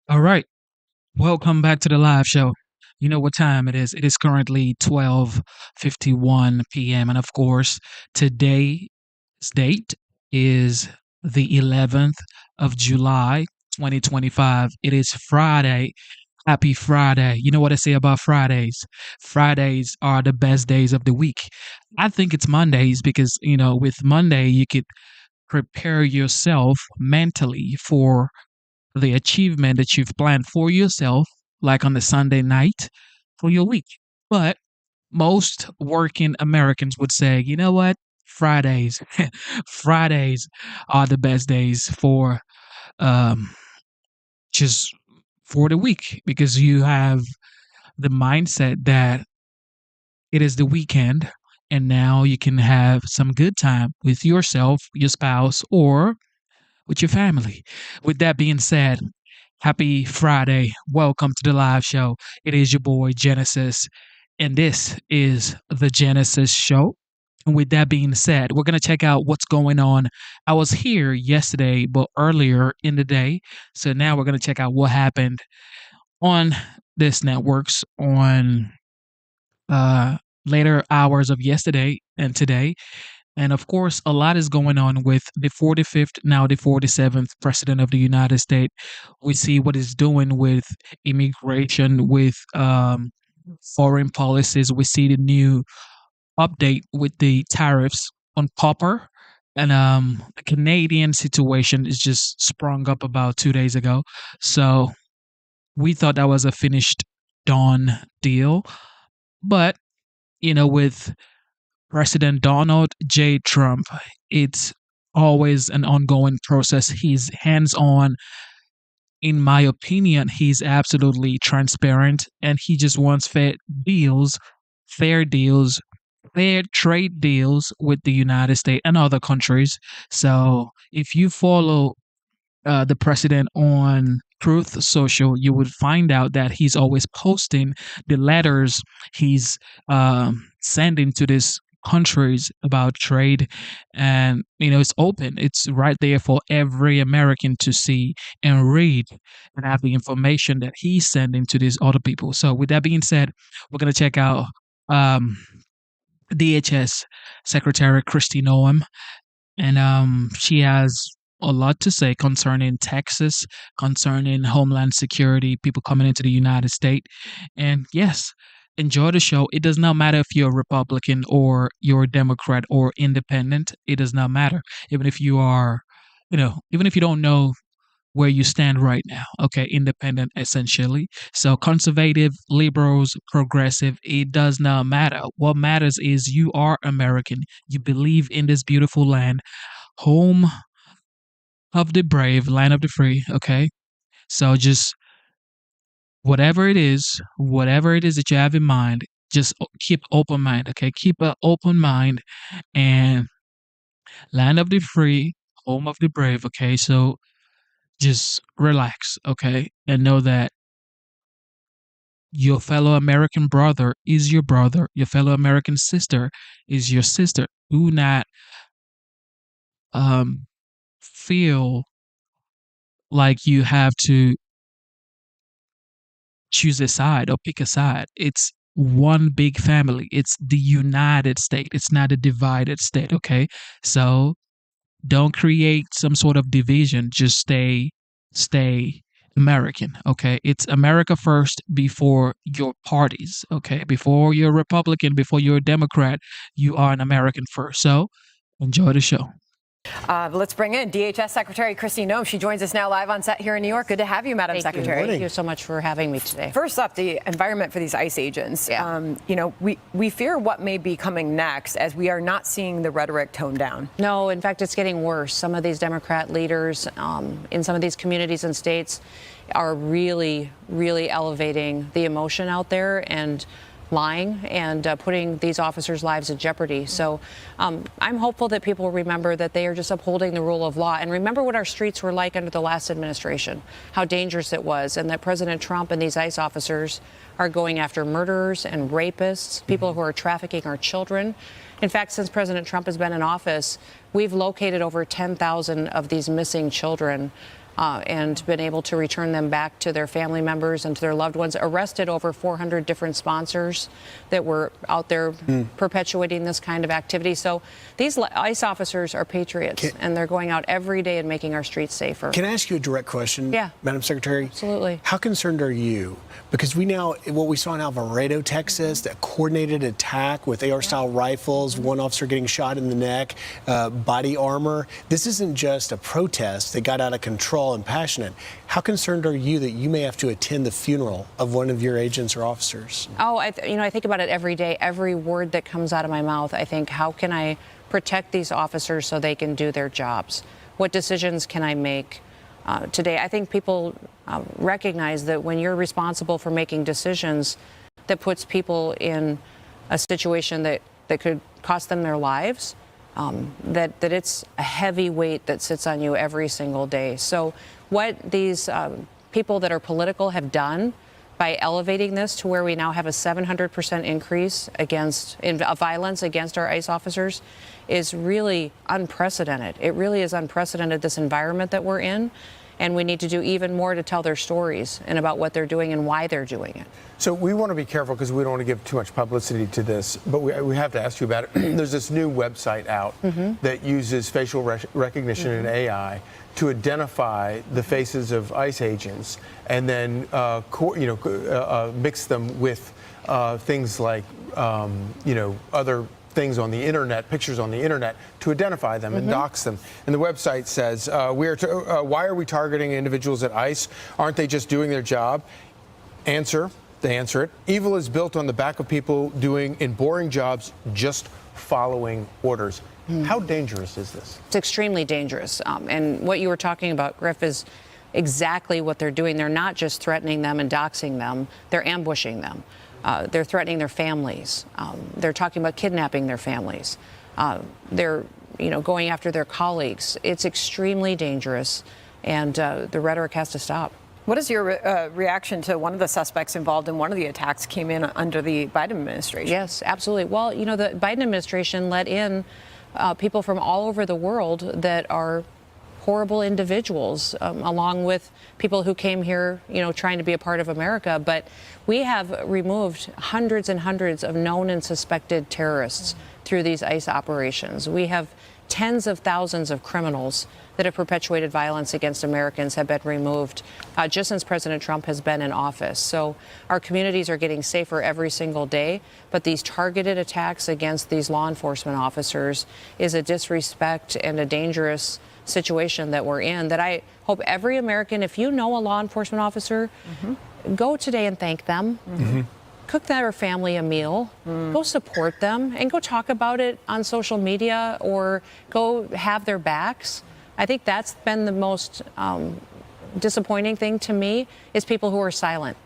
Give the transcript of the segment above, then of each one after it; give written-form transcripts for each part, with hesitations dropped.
All right. Welcome back to the live show. You know what time it is. It is currently 12:51 p.m. And of course, today's date is the 11th of July, 2025. It is Friday. Happy Friday. You know what I say about Fridays? Fridays are the best days of the week. I think it's Mondays because, with Monday, you could prepare yourself mentally for the achievement that you've planned for yourself, like on the Sunday night for your week. But most working Americans would say, you know what? Fridays, Fridays are the best days for um, just for the week because you have the mindset that it is the weekend and now you can have some good time with yourself, your spouse, or with your family. With that being said, happy Friday. Welcome to the live show. It is your boy Genesis, and this is the Genesis Show. And with that being said, we're going to check out what's going on. I was here yesterday, but earlier in the day. So now we're going to check out what happened on this networks on uh, later hours of yesterday and today. And of course, a lot is going on with the 45th, now the 47th President of the United States. We see what it's doing with immigration, with foreign policies. We see the new update with the tariffs on copper. And the Canadian situation is just sprung up about 2 days ago. So we thought that was a finished, done deal. But, with President Donald J. Trump, it's always an ongoing process. He's hands on. In my opinion, he's absolutely transparent and he just wants deals, fair deals, fair trade deals with the United States and other countries. So if you follow the president on Truth Social, you would find out that he's always posting the letters he's sending to these countries about trade. And, it's open, it's right there for every American to see and read and have the information that he's sending to these other people. So, with that being said, we're going to check out um, DHS Secretary Kristi Noem, and she has a lot to say concerning Texas, concerning Homeland Security, people coming into the United States. And yes, enjoy the show. It does not matter if you're a Republican or you're a Democrat or independent. It does not matter. Even if you are, even if you don't know where you stand right now. Okay, independent essentially. So conservative, liberals, progressive, it does not matter. What matters is you are American. You believe in this beautiful land, home of the brave, land of the free. Okay, so just whatever it is that you have in mind, just keep open mind. Okay, keep an open mind and land of the free, home of the brave. Okay, so just relax. Okay, and know that your fellow American brother is your brother. Your fellow American sister is your sister. Do not um, feel like you have to choose a side or pick a side. It's one big family. It's the United States. It's not a divided state. Okay. So don't create some sort of division. Just stay American. Okay. It's America first before your parties. Okay. Before you're a Republican, before you're a Democrat, you are an American first. So enjoy the show. Let's bring in DHS Secretary Kristi Noem. She joins us now live on set here in New York. Good to have you, Madam Secretary. Thank you so much for having me today. First up, the environment for these ICE agents. Yeah. We fear what may be coming next as we are not seeing the rhetoric toned down. No, in fact, it's getting worse. Some of these Democrat leaders in some of these communities and states are really, really elevating the emotion out there and lying and putting these officers' lives in jeopardy. So I'm hopeful that people will remember that they are just upholding the rule of law and remember what our streets were like under the last administration, how dangerous it was, and that President Trump and these ICE officers are going after murderers and rapists, people who are trafficking our children. In fact, since President Trump has been in office, we've located over 10,000 of these missing children. and been able to return them back to their family members and to their loved ones. Arrested over 400 different sponsors that were out there perpetuating this kind of activity. So these ICE officers are patriots, and they're going out every day and making our streets safer. Can I ask you a direct question, Madam Secretary? Absolutely. How concerned are you? Because what we saw in Alvarado, Texas, that coordinated attack with AR-style rifles, one officer getting shot in the neck, body armor. This isn't just a protest that got out of control and passionate. How concerned are you that you may have to attend the funeral of one of your agents or officers? Oh, I think about it every day. Every word that comes out of my mouth, I think, how can I protect these officers so they can do their jobs? What decisions can I make today? I think people recognize that when you're responsible for making decisions that puts people in a situation that could cost them their lives, that it's a heavy weight that sits on you every single day. So what these people that are political have done by elevating this to where we now have a 700% increase in violence against our ICE officers is really unprecedented. It really is unprecedented, this environment that we're in. And we need to do even more to tell their stories and about what they're doing and why they're doing it. So we want to be careful because we don't want to give too much publicity to this, but we have to ask you about it. There's this new website out that uses facial recognition and AI to identify the faces of ICE agents and then mix them with things like other things on the internet, pictures on the internet, to identify them and dox them. And the website says, why are we targeting individuals at ICE? Aren't they just doing their job? They answer it. Evil is built on the back of people doing in boring jobs, just following orders. How dangerous is this? It's extremely dangerous. And what you were talking about, Griff, is exactly what they're doing. They're not just threatening them and doxing them, they're ambushing them. They're threatening their families. They're talking about kidnapping their families. They're, going after their colleagues. It's extremely dangerous, and the rhetoric has to stop. What is your reaction to one of the suspects involved in one of the attacks came in under the Biden administration? Yes, absolutely. Well, the Biden administration let in people from all over the world that are horrible individuals, along with people who came here, trying to be a part of America. But we have removed hundreds and hundreds of known and suspected terrorists through these ICE operations. We have tens of thousands of criminals that have perpetuated violence against Americans have been removed just since President Trump has been in office. So our communities are getting safer every single day, but these targeted attacks against these law enforcement officers is a disrespect and a dangerous situation that we're in, that I hope every American, if you know a law enforcement officer, go today and thank them. Cook their family a meal, go support them, and go talk about it on social media or go have their backs. I think that's been the most disappointing thing to me is people who are silent.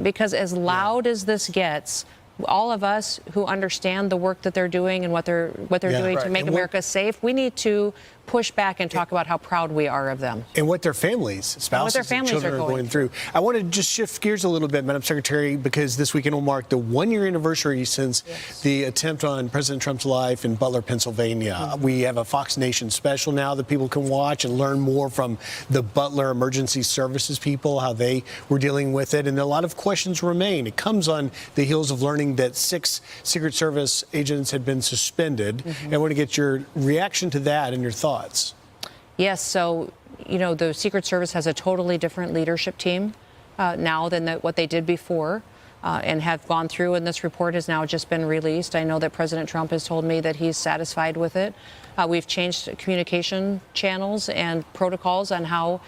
Because as loud as this gets, all of us who understand the work that they're doing and what they're doing to make America safe, we need to push back and talk about how proud we are of them. And what their families, spouses, and children are going through. I want to just shift gears a little bit, Madam Secretary, because this weekend will mark the one-year anniversary since the attempt on President Trump's life in Butler, Pennsylvania. We have a Fox Nation special now that people can watch and learn more from the Butler Emergency Services people, how they were dealing with it. And a lot of questions remain. It comes on the heels of learning that 6 Secret Service agents had been suspended. And I want to get your reaction to that and your thoughts. Yes, so, the Secret Service has a totally different leadership team now than what they did before and have gone through, and this report has now just been released. I know that President Trump has told me that he's satisfied with it. We've changed communication channels and protocols on how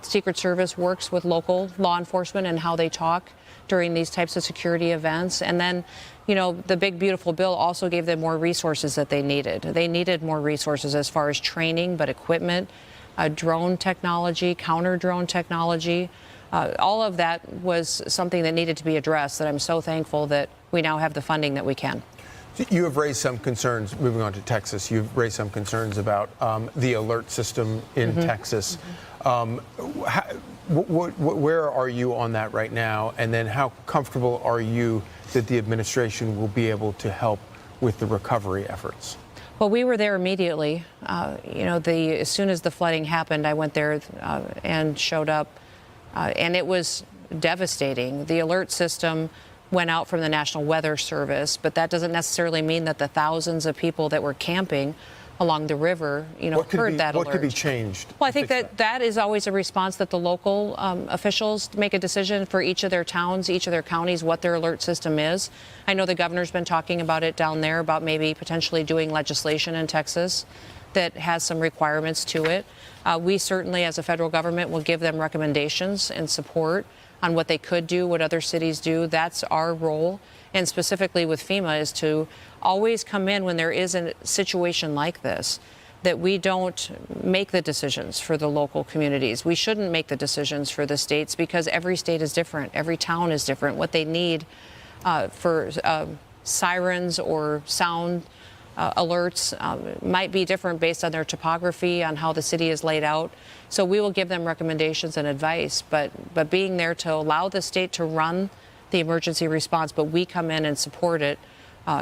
Secret Service works with local law enforcement and how they talk during these types of security events. And then, the big, beautiful bill also gave them more resources that they needed. They needed more resources as far as training, but equipment, drone technology, counter-drone technology. All of that was something that needed to be addressed, that I'm so thankful that we now have the funding that we can. You have raised some concerns, moving on to Texas, you've raised some concerns about the alert system in Texas. Where are you on that right now? And then how comfortable are you that the administration will be able to help with the recovery efforts? Well, we were there immediately. As soon as the flooding happened, I went there and showed up, and it was devastating. The alert system went out from the National Weather Service, but that doesn't necessarily mean that the thousands of people that were camping along the river, heard that alert. What could be changed? Well, I think that is always a response that the local officials make a decision for each of their towns, each of their counties, what their alert system is. I know the governor's been talking about it down there, about maybe potentially doing legislation in Texas that has some requirements to it. We certainly, as a federal government, will give them recommendations and support on what they could do, what other cities do. That's our role. And specifically with FEMA is to always come in when there is a situation like this, that we don't make the decisions for the local communities. We shouldn't make the decisions for the states because every state is different. Every town is different. What they need for sirens or sound alerts might be different based on their topography, on how the city is laid out. So we will give them recommendations and advice, but being there to allow the state to run the emergency response, but we come in and support it,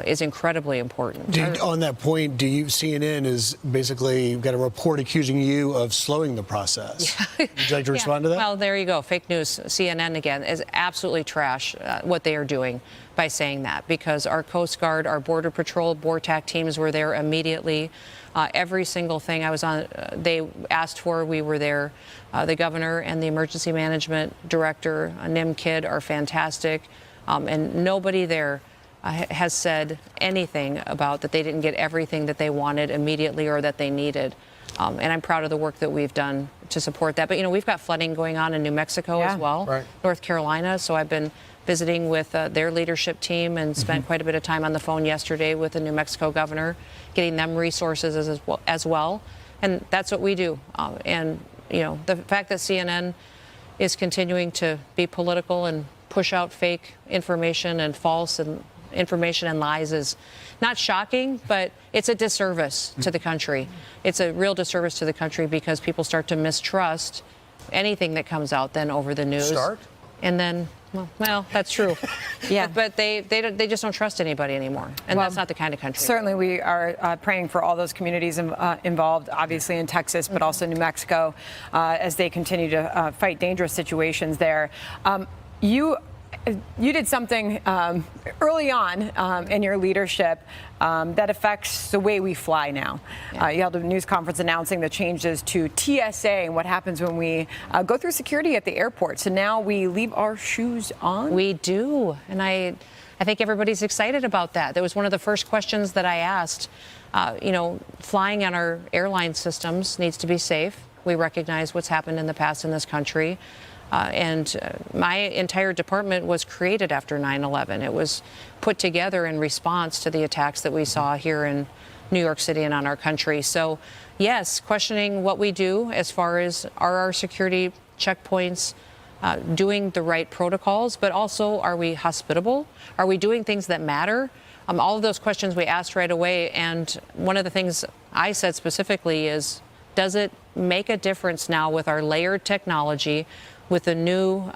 is incredibly important. On that point, CNN is basically got a report accusing you of slowing the process. Yeah. Would you like to respond to that? Well, there you go. Fake news. CNN, again, is absolutely trash what they are doing by saying that, because our Coast Guard, our Border Patrol, BORTAC teams were there immediately. Every single thing I was on, they asked for, we were there. The governor and the emergency management director, Nim Kidd, are fantastic. And nobody there has said anything about that they didn't get everything that they wanted immediately or that they needed. And I'm proud of the work that we've done to support that. But, we've got flooding going on in New Mexico as well, right. North Carolina. So I've been visiting with their leadership team and spent quite a bit of time on the phone yesterday with the New Mexico governor, getting them resources as well. And that's what we do. The fact that CNN is continuing to be political and push out fake information and false information and lies is not shocking, but it's a disservice to the country. It's a real disservice to the country because people start to mistrust anything that comes out then over the news. And then, well, that's true. Yeah. But they just don't trust anybody anymore. And that's not the kind of country. Certainly we are praying for all those communities involved, obviously in Texas, but also New Mexico, as they continue to fight dangerous situations there. You did something early on in your leadership that affects the way we fly now. Yeah. You held a news conference announcing the changes to TSA and what happens when we go through security at the airport. So now we leave our shoes on? We do. And I think everybody's excited about that. That was one of the first questions that I asked. Flying on our airline systems needs to be safe. We recognize what's happened in the past in this country. My entire department was created after 9/11. It was put together in response to the attacks that we saw here in New York City and on our country. So, yes, questioning what we do as far as are our security checkpoints doing the right protocols, but also are we hospitable? Are we doing things that matter? All of those questions we asked right away. And one of the things I said specifically is, does it make a difference now with our layered technology, with the new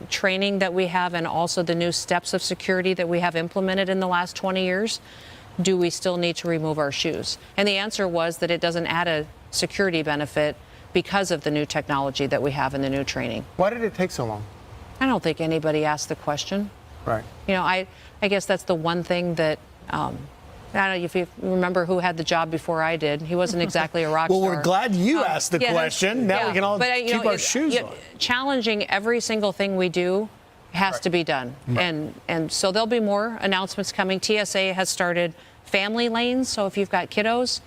training that we have and also the new steps of security that we have implemented in the last 20 years, do we still need to remove our shoes? And the answer was that it doesn't add a security benefit because of the new technology that we have and the new training. Why did it take so long? I don't think anybody asked the question. Right. I guess that's the one thing that I don't know if you remember who had the job before I did. He wasn't exactly a rock star. Well, we're glad you asked the question. Now we can all keep our shoes on. Challenging every single thing we do has to be done. Right. And so there'll be more announcements coming. TSA has started family lanes. So if you've got kiddos,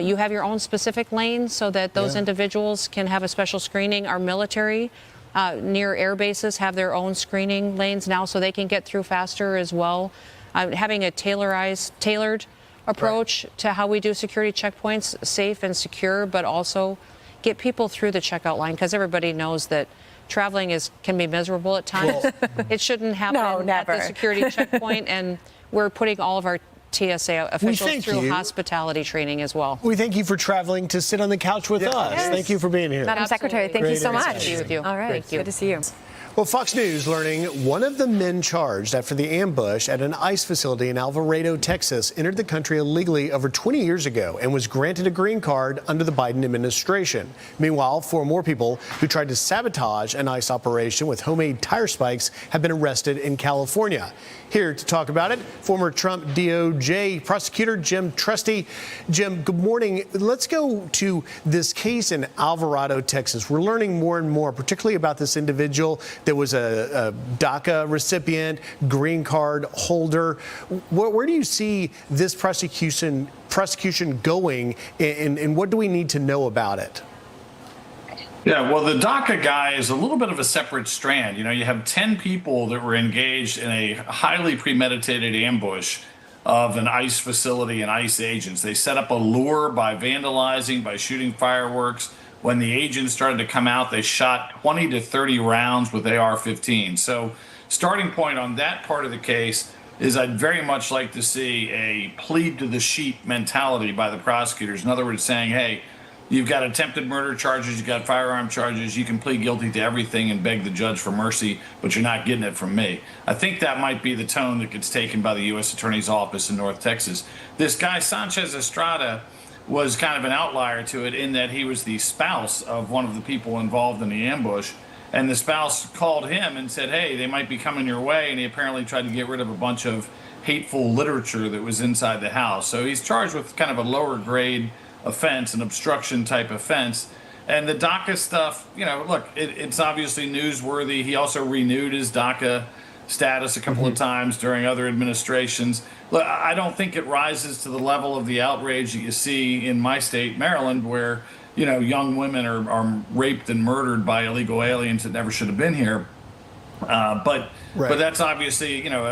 you have your own specific lane so that those individuals can have a special screening. Our military near air bases have their own screening lanes now so they can get through faster as well. Having a tailored approach to how we do security checkpoints, safe and secure, but also get people through the checkout line, because everybody knows that traveling can be miserable at times. It shouldn't happen at the security checkpoint, and we're putting all of our TSA officials through hospitality training as well. We thank you for traveling to sit on the couch with us. Yes. Thank you for being here. Madam Secretary, thank you so much. Good to be with you. All right, good to see you. Well, Fox News learning one of the men charged after the ambush at an ICE facility in Alvarado, Texas, entered the country illegally over 20 years ago and was granted a green card under the Biden administration. Meanwhile, 4 more people who tried to sabotage an ICE operation with homemade tire spikes have been arrested in California. Here to talk about it, former Trump DOJ prosecutor Jim Trusty. Jim, good morning. Let's go to this case in Alvarado, Texas. We're learning more and more, particularly about this individual that was a DACA recipient, green card holder. Where do you see this prosecution going, and what do we need to know about it? Yeah, well, the DACA guy is a little bit of a separate strand. You know, you have 10 people that were engaged in a highly premeditated ambush of an ICE facility and ICE agents. They set up a lure by vandalizing, by shooting fireworks. When the agents started to come out, they shot 20 to 30 rounds with AR-15. So starting point on that part of the case is I'd very much like to see a plead to the sheep mentality by the prosecutors. In other words, saying, hey, you've got attempted murder charges, you've got firearm charges, you can plead guilty to everything and beg the judge for mercy, but you're not getting it from me. I think that might be the tone that gets taken by the U.S. Attorney's Office in North Texas. This guy, Sanchez Estrada, was kind of an outlier to it in that he was the spouse of one of the people involved in the ambush. And the spouse called him and said, hey, they might be coming your way. And he apparently tried to get rid of a bunch of hateful literature that was inside the house. So he's charged with kind of a lower grade offense, an obstruction type offense. And the DACA stuff, you know, look, it's obviously newsworthy. He also renewed his DACA status a couple of times during other administrations. Look, I don't think it rises to the level of the outrage that you see in my state, Maryland, where, you know, young women are raped and murdered by illegal aliens that never should have been here. But that's obviously, you know,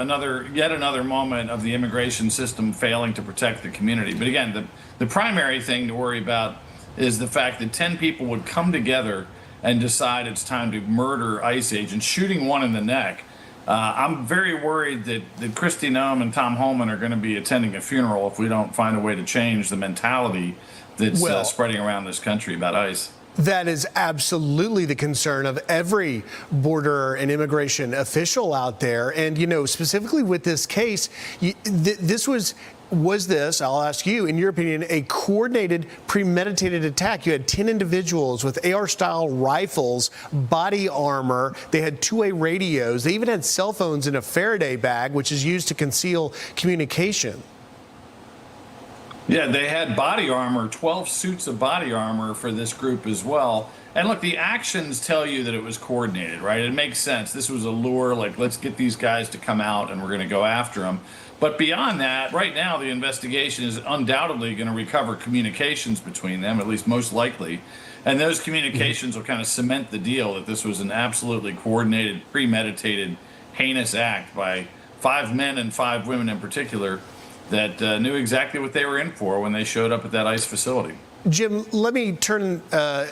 yet another moment of the immigration system failing to protect the community. But again, the primary thing to worry about is the fact that 10 people would come together and decide it's time to murder ICE agents, shooting one in the neck. I'm very worried that Kristi Noem and Tom Homan are going to be attending a funeral if we don't find a way to change the mentality that's spreading around this country about ICE. That is absolutely the concern of every border and immigration official out there. And, you know, specifically with this case, was this, I'll ask you, in your opinion, a coordinated, premeditated attack? You had 10 individuals with AR-style rifles, body armor. They had two-way radios. They even had cell phones in a Faraday bag, which is used to conceal communication. Yeah, they had body armor, 12 suits of body armor for this group as well. And look, the actions tell you that it was coordinated, right? It makes sense. This was a lure, like, let's get these guys to come out and we're going to go after them. But beyond that, right now, the investigation is undoubtedly going to recover communications between them, at least most likely. And those communications will kind of cement the deal that this was an absolutely coordinated, premeditated, heinous act by 5 men and 5 women in particular that knew exactly what they were in for when they showed up at that ICE facility. Jim, let me turn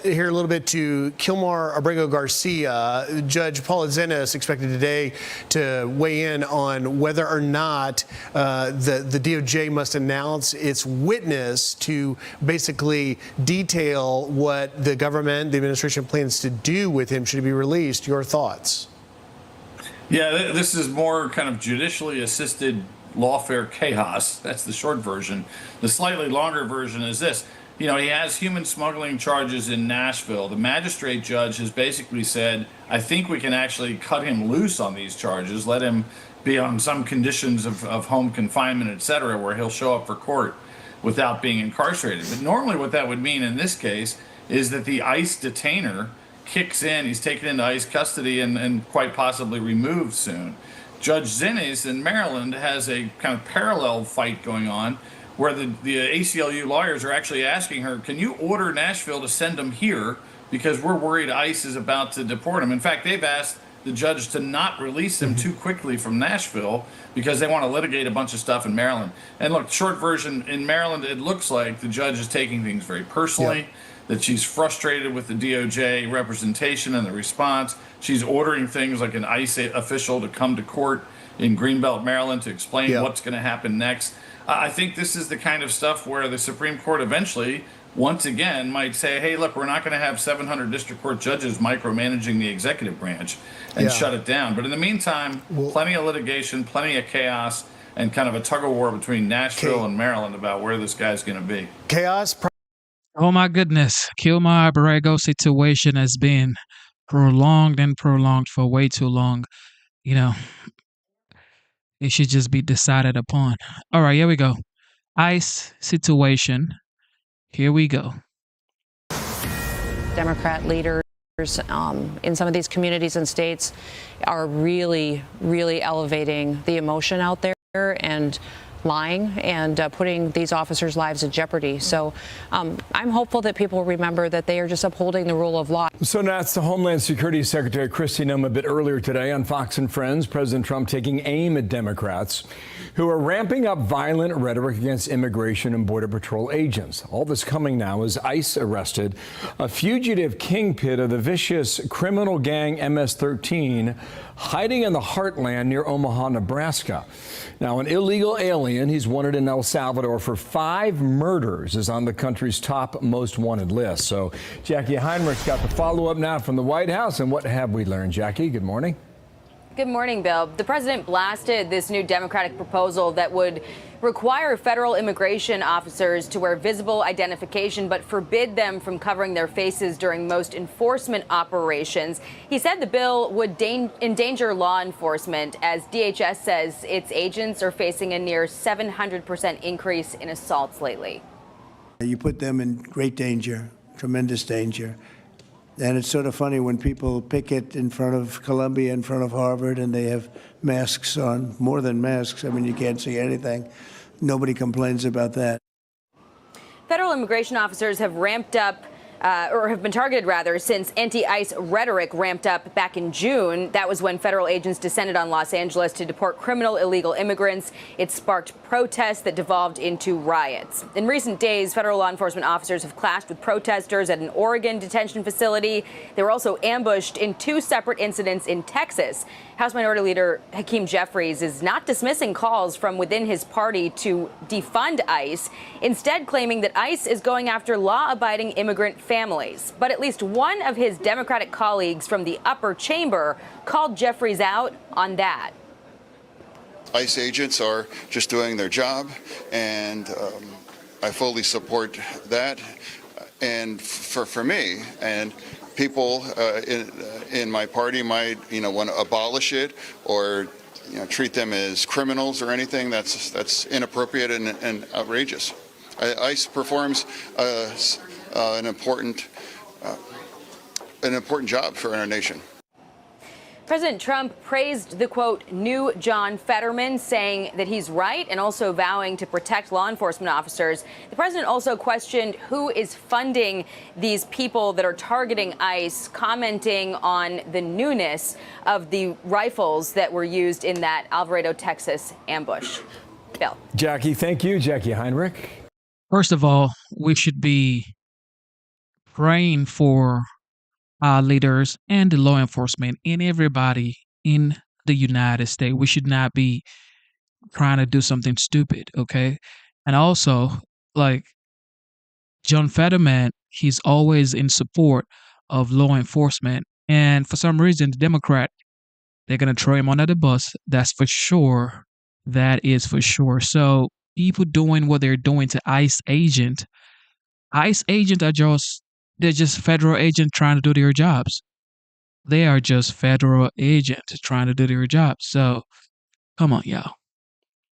here a little bit to Kilmar Abrego Garcia. Judge Paula Zenas expected today to weigh in on whether or not the DOJ must announce its witness to basically detail what the government, the administration plans to do with him should he be released. Your thoughts? Yeah, this is more kind of judicially assisted lawfare chaos. That's the short version. The slightly longer version is this. You know, he has human smuggling charges in Nashville. The magistrate judge has basically said, I think we can actually cut him loose on these charges, let him be on some conditions of home confinement, et cetera, where he'll show up for court without being incarcerated. But normally what that would mean in this case is that the ICE detainer kicks in, he's taken into ICE custody and quite possibly removed soon. Judge Zenas in Maryland has a kind of parallel fight going on where the ACLU lawyers are actually asking her, can you order Nashville to send him here because we're worried ICE is about to deport him. In fact, they've asked the judge to not release him too quickly from Nashville because they want to litigate a bunch of stuff in Maryland. And look, short version, in Maryland, it looks like the judge is taking things very personally, that she's frustrated with the DOJ representation and the response. She's ordering things like an ICE official to come to court in Greenbelt, Maryland to explain what's going to happen next. I think this is the kind of stuff where the Supreme Court eventually once again might say, hey, look, we're not going to have 700 district court judges micromanaging the executive branch and shut it down. But in the meantime, plenty of litigation, plenty of chaos, and kind of a tug of war between Nashville and Maryland about where this guy's going to be. Chaos. Oh my goodness. Kilmer Borrego situation has been prolonged and prolonged for way too long. You know, it should just be decided upon. All right, here we go. ICE situation. Here we go. Democrat leaders in some of these communities and states are really, really elevating the emotion out there and lying and putting these officers' lives in jeopardy. So I'm hopeful that people remember that they are just upholding the rule of law. So that's the Homeland Security Secretary Kristi Noem a bit earlier today on Fox and Friends. President Trump taking aim at Democrats who are ramping up violent rhetoric against immigration and Border Patrol agents. All this coming now as ICE arrested a fugitive kingpin of the vicious criminal gang MS-13 hiding in the heartland near Omaha, Nebraska. Now, an illegal alien, he's wanted in El Salvador for 5 murders, is on the country's top most wanted list. So Jackie Heinrich's got the follow-up now from the White House. And what have we learned? Jackie, good morning. Good morning, Bill. The president blasted this new Democratic proposal that would require federal immigration officers to wear visible identification, but forbid them from covering their faces during most enforcement operations. He said the bill would endanger law enforcement, as DHS says its agents are facing a near 700% increase in assaults lately. You put them in great danger, tremendous danger. And it's sort of funny when people picket in front of Columbia, in front of Harvard, and they have masks on, more than masks. I mean, you can't see anything. Nobody complains about that. Federal immigration officers have ramped up or have been targeted, rather, since anti-ICE rhetoric ramped up back in June. That was when federal agents descended on Los Angeles to deport criminal illegal immigrants. It sparked protests that devolved into riots. In recent days, federal law enforcement officers have clashed with protesters at an Oregon detention facility. They were also ambushed in 2 separate incidents in Texas. House Minority Leader Hakeem Jeffries is not dismissing calls from within his party to defund ICE, instead claiming that ICE is going after law-abiding immigrant families. But at least one of his Democratic colleagues from the upper chamber called Jeffries out on that. ICE agents are just doing their job, and I fully support that. And for me, and people in my party might, want to abolish it or, treat them as criminals or anything that's inappropriate and outrageous. ICE performs an important job for our nation. President Trump praised the, quote, new John Fetterman, saying that he's right and also vowing to protect law enforcement officers. The president also questioned who is funding these people that are targeting ICE, commenting on the newness of the rifles that were used in that Alvarado, Texas ambush. Bill. Jackie, thank you. Jackie Heinrich. First of all, we should be praying for our leaders and the law enforcement and everybody in the United States. We should not be trying to do something stupid, okay? And also, like, John Fetterman, he's always in support of law enforcement. And for some reason, the Democrat, they're going to throw him under the bus. That's for sure. That is for sure. So people doing what they're doing to ICE agents are they're just federal agents trying to do their jobs. They are just federal agents trying to do their jobs. So, come on, y'all.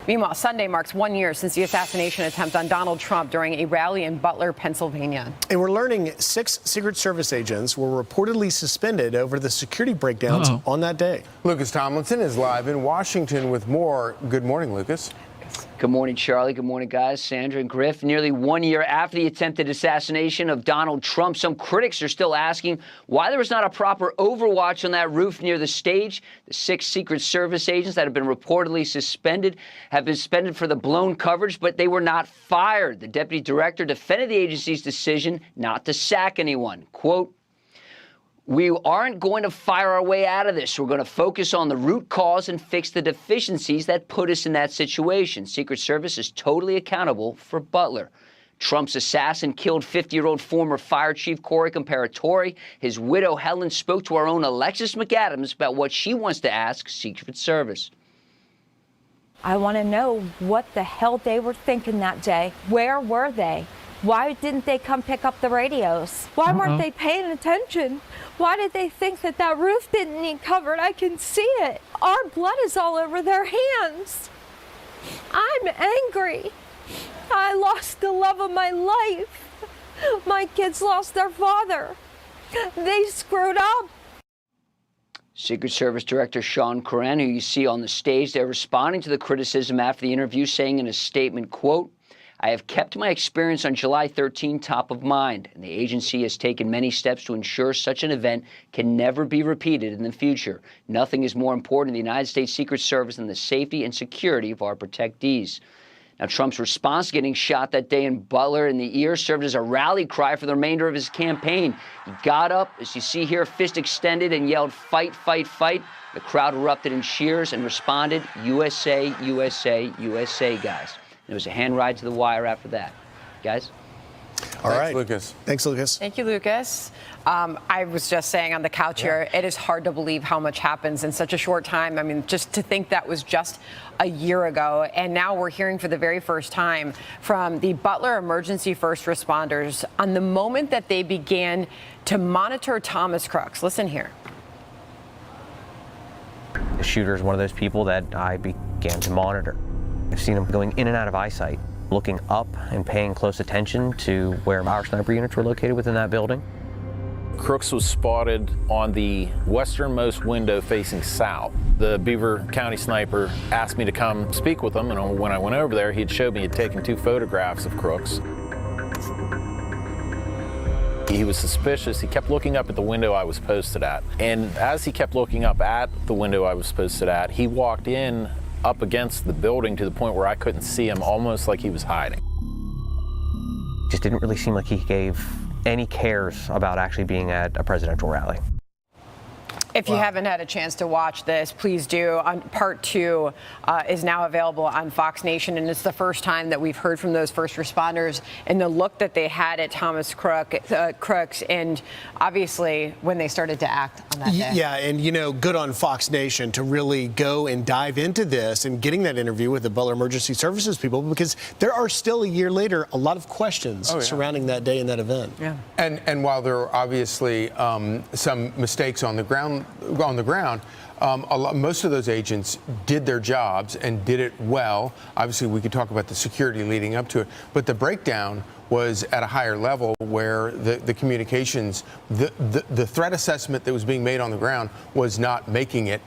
Meanwhile, Sunday marks 1 year since the assassination attempt on Donald Trump during a rally in Butler, Pennsylvania. And we're learning 6 Secret Service agents were reportedly suspended over the security breakdowns on that day. Lucas Tomlinson is live in Washington with more. Good morning, Lucas. Good morning, Charlie. Good morning, guys. Sandra and Griff. Nearly 1 year after the attempted assassination of Donald Trump, some critics are still asking why there was not a proper overwatch on that roof near the stage. The 6 Secret Service agents that have been reportedly suspended have been suspended for the blown coverage, but they were not fired. The deputy director defended the agency's decision not to sack anyone. Quote, "We aren't going to fire our way out of this. We're going to focus on the root cause and fix the deficiencies that put us in that situation. Secret Service is totally accountable for Butler." Trump's assassin killed 50-year-old former fire chief Corey Comparatori. His widow, Helen, spoke to our own Alexis McAdams about what she wants to ask Secret Service. I want to know what the hell they were thinking that day. Where were they? Why didn't they come pick up the radios? Why weren't they paying attention? Why did they think that that roof didn't need covered? I can see it. Our blood is all over their hands. I'm angry. I lost the love of my life. My kids lost their father. They screwed up. Secret Service Director Sean Curran, who you see on the stage there, responding to the criticism after the interview, saying in a statement, quote, "I have kept my experience on July 13 top of mind, and the agency has taken many steps to ensure such an event can never be repeated in the future. Nothing is more important in the United States Secret Service than the safety and security of our protectees." Now, Trump's response to getting shot that day in Butler in the ear served as a rally cry for the remainder of his campaign. He got up, as you see here, fist extended, and yelled, "Fight, fight, fight." The crowd erupted in cheers and responded, "USA, USA, USA, guys." There was a hand ride to the wire after that. Guys? All right. Thanks, Lucas. Thanks, Lucas. Thank you, Lucas. I was just saying on the couch here, it is hard to believe how much happens in such a short time. I mean, just to think that was just a year ago. And now we're hearing for the very first time from the Butler emergency first responders on the moment that they began to monitor Thomas Crooks. Listen here. The shooter is one of those people that I began to monitor. I've seen him going in and out of eyesight, looking up and paying close attention to where our sniper units were located within that building. Crooks was spotted on the westernmost window facing south. The Beaver County sniper asked me to come speak with him, and when I went over there, he'd showed me he'd taken 2 photographs of Crooks. He was suspicious. He kept looking up at the window I was posted at. And as he kept looking up at the window I was posted at, he walked in up against the building to the point where I couldn't see him, almost like he was hiding. Just didn't really seem like he gave any cares about actually being at a presidential rally. If you haven't had a chance to watch this, please do. Part 2 is now available on Fox Nation, and it's the first time that we've heard from those first responders and the look that they had at Thomas Crooks, and obviously when they started to act on that day. Yeah, and you know, good on Fox Nation to really go and dive into this and getting that interview with the Butler Emergency Services people, because there are still a year later a lot of questions surrounding that day and that event. Yeah. And while there are obviously some mistakes on the ground, most of those agents did their jobs and did it well. Obviously, we could talk about the security leading up to it, but the breakdown was at a higher level where the communications, the threat assessment that was being made on the ground was not making it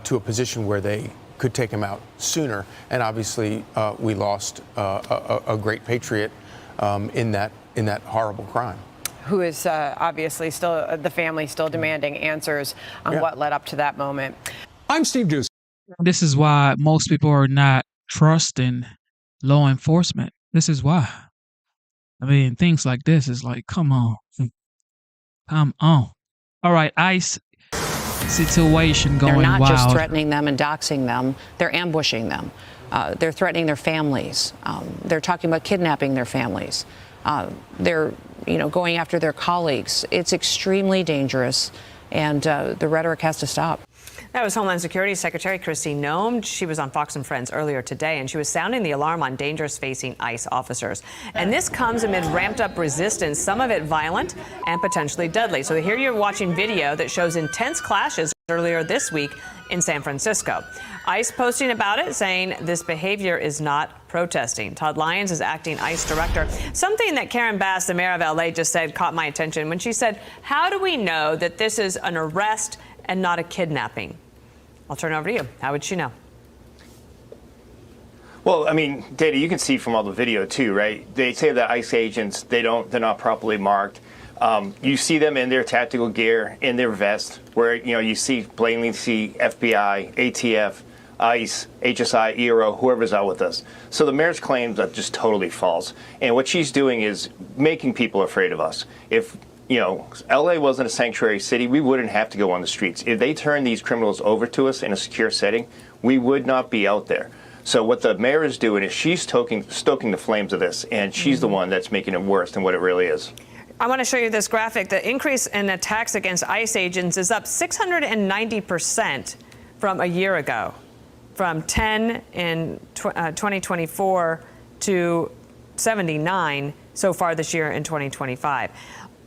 to a position where they could take him out sooner. And obviously, we lost a great patriot in that horrible crime. Who is obviously still, the family still demanding answers on what led up to that moment. I'm Steve Deuce. This is why most people are not trusting law enforcement. This is why. I mean, things like this is like, come on. Come on. All right, ICE situation going wild. They're not just threatening them and doxing them. They're ambushing them. They're threatening their families. They're talking about kidnapping their families. They're, going after their colleagues. It's extremely dangerous, and the rhetoric has to stop. That was Homeland Security Secretary Kristi Noem. She was on Fox and Friends earlier today, and she was sounding the alarm on dangers facing ICE officers. And this comes amid ramped-up resistance, some of it violent and potentially deadly. So here you're watching video that shows intense clashes earlier this week in San Francisco. ICE posting about it, saying this behavior is not protesting. Todd Lyons is acting ICE director. Something that Karen Bass, the mayor of LA, just said caught my attention when she said, "How do we know that this is an arrest and not a kidnapping?" I'll turn it over to you. How would she know? Well, I mean, Dana, you can see from all the video too, right? They say that ICE agents, they're not properly marked. You see them in their tactical gear, in their vest, where you blatantly see FBI, ATF, ICE, HSI, ERO, whoever's out with us. So the mayor's claims are just totally false. And what she's doing is making people afraid of us. If LA wasn't a sanctuary city, we wouldn't have to go on the streets. If they turn these criminals over to us in a secure setting, we would not be out there. So what the mayor is doing is she's stoking the flames of this, and she's the one that's making it worse than what it really is. I want to show you this graphic. The increase in attacks against ICE agents is up 690% from a year ago, from 10 in 2024 to 79 so far this year in 2025.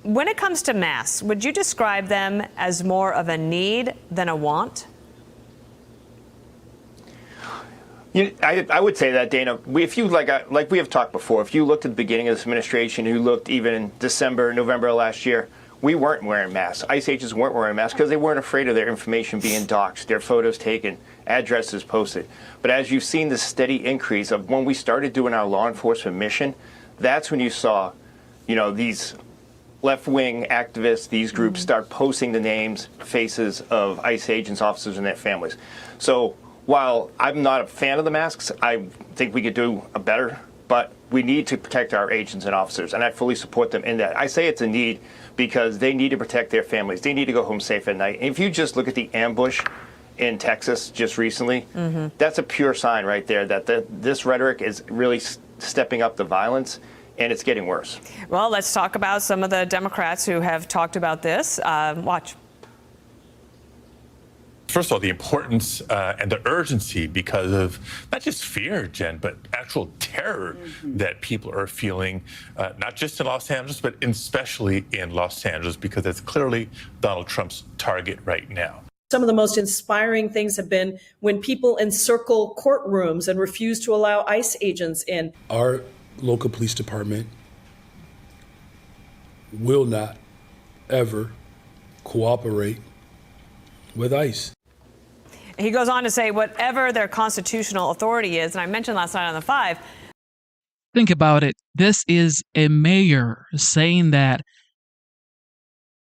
When it comes to masks, would you describe them as more of a need than a want? I would say that, Dana. If you like we have talked before, if you looked at the beginning of this administration, you looked even in December, November of last year, we weren't wearing masks. ICE agents weren't wearing masks because they weren't afraid of their information being doxxed, their photos taken, addresses posted. But as you've seen the steady increase of when we started doing our law enforcement mission, that's when you saw, these left-wing activists, these groups start posting the names, faces of ICE agents, officers, and their families. So while I'm not a fan of the masks, I think we could do a better, but we need to protect our agents and officers, and I fully support them in that. I say it's a need because they need to protect their families. They need to go home safe at night. And if you just look at the ambush in Texas just recently, that's a pure sign right there that this rhetoric is really stepping up the violence, and it's getting worse. Well, let's talk about some of the Democrats who have talked about this. Watch. First of all, the importance and the urgency because of not just fear, Jen, but actual terror that people are feeling, not just in Los Angeles, but especially in Los Angeles, because it's clearly Donald Trump's target right now. Some of the most inspiring things have been when people encircle courtrooms and refuse to allow ICE agents in. Our local police department will not ever cooperate with ICE. He goes on to say whatever their constitutional authority is, and I mentioned last night on the 5. Think about it. This is a mayor saying that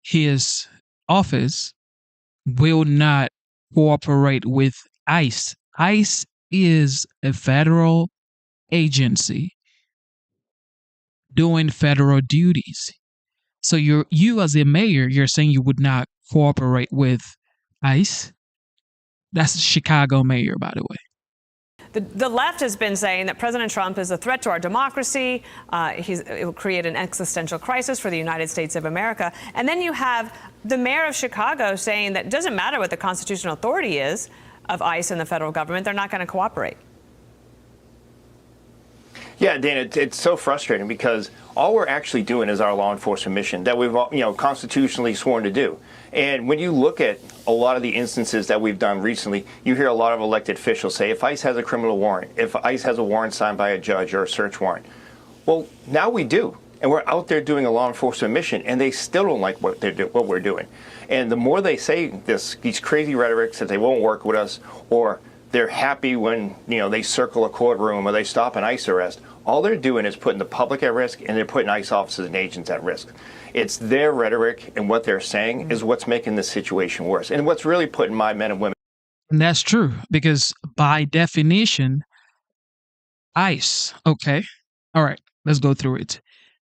his office will not cooperate with ICE. ICE is a federal agency doing federal duties. So you as a mayor, you're saying you would not cooperate with ICE? That's Chicago mayor, by the way. The left has been saying that President Trump is a threat to our democracy. It will create an existential crisis for the United States of America. And then you have the mayor of Chicago saying that it doesn't matter what the constitutional authority is of ICE and the federal government, they're not going to cooperate. Yeah, Dana, it's so frustrating because all we're actually doing is our law enforcement mission that we've constitutionally sworn to do. And when you look at a lot of the instances that we've done recently, you hear a lot of elected officials say, if ICE has a criminal warrant, if ICE has a warrant signed by a judge or a search warrant, well, now we do. And we're out there doing a law enforcement mission, and they still don't like what we're doing. And the more they say these crazy rhetorics that they won't work with us, or they're happy when they circle a courtroom or they stop an ICE arrest, all they're doing is putting the public at risk, and they're putting ICE officers and agents at risk. It's their rhetoric and what they're saying is what's making this situation worse, and what's really putting my men and women. And that's true, because by definition, ICE, okay, all right, let's go through it.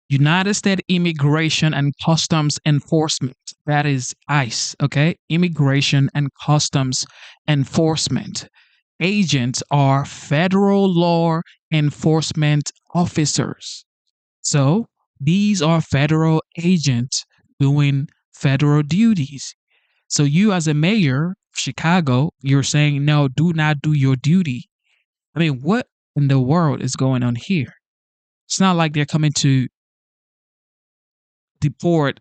United States Immigration and Customs Enforcement, that is ICE, okay? Immigration and Customs Enforcement. Agents are federal law enforcement officers. So these are federal agents doing federal duties. So you as a mayor of Chicago, you're saying, no, do not do your duty. I mean, what in the world is going on here? It's not like they're coming to deport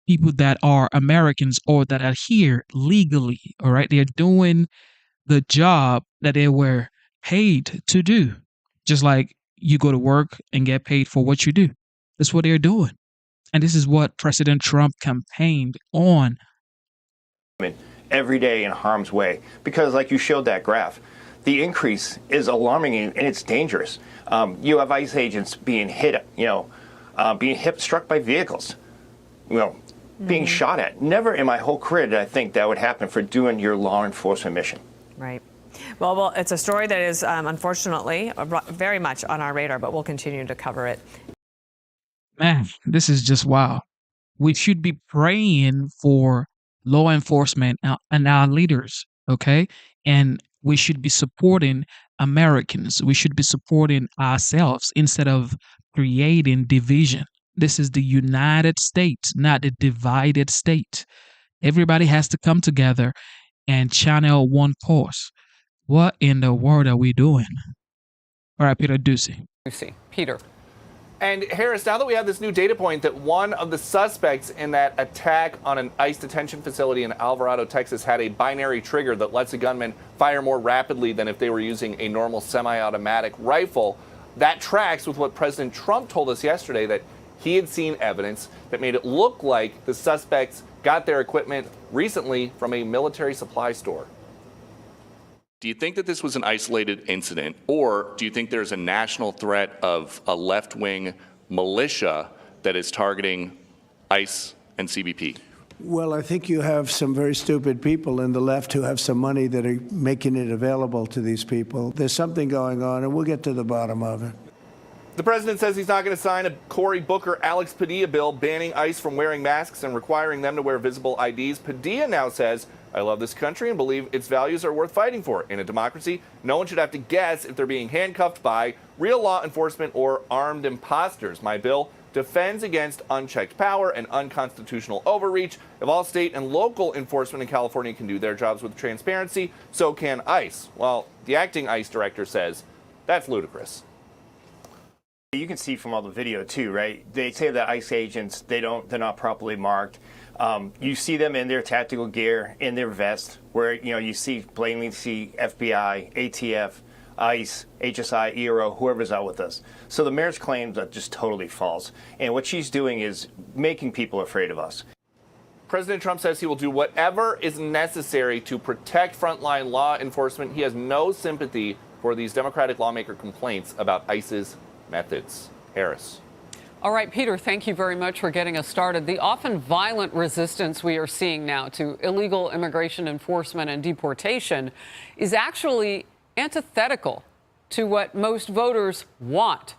people that are Americans or that are here legally, all right? They're doing the job that they were paid to do. Just like you go to work and get paid for what you do. That's what they're doing. And this is what President Trump campaigned on. Every day in harm's way. Because like you showed that graph, the increase is alarming and it's dangerous. You have ICE agents being hit, struck by vehicles, being shot at. Never in my whole career did I think that would happen for doing your law enforcement mission. Right. Well, it's a story that is unfortunately very much on our radar, but we'll continue to cover it. Man, this is just wow. We should be praying for law enforcement and our leaders, okay? And we should be supporting Americans. We should be supporting ourselves instead of creating division. This is the United States, not the divided state. Everybody has to come together and channel one course. What in the world are we doing? All right, Peter Ducey. Peter. And Harris, now that we have this new data point that one of the suspects in that attack on an ICE detention facility in Alvarado, Texas, had a binary trigger that lets a gunman fire more rapidly than if they were using a normal semi-automatic rifle, that tracks with what President Trump told us yesterday, that he had seen evidence that made it look like the suspects got their equipment recently from a military supply store. Do you think that this was an isolated incident, or do you think there's a national threat of a left-wing militia that is targeting ICE and CBP? Well, I think you have some very stupid people in the left who have some money that are making it available to these people. There's something going on, and we'll get to the bottom of it. The president says he's not going to sign a Cory Booker, Alex Padilla bill banning ICE from wearing masks and requiring them to wear visible IDs. Padilla now says, I love this country and believe its values are worth fighting for. In a democracy, no one should have to guess if they're being handcuffed by real law enforcement or armed imposters. My bill defends against unchecked power and unconstitutional overreach. If all state and local enforcement in California can do their jobs with transparency, so can ICE. Well, the acting ICE director says that's ludicrous. You can see from all the video too, right? They say that ICE agents, they're not properly marked. You see them in their tactical gear, in their vest, where you plainly see FBI, ATF, ICE, HSI, ERO, whoever's out with us. So the mayor's claims are just totally false. And what she's doing is making people afraid of us. President Trump says he will do whatever is necessary to protect frontline law enforcement. He has no sympathy for these Democratic lawmaker complaints about ICE's methods. Harris. All right, Peter, thank you very much for getting us started. The often violent resistance we are seeing now to illegal immigration enforcement and deportation is actually antithetical to what most voters want.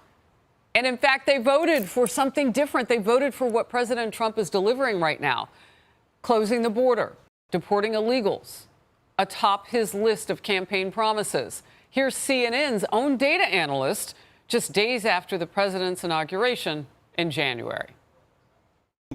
And in fact, they voted for something different. They voted for what President Trump is delivering right now: closing the border, deporting illegals, atop his list of campaign promises. Here's CNN's own data analyst just days after the president's inauguration in January.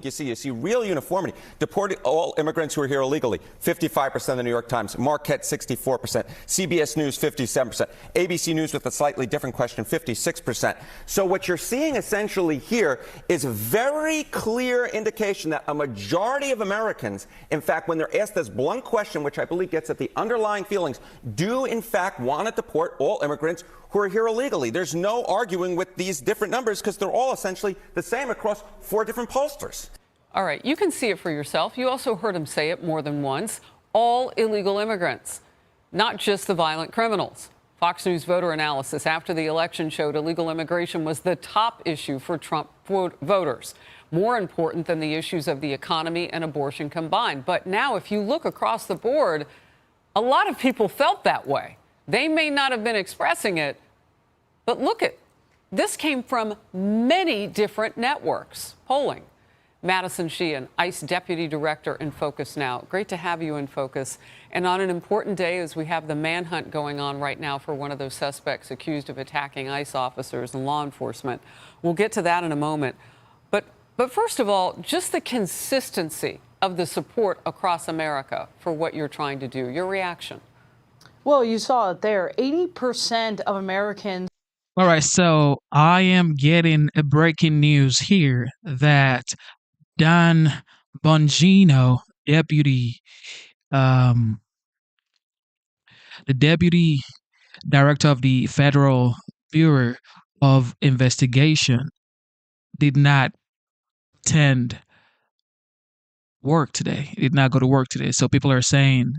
You see real uniformity. Deporting all immigrants who are here illegally, 55% of the New York Times. Marquette, 64%. CBS News, 57%. ABC News with a slightly different question, 56%. So what you're seeing essentially here is a very clear indication that a majority of Americans, in fact, when they're asked this blunt question, which I believe gets at the underlying feelings, do in fact want to deport all immigrants who are here illegally. There's no arguing with these different numbers because they're all essentially the same across 4 different pollsters. All right, you can see it for yourself. You also heard him say it more than once. All illegal immigrants, not just the violent criminals. Fox News voter analysis after the election showed illegal immigration was the top issue for Trump voters, more important than the issues of the economy and abortion combined. But now, if you look across the board, a lot of people felt that way. They may not have been expressing it, but look at this came from many different networks polling. Madison Sheehan, ICE Deputy Director in Focus Now. Great to have you in Focus. And on an important day as we have the manhunt going on right now for one of those suspects accused of attacking ICE officers and law enforcement. We'll get to that in a moment. But first of all, just the consistency of the support across America for what you're trying to do. Your reaction? Well, you saw it there. 80% of Americans. All right, so I am getting a breaking news here that Don Bongino, the deputy director of the Federal Bureau of Investigation, did not attend work today. He did not go to work today. So people are saying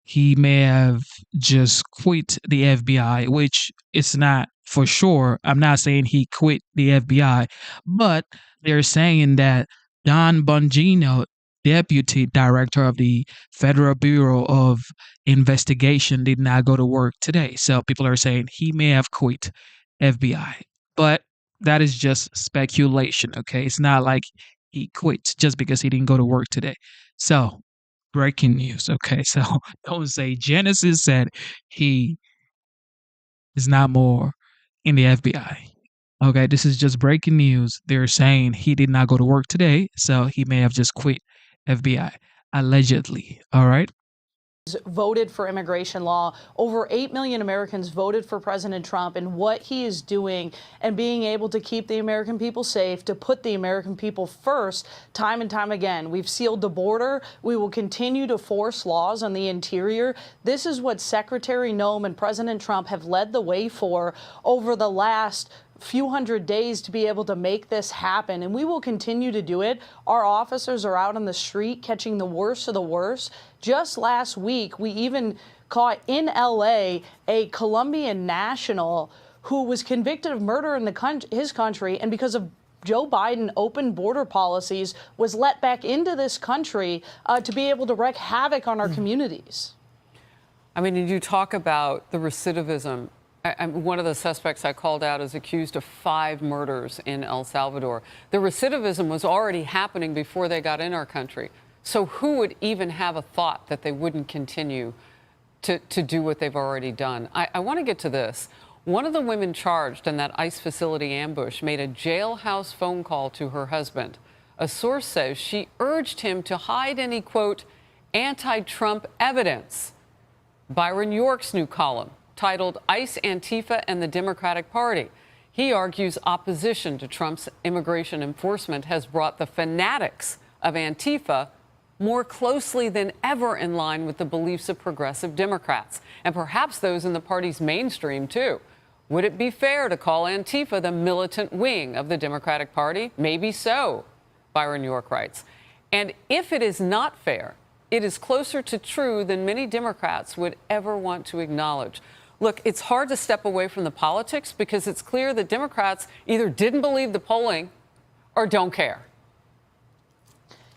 he may have just quit the FBI, which it's not for sure. I'm not saying he quit the FBI, but they're saying that Don Bongino, deputy director of the Federal Bureau of Investigation, did not go to work today. So people are saying he may have quit FBI, but that is just speculation. Okay. It's not like he quit just because he didn't go to work today. So breaking news. Okay, so don't say Genesis said he is not more in the FBI. Okay, this is just breaking news. They're saying he did not go to work today, so he may have just quit FBI, allegedly. All right. Voted for immigration law. Over 8 million Americans voted for President Trump, and what he is doing and being able to keep the American people safe, to put the American people first time and time again. We've sealed the border. We will continue to force laws on the interior. This is what Secretary Noem and President Trump have led the way for over the last few hundred days to be able to make this happen, and we will continue to do it. Our officers are out on the street catching the worst of the worst. Just last week, we even caught in LA a Colombian national who was convicted of murder in his country, and because of Joe Biden open border policies was let back into this country to be able to wreak havoc on our communities. I mean, you talk about the recidivism. One of the suspects I called out is accused of 5 murders in El Salvador. The recidivism was already happening before they got in our country. So who would even have a thought that they wouldn't continue to do what they've already done? I want to get to this. One of the women charged in that ICE facility ambush made a jailhouse phone call to her husband. A source says she urged him to hide any, quote, anti-Trump evidence. Byron York's new column, titled ICE, Antifa, and the Democratic Party. He argues opposition to Trump's immigration enforcement has brought the fanatics of Antifa more closely than ever in line with the beliefs of progressive Democrats, and perhaps those in the party's mainstream, too. Would it be fair to call Antifa the militant wing of the Democratic Party? Maybe so, Byron York writes. And if it is not fair, it is closer to true than many Democrats would ever want to acknowledge. Look, it's hard to step away from the politics because it's clear that Democrats either didn't believe the polling or don't care.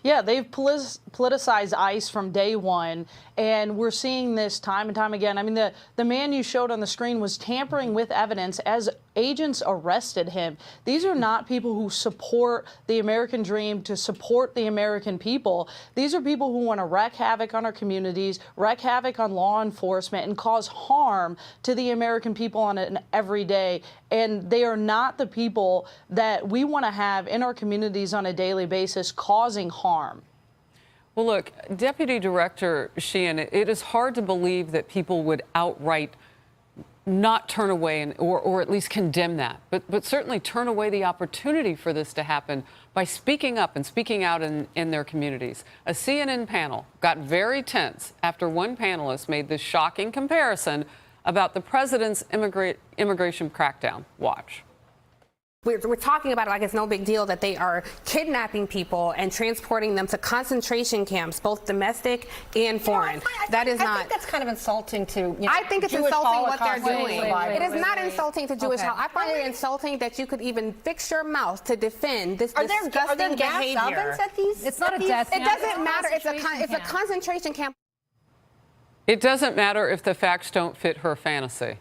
Yeah, they've politicized ICE from day one, and we're seeing this time and time again. I mean, the man you showed on the screen was tampering with evidence as agents arrested him. These are not people who support the American dream, to support the American people. These are people who want to wreak havoc on our communities, wreak havoc on law enforcement, and cause harm to the American people on an everyday. And they are not the people that we want to have in our communities on a daily basis causing harm. Well, look, Deputy Director Sheehan, it is hard to believe that people would outright not turn away or at least condemn that, but certainly turn away the opportunity for this to happen by speaking up and speaking out in their communities. A CNN panel got very tense after one panelist made this shocking comparison about the president's immigration crackdown. Watch. We're talking about it like it's no big deal that they are kidnapping people and transporting them to concentration camps, both domestic and foreign. That is not. I think that's kind of insulting to. I think it's Jewish insulting what they're Holocaust doing. It is not insulting to Jewish Holocaust. I find it insulting that you could even fix your mouth to defend this disgusting behavior. Ovens at these? It's not a death camp. It doesn't matter. It's a concentration camp. It doesn't matter if the facts don't fit her fantasy.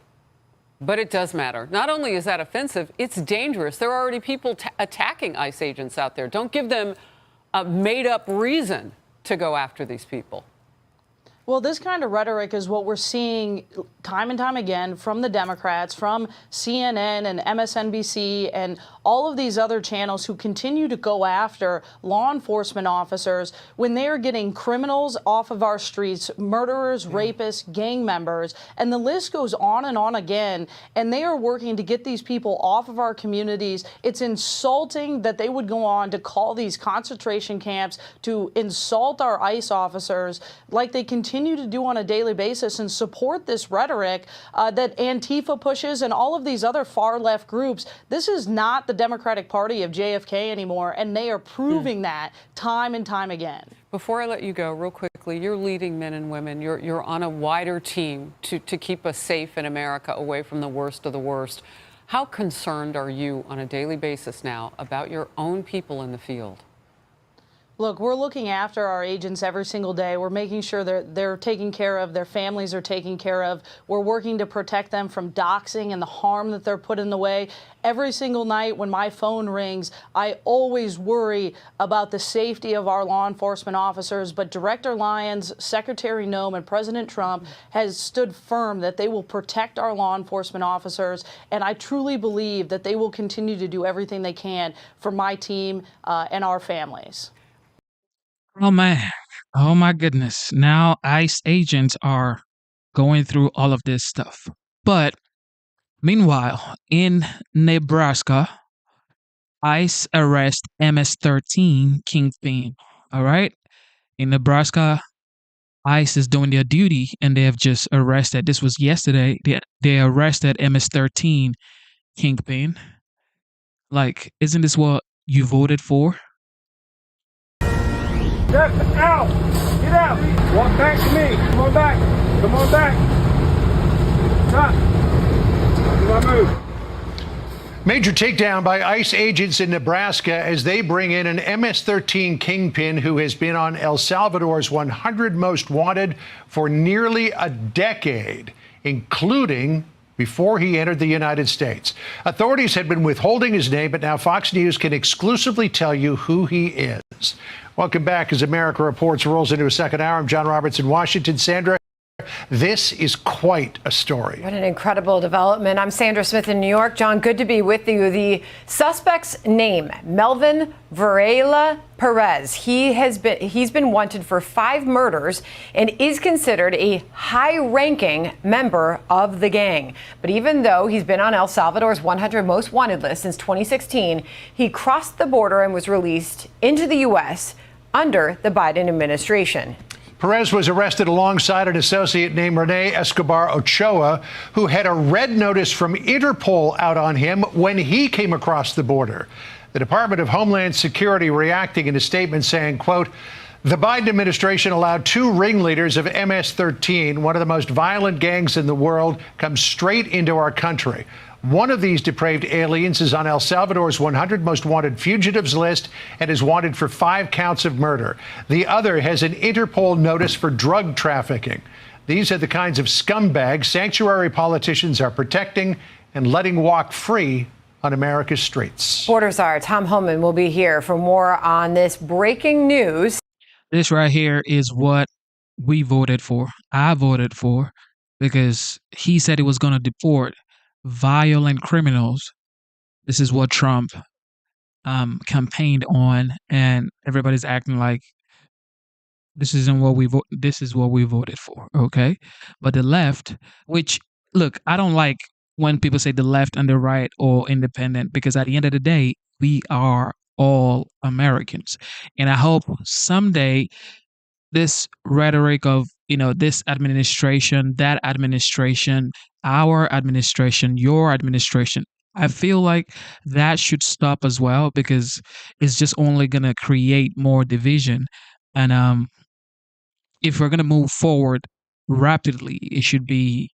But it does matter. Not only is that offensive, it's dangerous. There are already people attacking ICE agents out there. Don't give them a made-up reason to go after these people. Well, this kind of rhetoric is what we're seeing time and time again from the Democrats, from CNN and MSNBC and all of these other channels who continue to go after law enforcement officers when they are getting criminals off of our streets, murderers, rapists, gang members, and the list goes on and on again. And they are working to get these people off of our communities. It's insulting that they would go on to call these concentration camps, to insult our ICE officers like they continue to do on a daily basis, and support this rhetoric that Antifa pushes and all of these other far left groups. This is not the Democratic Party of JFK anymore, and they are proving that time and time again. Before I let you go, real quickly, you're leading men and women. You're on a wider team to keep us safe in America, away from the worst of the worst. How concerned are you on a daily basis now about your own people in the field? Look, we're looking after our agents every single day. We're making sure they're taken care of, their families are taken care of. We're working to protect them from doxing and the harm that they're put in the way. Every single night when my phone rings, I always worry about the safety of our law enforcement officers. But Director Lyons, Secretary Noem, and President Trump has stood firm that they will protect our law enforcement officers. And I truly believe that they will continue to do everything they can for my team and our families. Oh man. Oh my goodness. Now ICE agents are going through all of this stuff. But meanwhile, in Nebraska, ICE arrest MS-13 kingpin. All right? In Nebraska, ICE is doing their duty and they have just arrested. This was yesterday. They arrested MS-13 kingpin. Like, isn't this what you voted for? Get out! Get out! Walk back to me. Come on back. Come on back. Stop. Do I move? Major takedown by ICE agents in Nebraska as they bring in an MS-13 kingpin who has been on El Salvador's 100 most wanted for nearly a decade, including before he entered the United States. Authorities had been withholding his name, but now Fox News can exclusively tell you who he is. Welcome back as America Reports rolls into a second hour. I'm John Roberts in Washington. Sandra, this is quite a story. What an incredible development. I'm Sandra Smith in New York. John, good to be with you. The suspect's name, Melvin Varela Perez. He's been wanted for 5 murders and is considered a high-ranking member of the gang. But even though he's been on El Salvador's 100 most wanted list since 2016, he crossed the border and was released into the U.S. under the Biden administration. Perez was arrested alongside an associate named Rene Escobar Ochoa, who had a red notice from Interpol out on him when he came across the border. The Department of Homeland Security reacting in a statement saying, quote, the Biden administration allowed 2 ringleaders of MS-13, one of the most violent gangs in the world, come straight into our country. One of these depraved aliens is on El Salvador's 100 most wanted fugitives list and is wanted for 5 counts of murder. The other has an Interpol notice for drug trafficking. These are the kinds of scumbags sanctuary politicians are protecting and letting walk free on America's streets. Reporters are Tom Homan will be here for more on this breaking news. This right here is what we voted for. I voted for because he said he was going to deport violent criminals. This is what Trump campaigned on, and everybody's acting like this isn't what we vote. This is what we voted for, okay? But the left, which look, I don't like when people say the left and the right or independent, because at the end of the day, we are all Americans, and I hope someday this rhetoric of, this administration, that administration, our administration, your administration, I feel like that should stop as well, because it's just only going to create more division. And if we're going to move forward rapidly, it should be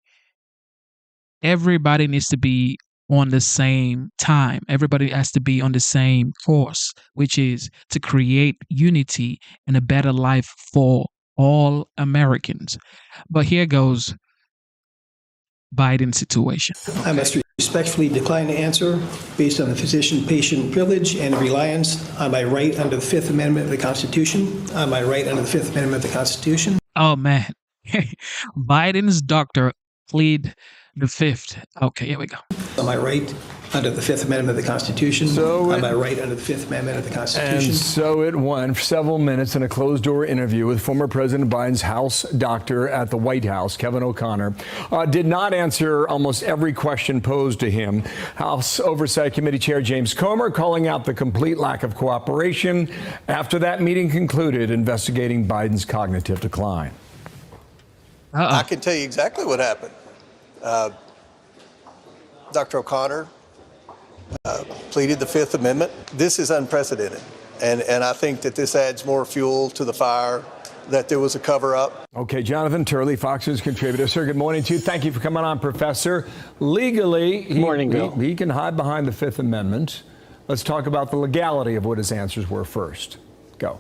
everybody needs to be on the same time. Everybody has to be on the same course, which is to create unity and a better life for all Americans. But here goes Biden's situation. I must respectfully decline to answer based on the physician-patient privilege and reliance on my right under the Fifth Amendment of the Constitution. On my right under the Fifth Amendment of the Constitution. Oh, man. Biden's doctor plead the Fifth. Okay, here we go. On my right under the Fifth Amendment of the Constitution. On my right under the Fifth Amendment of the Constitution. And so it went for several minutes in a closed-door interview with former President Biden's House doctor at the White House, Kevin O'Connor. Did not answer almost every question posed to him. House Oversight Committee Chair James Comer calling out the complete lack of cooperation after that meeting concluded investigating Biden's cognitive decline. I can tell you exactly what happened. Dr. O'Connor pleaded the Fifth Amendment. This is unprecedented, and I think that this adds more fuel to the fire that there was a cover-up. Okay, Jonathan Turley, Fox News contributor. Sir, good morning to you. Thank you for coming on, Professor. Legally, he can hide behind the Fifth Amendment. Let's talk about the legality of what his answers were first. Go.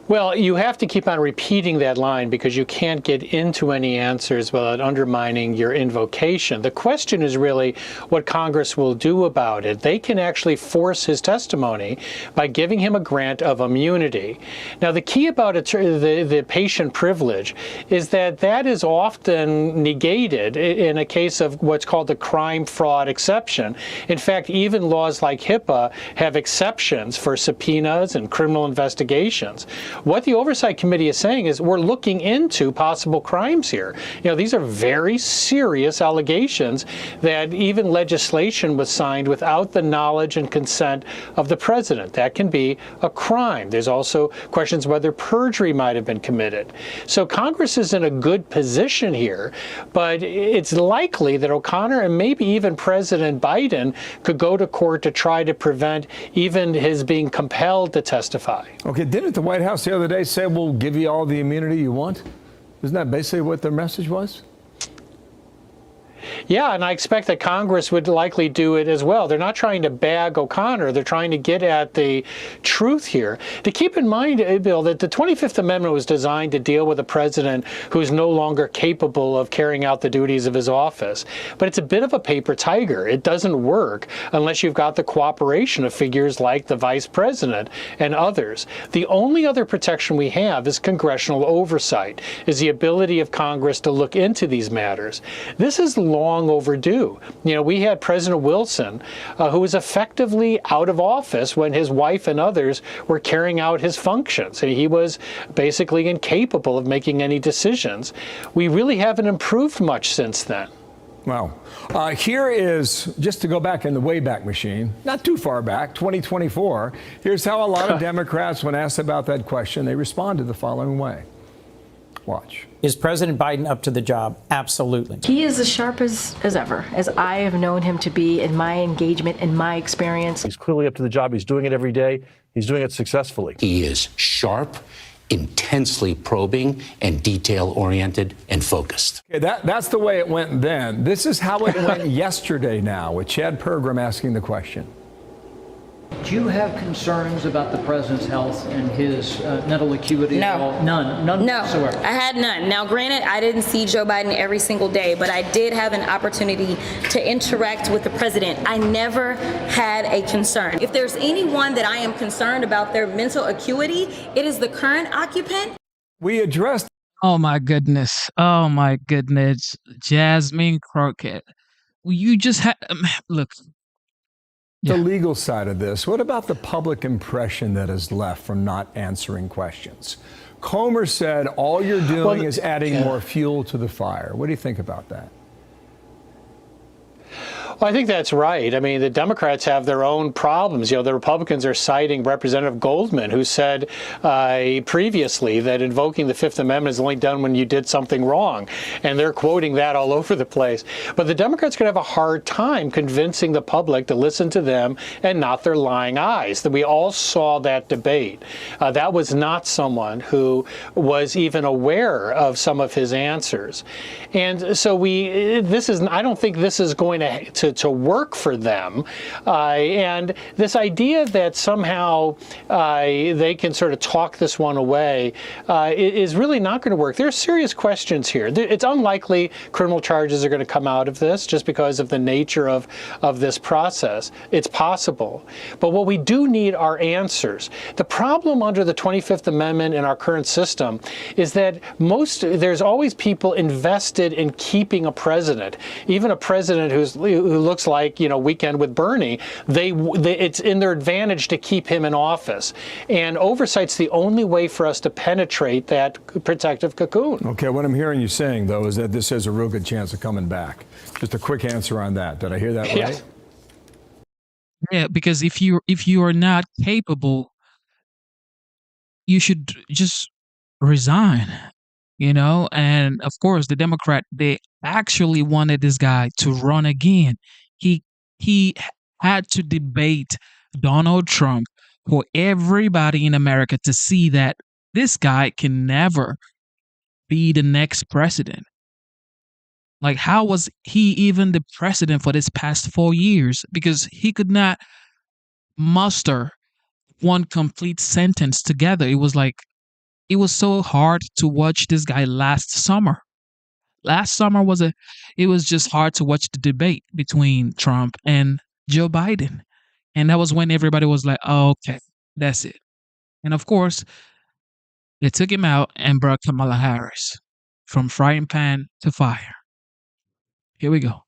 Well, you have to keep on repeating that line because you can't get into any answers without undermining your invocation. The question is really what Congress will do about it. They can actually force his testimony by giving him a grant of immunity. Now, the key about the patient privilege is that that is often negated in a case of what's called the crime fraud exception. In fact, even laws like HIPAA have exceptions for subpoenas and criminal investigations. What the Oversight Committee is saying is we're looking into possible crimes here. You know, these are very serious allegations that even legislation was signed without the knowledge and consent of the president. That can be a crime. There's also questions whether perjury might have been committed. So Congress is in a good position here, but it's likely that O'Connor and maybe even President Biden could go to court to try to prevent even his being compelled to testify. Okay, didn't the White House the other day say we'll give you all the immunity you want? Isn't that basically what their message was? Yeah, and I expect that Congress would likely do it as well. They're not trying to bag O'Connor. They're trying to get at the truth here. To keep in mind, Bill, that the 25th Amendment was designed to deal with a president who's no longer capable of carrying out the duties of his office. But it's a bit of a paper tiger. It doesn't work unless you've got the cooperation of figures like the vice president and others. The only other protection we have is congressional oversight, is the ability of Congress to look into these matters. This is long overdue. You know, we had President Wilson, who was effectively out of office when his wife and others were carrying out his functions. And he was basically incapable of making any decisions. We really haven't improved much since then. Wow. Here is, just to go back in the Wayback Machine, not too far back, 2024. Here's how a lot of Democrats, when asked about that question, they responded the following way. Watch. Is President Biden up to the job? Absolutely. He is as sharp as ever, as I have known him to be in my engagement, in my experience. He's clearly up to the job. He's doing it every day. He's doing it successfully. He is sharp, intensely probing, and detail-oriented and focused. Okay, that's the way it went then. This is how it went yesterday now, with Chad Pergram asking the question. Do you have concerns about the president's health and his mental acuity at all? None whatsoever? I had none. Now, granted, I didn't see Joe Biden every single day, but I did have an opportunity to interact with the president. I never had a concern. If there's anyone that I am concerned about their mental acuity, it is the current occupant. We addressed. Oh my goodness. Oh my goodness. Jasmine Crockett. You just had, look. The legal side of this. What about the public impression that is left from not answering questions? Comer said all you're doing is adding more fuel to the fire. What do you think about that? Well, I think that's right. I mean, the Democrats have their own problems. You know, the Republicans are citing Representative Goldman, who said previously that invoking the Fifth Amendment is only done when you did something wrong. And they're quoting that all over the place. But the Democrats could have a hard time convincing the public to listen to them and not their lying eyes. That we all saw that debate. That was not someone who was even aware of some of his answers. And so I don't think this is going to work for them. And this idea that somehow they can sort of talk this one away is really not going to work. There are serious questions here. It's unlikely criminal charges are going to come out of this just because of the nature of this process. It's possible. But what we do need are answers. The problem under the 25th Amendment in our current system is that there's always people invested in keeping a president, even a president who looks like, you know, Weekend with Bernie. It's in their advantage to keep him in office. And oversight's the only way for us to penetrate that protective cocoon. Okay, what I'm hearing you saying, though, is that this has a real good chance of coming back. Just a quick answer on that. Did I hear that right? Yes. Yeah, because if you are not capable, you should just resign. You know, and of course, the Democrat, they actually wanted this guy to run again. He had to debate Donald Trump for everybody in America to see that this guy can never be the next president. Like, how was he even the president for this past 4 years? Because he could not muster one complete sentence together. It was like it was so hard to watch this guy last summer. Last summer it was just hard to watch the debate between Trump and Joe Biden. And that was when everybody was like, oh, okay, that's it. And of course, they took him out and brought Kamala Harris from frying pan to fire. Here we go.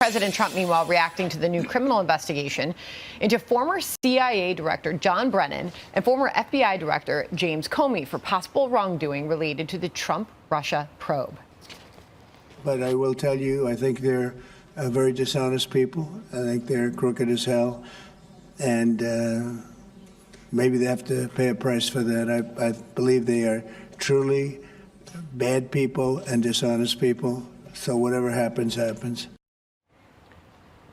President Trump, meanwhile, reacting to the new criminal investigation into former CIA Director John Brennan and former FBI Director James Comey for possible wrongdoing related to the Trump-Russia probe. But I will tell you, I think they're very dishonest people. I think they're crooked as hell. And maybe they have to pay a price for that. I believe they are truly bad people and dishonest people. So whatever happens, happens.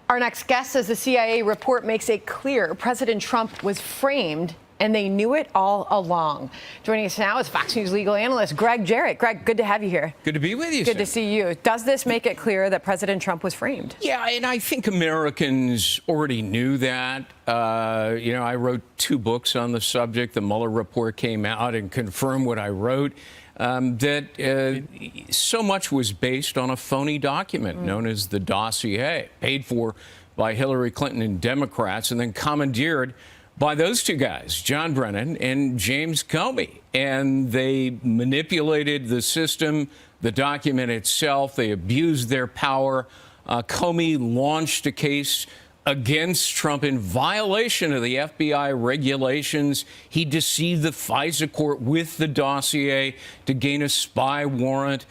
Our next guest says the CIA report makes it clear President Trump was framed and they knew it all along. Joining us now is Fox News legal analyst Greg Jarrett. Greg, good to have you here. Good to be with you. Good to see you. Does this make it clear that President Trump was framed? Yeah, and I think Americans already knew that. I wrote 2 books on the subject. The Mueller report came out and confirmed what I wrote. That so much was based on a phony document known as the dossier, paid for by Hillary Clinton and Democrats, and then commandeered by those 2 guys, John Brennan and James Comey. And they manipulated the system, the document itself. They abused their power. Comey launched a case against Trump in violation of the FBI regulations. He deceived the FISA court with the dossier to gain a spy warrant.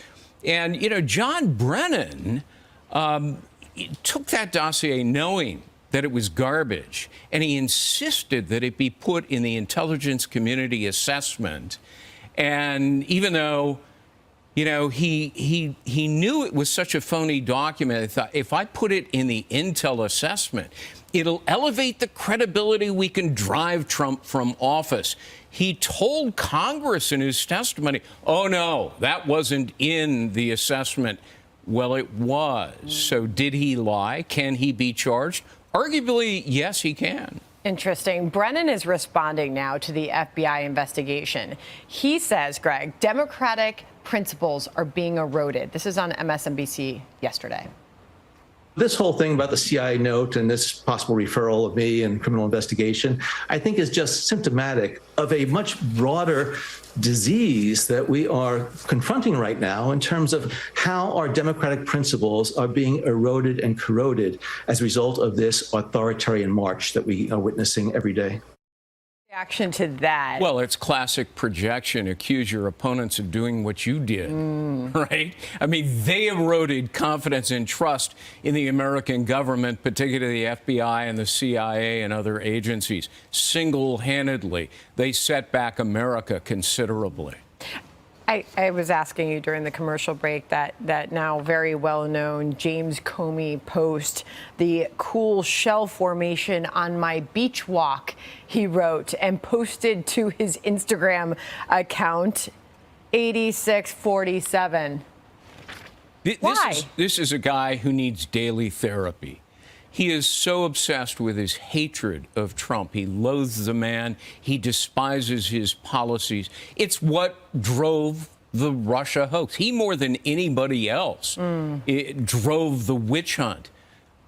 And, John Brennan took that dossier knowing that it was garbage, and he insisted that it be put in the intelligence community assessment. And even though he knew it was such a phony document, I thought, if I put it in the intel assessment, it'll elevate the credibility, we can drive Trump from office. He told Congress in his testimony, oh, no, that wasn't in the assessment. Well, it was. So did he lie? Can he be charged? Arguably, yes, he can. Interesting. Brennan is responding now to the FBI investigation. He says, Greg, Democratic principles are being eroded. This is on MSNBC yesterday. This whole thing about the CIA note and this possible referral of me and criminal investigation, I think is just symptomatic of a much broader disease that we are confronting right now in terms of how our democratic principles are being eroded and corroded as a result of this authoritarian march that we are witnessing every day. Reaction to that? Well, it's classic projection. Accuse your opponents of doing what you did, right? I mean, they eroded confidence and trust in the American government, particularly the FBI and the CIA and other agencies. Single-handedly, they set back America considerably. I was asking you during the commercial break that now very well-known James Comey post, the cool shell formation on my beach walk, he wrote and posted to his Instagram account, 8647. Why? This is a guy who needs daily therapy. He is so obsessed with his hatred of Trump. He loathes the man. He despises his policies. It's what drove the Russia hoax. He, more than anybody else, it drove the witch hunt.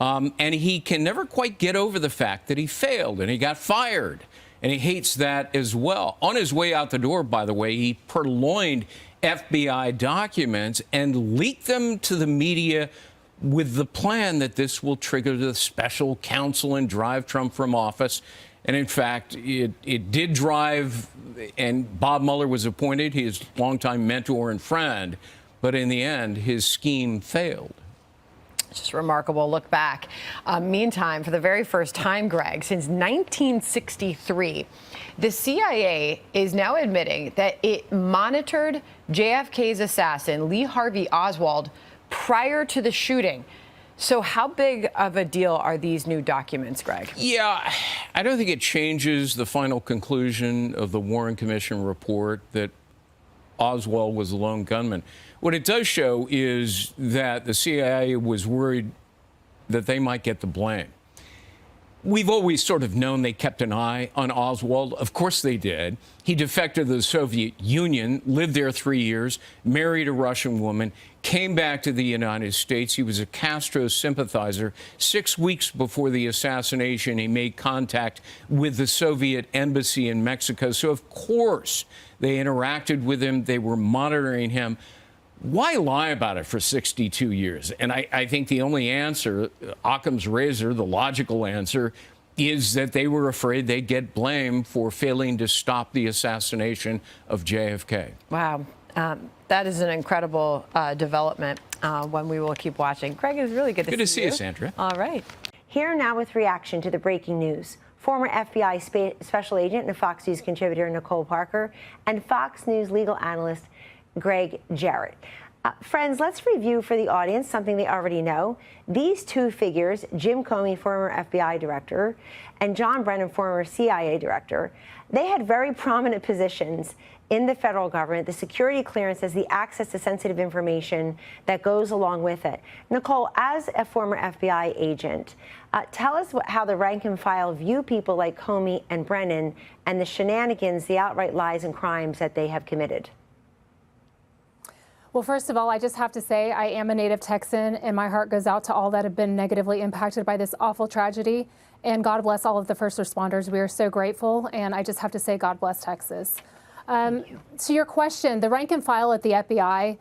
And he can never quite get over the fact that he failed and he got fired. And he hates that as well. On his way out the door, by the way, he purloined FBI documents and leaked them to the media with the plan that this will trigger the special counsel and drive Trump from office. And in fact, it did drive, and Bob Mueller was appointed, his longtime mentor and friend, but in the end, his scheme failed. Just remarkable look back. Meantime, for the very first time, Greg, since 1963, the CIA is now admitting that it monitored JFK's assassin, Lee Harvey Oswald, prior to the shooting. So how big of a deal are these new documents, Greg? Yeah, I don't think it changes the final conclusion of the Warren Commission report that Oswald was a lone gunman. What it does show is that the CIA was worried that they might get the blame. We've always sort of known they kept an eye on Oswald. Of course they did. He defected to the Soviet Union, lived there 3 years, married a Russian woman, came back to the United States. He was a Castro sympathizer. 6 weeks before the assassination, he made contact with the Soviet embassy in Mexico. So, of course, they interacted with him. They were monitoring him. Why lie about it for 62 years? And I think the only answer, Occam's razor, the logical answer, is that they were afraid they'd get blamed for failing to stop the assassination of JFK. Wow. That is an incredible development, one we will keep watching. Greg, it was really good to see you. Good to see you, Sandra. All right. Here now with reaction to the breaking news. Former FBI special agent and Fox News contributor Nicole Parker and Fox News legal analyst Greg Jarrett. Friends, let's review for the audience something they already know. These two figures, Jim Comey, former FBI director, and John Brennan, former CIA director, they had very prominent positions in the federal government. The security clearance is the access to sensitive information that goes along with it. Nicole, as a former FBI agent, tell us how the rank and file view people like Comey and Brennan and the shenanigans, the outright lies and crimes that they have committed. Well, first of all, I just have to say I am a native Texan, and my heart goes out to all that have been negatively impacted by this awful tragedy. And God bless all of the first responders. We are so grateful, and I just have to say God bless Texas. To your question, the rank and file at the FBI,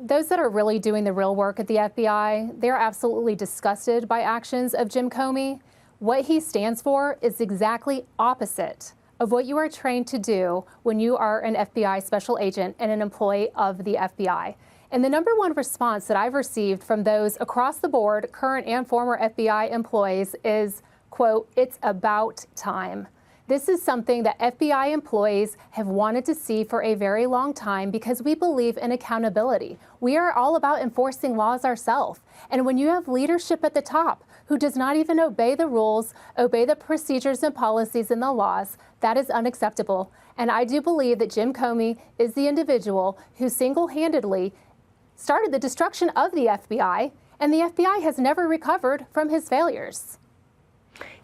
those that are really doing the real work at the FBI, they're absolutely disgusted by actions of Jim Comey. What he stands for is exactly opposite of what you are trained to do when you are an FBI special agent and an employee of the FBI. And the number one response that I've received from those across the board, current and former FBI employees, is, quote, "It's about time." This is something that FBI employees have wanted to see for a very long time because we believe in accountability. We are all about enforcing laws ourselves. And when you have leadership at the top who does not even obey the rules, obey the procedures and policies and the laws, that is unacceptable. And I do believe that Jim Comey is the individual who single-handedly started the destruction of the FBI, and the FBI has never recovered from his failures.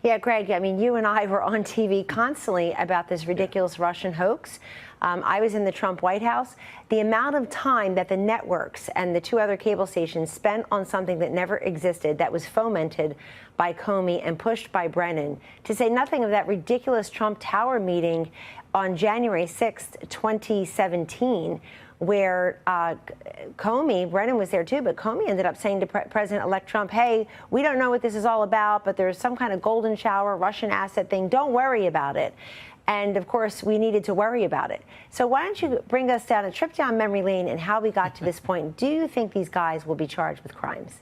Yeah, Greg, I mean, you and I were on TV constantly about this ridiculous Russian hoax. I was in the Trump White House. The amount of time that the networks and the two other cable stations spent on something that never existed, that was fomented by Comey and pushed by Brennan, to say nothing of that ridiculous Trump Tower meeting on January 6th, 2017, where Brennan was there too, but Comey ended up saying to President-elect Trump, hey, we don't know what this is all about, but there's some kind of golden shower, Russian asset thing. Don't worry about it. And of course, we needed to worry about it. So why don't you bring us down a trip down memory lane and how we got to this point? Do you think these guys will be charged with crimes?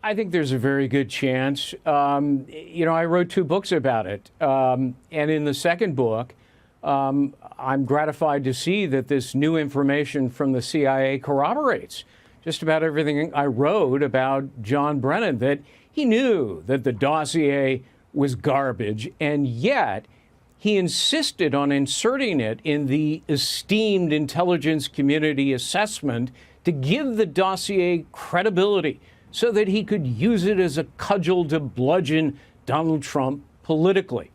I think there's a very good chance. You know, I wrote 2 books about it. And in the second book, I'm gratified to see that this new information from the CIA corroborates just about everything I wrote about John Brennan, that he knew that the dossier was garbage, and yet he insisted on inserting it in the esteemed intelligence community assessment to give the dossier credibility so that he could use it as a cudgel to bludgeon Donald Trump politically.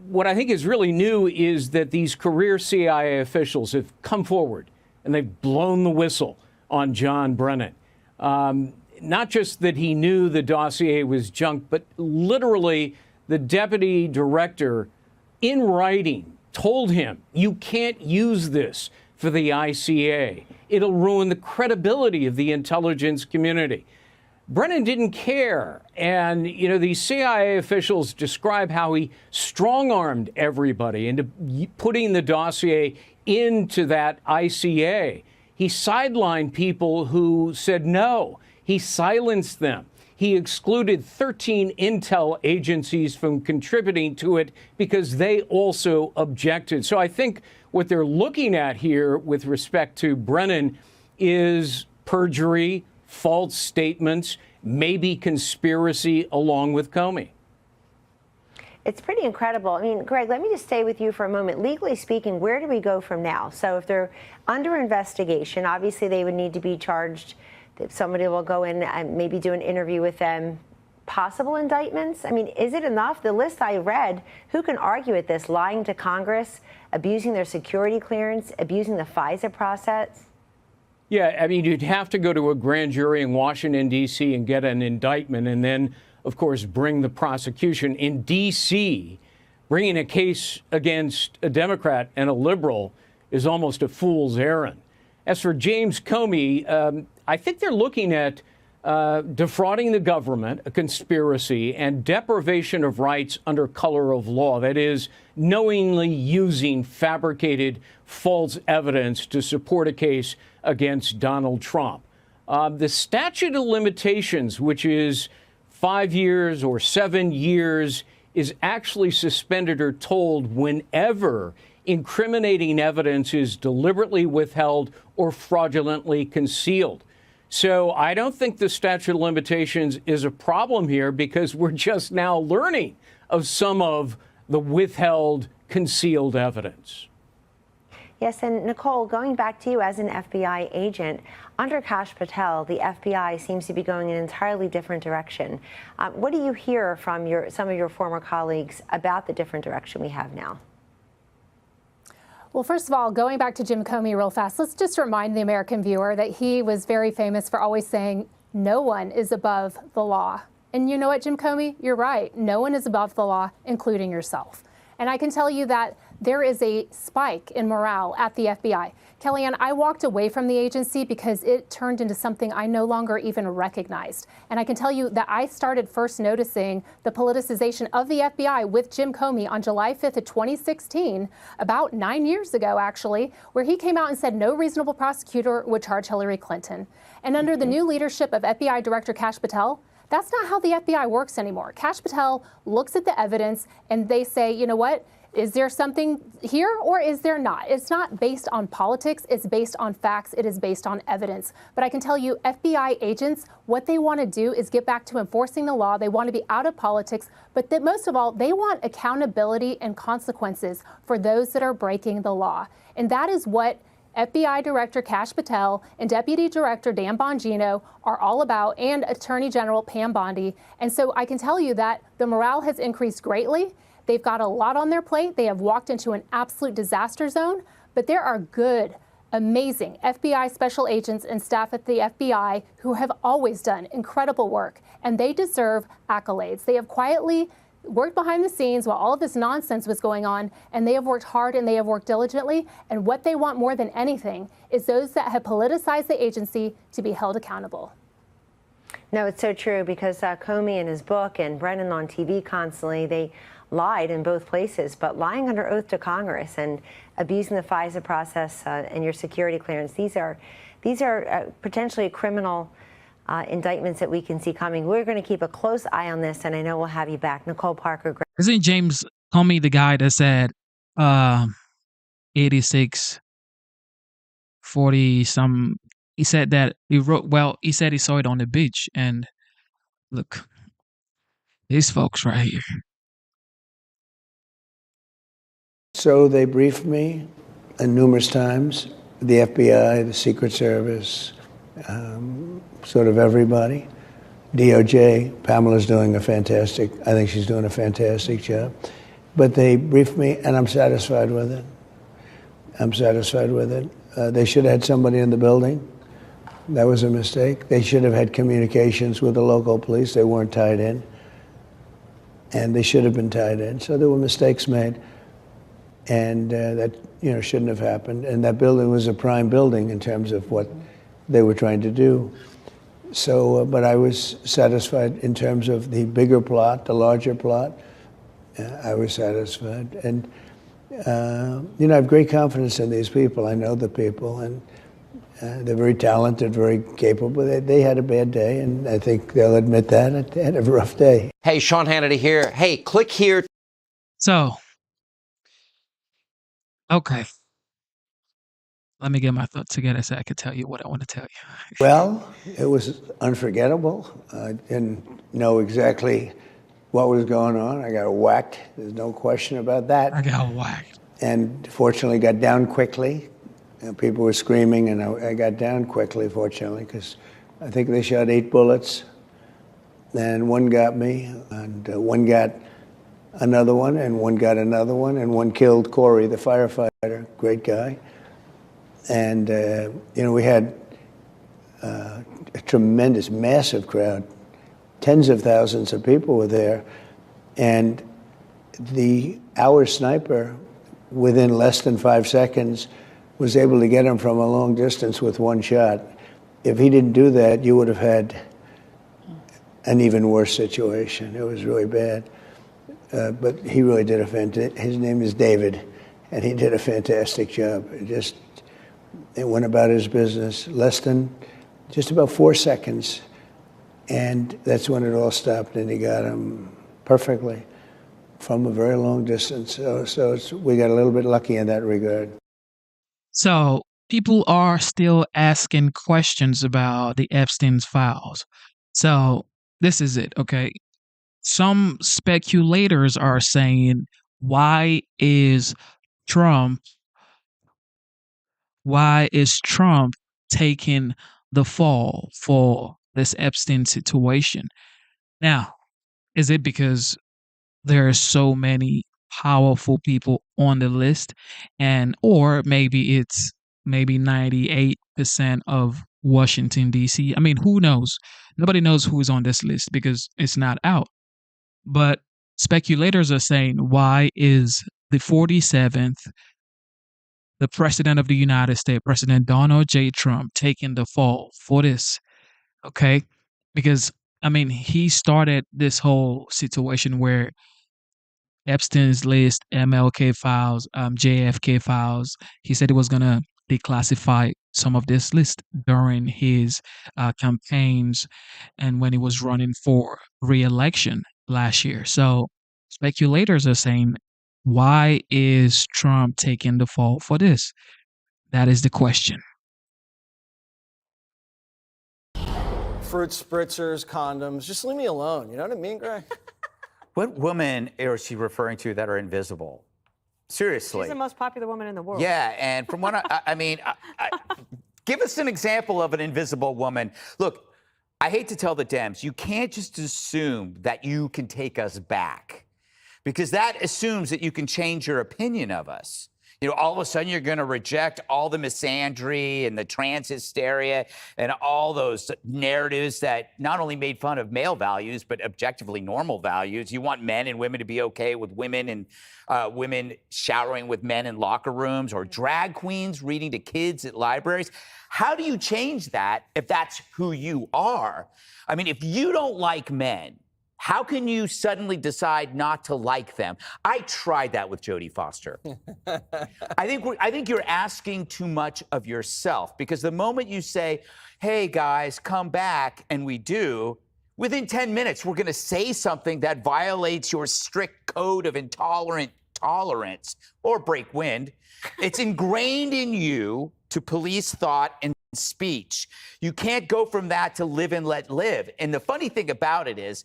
What I think is really new is that these career CIA officials have come forward and they've blown the whistle on John Brennan. Not just that he knew the dossier was junk, but literally the deputy director in writing told him, you can't use this for the ICA. It'll ruin the credibility of the intelligence community. Brennan didn't care. And, you know, these CIA officials describe how he strong-armed everybody into putting the dossier into that ICA. He sidelined people who said no. He silenced them. He excluded 13 intel agencies from contributing to it because they also objected. So I think what they're looking at here with respect to Brennan is perjury, false statements, maybe conspiracy along with Comey. It's pretty incredible. I mean, Greg, let me just stay with you for a moment. Legally speaking, where do we go from now? So if they're under investigation, obviously they would need to be charged. Somebody will go in and maybe do an interview with them, possible indictments? I mean, is it enough? The list I read, who can argue with this? Lying to Congress, abusing their security clearance, abusing the FISA process? Yeah, I mean, you'd have to go to a grand jury in Washington, D.C. and get an indictment and then, of course, bring the prosecution. In D.C., bringing a case against a Democrat and a liberal is almost a fool's errand. As for James Comey, I think they're looking at defrauding the government, a conspiracy, and deprivation of rights under color of law. That is, knowingly using fabricated false evidence to support a case against Donald Trump. The statute of limitations, which is 5 years or 7 years, is actually suspended or tolled whenever incriminating evidence is deliberately withheld or fraudulently concealed. So I don't think the statute of limitations is a problem here because we're just now learning of some of the withheld, concealed evidence. Yes, and Nicole, going back to you as an FBI agent, under Kash Patel, the FBI seems to be going in an entirely different direction. What do you hear from some of your former colleagues about the different direction we have now? Well, first of all, going back to Jim Comey real fast, let's just remind the American viewer that he was very famous for always saying, no one is above the law. And you know what, Jim Comey? You're right. No one is above the law, including yourself. And I can tell you that there is a spike in morale at the FBI. Kellyanne, I walked away from the agency because it turned into something I no longer even recognized. And I can tell you that I started first noticing the politicization of the FBI with Jim Comey on July 5th of 2016, about 9 years ago, actually, where he came out and said no reasonable prosecutor would charge Hillary Clinton. And under the new leadership of FBI Director Kash Patel, that's not how the FBI works anymore. Kash Patel looks at the evidence and they say, you know what? Is there something here or is there not? It's not based on politics. It's based on facts. It is based on evidence. But I can tell you, FBI agents, what they want to do is get back to enforcing the law. They want to be out of politics. But most of all, they want accountability and consequences for those that are breaking the law. And that is what FBI Director Kash Patel and Deputy Director Dan Bongino are all about, and Attorney General Pam Bondi. And so I can tell you that the morale has increased greatly. They've got a lot on their plate. They have walked into an absolute disaster zone, but there are good, amazing FBI special agents and staff at the FBI who have always done incredible work, and they deserve accolades. They have quietly worked behind the scenes while all of this nonsense was going on, and they have worked hard and they have worked diligently. And what they want more than anything is those that have politicized the agency to be held accountable. No, it's so true, because Comey in his book and Brennan on TV constantly, they lied in both places, but lying under oath to Congress and abusing the FISA process and your security clearance, these are potentially criminal indictments that we can see coming. We're going to keep a close eye on this, and I know we'll have you back. Nicole Parker. Isn't James Comey the guy that said 86, 40 some? He said that he wrote, well, he said he saw it on the beach. And look, these folks right here. So they briefed me numerous times, the FBI, the Secret Service, sort of everybody. DOJ, Pamela's doing I think she's doing a fantastic job. But they briefed me, and I'm satisfied with it. They should have had somebody in the building. That was a mistake. They should have had communications with the local police. They weren't tied in. And they should have been tied in. So there were mistakes made. And that shouldn't have happened. And that building was a prime building in terms of what they were trying to do. So, but I was satisfied in terms of the bigger plot, the larger plot. I was satisfied. And, I have great confidence in these people. I know the people, and they're very talented, very capable. They had a bad day, and I think they'll admit that. They had a rough day. Hey, Sean Hannity here. Hey, click here. So, okay. Let me get my thoughts together so I can tell you what I want to tell you. Well, it was unforgettable. I didn't know exactly what was going on. I got whacked. There's no question about that. I got whacked. And fortunately got down quickly. People were screaming, and I got down quickly, fortunately, because I think they shot 8 bullets. and one got me, and one got another one, and one got another one, and one killed Corey, the firefighter, great guy. And, we had a tremendous, massive crowd. Tens of thousands of people were there. And our sniper, within less than 5 seconds, was able to get him from a long distance with one shot. If he didn't do that, you would have had an even worse situation. It was really bad. But he really did his name is David, and he did a fantastic job. It went about his business less than just about 4 seconds. And that's when it all stopped, and he got him perfectly from a very long distance. So we got a little bit lucky in that regard. So people are still asking questions about the Epstein's files. So this is it, okay? Some speculators are saying, why is Trump taking the fall for this Epstein situation? Now, is it because there are so many powerful people on the list, or maybe it's 98% of Washington D.C.? I mean, who knows? Nobody knows who's on this list because it's not out. But speculators are saying, why is the 47th, the president of the United States, President Donald J. Trump, taking the fall for this? Okay? Because, I mean, he started this whole situation where Epstein's list, MLK files, JFK files, he said he was going to declassify some of this list during his campaigns and when he was running for re-election last year. So speculators are saying, why is Trump taking the fall for this? That is the question. Fruit spritzers, condoms, just leave me alone. You know what I mean, Greg? What woman is she referring to that are invisible? Seriously. She's the most popular woman in the world. Yeah, and from what I mean, give us an example of an invisible woman. Look, I hate to tell the Dems, you can't just assume that you can take us back, because that assumes that you can change your opinion of us. You know, all of a sudden you're going to reject all the misandry and the trans hysteria and all those narratives that not only made fun of male values, but objectively normal values. You want men and women to be okay with women and women showering with men in locker rooms, or drag queens reading to kids at libraries. How do you change that if that's who you are? I mean, if you don't like men, how can you suddenly decide not to like them? I tried that with Jodie Foster. I think you're asking too much of yourself, because the moment you say, hey, guys, come back, and we do, within 10 minutes, we're going to say something that violates your strict code of intolerant tolerance or break wind. It's ingrained in you to police thought and speech. You can't go from that to live and let live. And the funny thing about it is,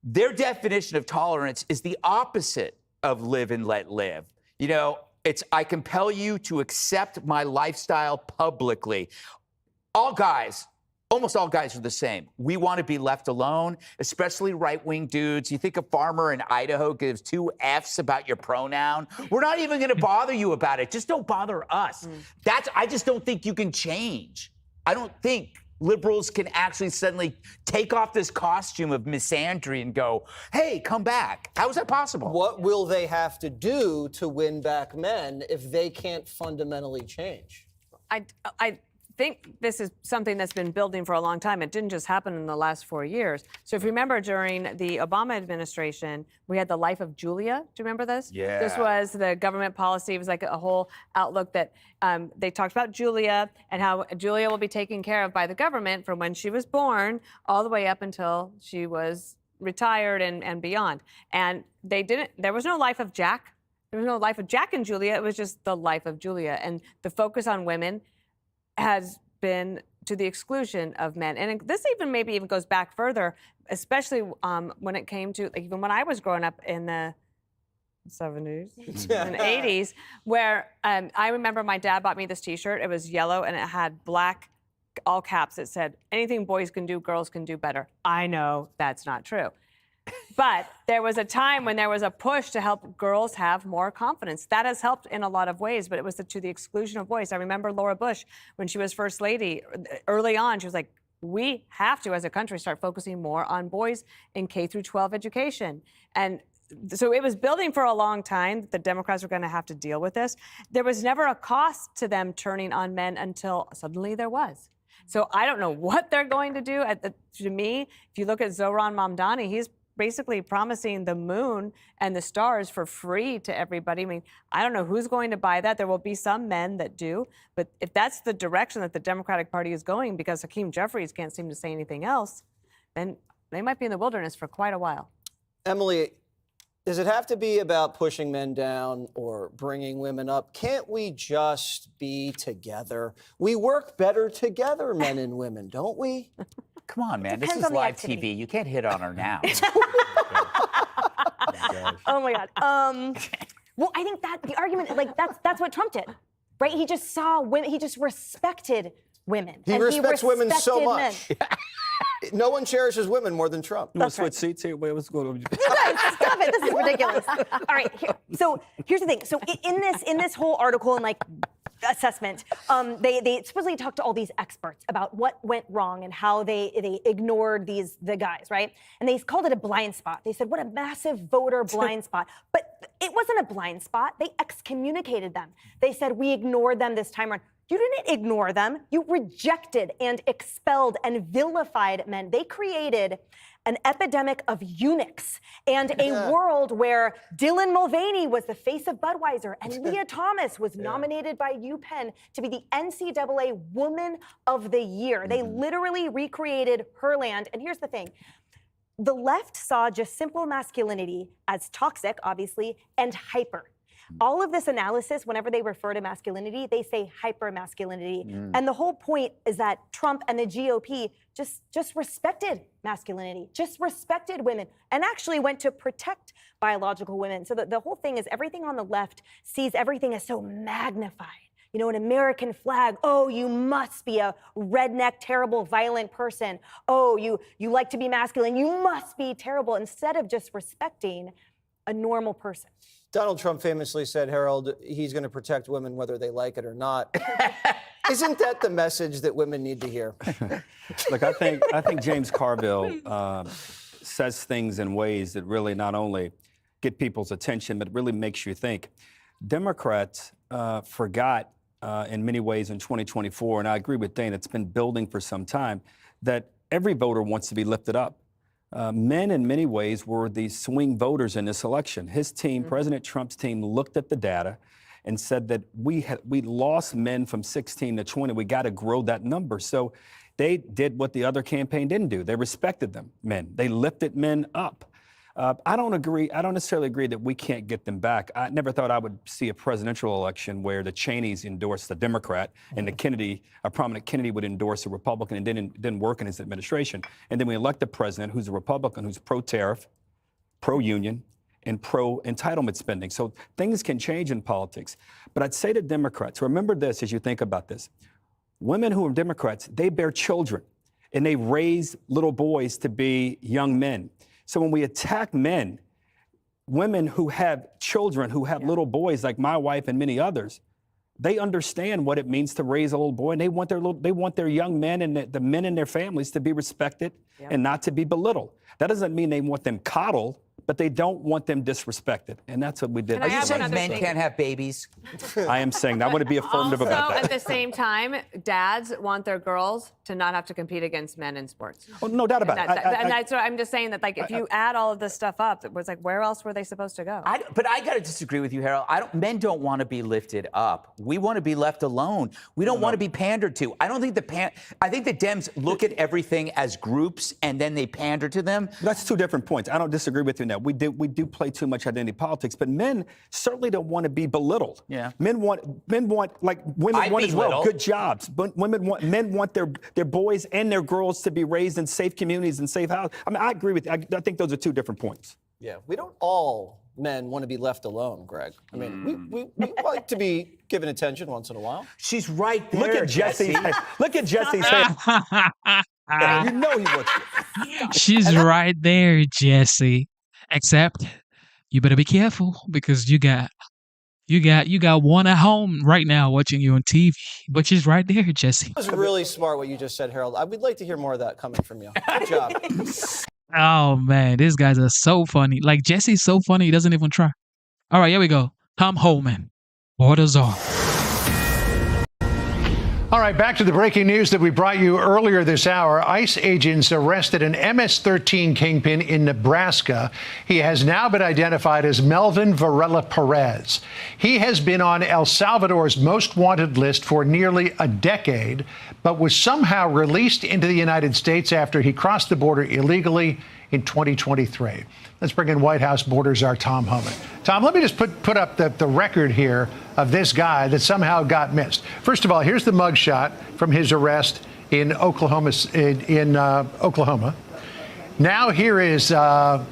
their definition of tolerance is the opposite of live and let live. You know, it's I compel you to accept my lifestyle publicly. Almost all guys are the same. We want to be left alone, especially right-wing dudes. You think a farmer in Idaho gives 2 Fs about your pronoun? We're not even going to bother you about it. Just don't bother us. I just don't think you can change. I don't think liberals can actually suddenly take off this costume of misandry and go, hey, come back. How is that possible? What will they have to do to win back men if they can't fundamentally change? I think this is something that's been building for a long time. It didn't just happen in the last 4 years. So if you remember, during the Obama administration, we had the Life of Julia. Do you remember this? Yeah. This was the government policy. It was like a whole outlook that they talked about Julia and how Julia will be taken care of by the government from when she was born all the way up until she was retired and beyond. And there was no Life of Jack. There was no Life of Jack and Julia. It was just the Life of Julia. And the focus on women has been to the exclusion of men. And this maybe even goes back further, especially when it came to, like, even when I was growing up in the 70s and 80s, where I remember my dad bought me this T-shirt. It was yellow and it had black all caps, it said, anything boys can do, girls can do better. I know that's not true. But there was a time when there was a push to help girls have more confidence. That has helped in a lot of ways, but it was to the exclusion of boys. I remember Laura Bush, when she was First Lady, early on, she was like, we have to, as a country, start focusing more on boys in K through 12 education. And so it was building for a long time. The Democrats were going to have to deal with this. There was never a cost to them turning on men until suddenly there was. So I don't know what they're going to do. To me, if you look at Zohran Mamdani, he's basically promising the moon and the stars for free to everybody. I mean, I don't know who's going to buy that. There will be some men that do. But if that's the direction that the Democratic Party is going, because Hakeem Jeffries can't seem to say anything else, then they might be in the wilderness for quite a while. Emily, does it have to be about pushing men down or bringing women up? Can't we just be together? We work better together, men and women, don't we? Come on, man. This is live TV. You can't hit on her now. Oh my God. Well, I think that the argument, like that's what Trump did, right? He just saw women. He just respected women. He respects women so much. No one cherishes women more than Trump. You want to switch seats here? Wait, what's going on? You guys, stop it. This is ridiculous. All right. So here's the thing. So in this whole article and like assessment, they supposedly talked to all these experts about what went wrong and how they ignored the guys, right? And they called it a blind spot. They said, what a massive voter blind spot. But it wasn't a blind spot. They excommunicated them. They said, we ignored them this time around. You didn't ignore them. You rejected and expelled and vilified men. They created an epidemic of eunuchs and a world where Dylan Mulvaney was the face of Budweiser and Leah Thomas was nominated by UPenn to be the NCAA Woman of the Year. They literally recreated her land. And here's the thing. The left saw just simple masculinity as toxic, obviously, and hyper. All of this analysis, whenever they refer to masculinity, they say hyper-masculinity. And the whole point is that Trump and the GOP just respected masculinity, just respected women, and actually went to protect biological women. So the whole thing is everything on the left sees everything as so magnified. You know, an American flag, oh, you must be a redneck, terrible, violent person. Oh, you like to be masculine, you must be terrible, instead of just respecting a normal person. Donald Trump famously said, Harold, he's going to protect women whether they like it or not. Isn't that the message that women need to hear? Look, I think James Carville says things in ways that really not only get people's attention, but really makes you think. Democrats forgot in many ways in 2024, and I agree with Dana, it's been building for some time, that every voter wants to be lifted up. Men, in many ways, were the swing voters in this election. His team, President Trump's team, looked at the data and said that we lost men from 16 to 20. We got to grow that number. So they did what the other campaign didn't do. They respected them, men. They lifted men up. I don't necessarily agree that we can't get them back. I never thought I would see a presidential election where the Cheneys endorsed the Democrat and a prominent Kennedy would endorse a Republican and didn't work in his administration. And then we elect a president who's a Republican, who's pro-tariff, pro-union, and pro-entitlement spending. So things can change in politics. But I'd say to Democrats, remember this as you think about this. Women who are Democrats, they bear children, and they raise little boys to be young men. So when we attack men, women who have children, who have little boys like my wife and many others, they understand what it means to raise a little boy, and they want their young men and the men in their families to be respected and not to be belittled. That doesn't mean they want them coddled, but they don't want them disrespected, and that's what we did. Are you saying men can't have babies? I am saying that. I want to be affirmative Also, about that. at the same time, dads want their girls to not have to compete against men in sports. Oh, no doubt about it. And that's what I'm just saying that, like, if you add all of this stuff up, it was like, where else were they supposed to go? But I got to disagree with you, Harold. Men don't want to be lifted up. We want to be left alone. We don't want to be pandered to. I don't think I think the Dems look at everything as groups and then they pander to them. That's two different points. I don't disagree with you now. We do play too much identity politics, but men certainly don't want to be belittled. Yeah. Men want like women want as well good jobs. But men want their boys and their girls to be raised in safe communities and safe houses. I mean, I agree with you. I think those are two different points. Yeah, we don't all men want to be left alone, Greg. I mean, we like to be given attention once in a while. She's right there. Look at Jesse. Look at Jesse saying. You know he wants to. She's right there, Jesse. Except you better be careful because you got one at home right now watching you on TV. But she's right there, Jesse. That was really smart what you just said, Harold. I would like to hear more of that coming from you. Good job. Oh man, these guys are so funny. Like Jesse's so funny, he doesn't even try. All right, here we go. Tom Homeland, Border Czar. All right, back to the breaking news that we brought you earlier this hour. ICE agents arrested an MS-13 kingpin in Nebraska. He has now been identified as Melvin Varela Perez. He has been on El Salvador's most wanted list for nearly a decade, but was somehow released into the United States after he crossed the border illegally in 2023. Let's bring in White House border czar Tom Homeland. Tom, let me just put up the record here of this guy that somehow got missed. First of all, here's the mugshot from his arrest in Oklahoma. Oklahoma. Now here is or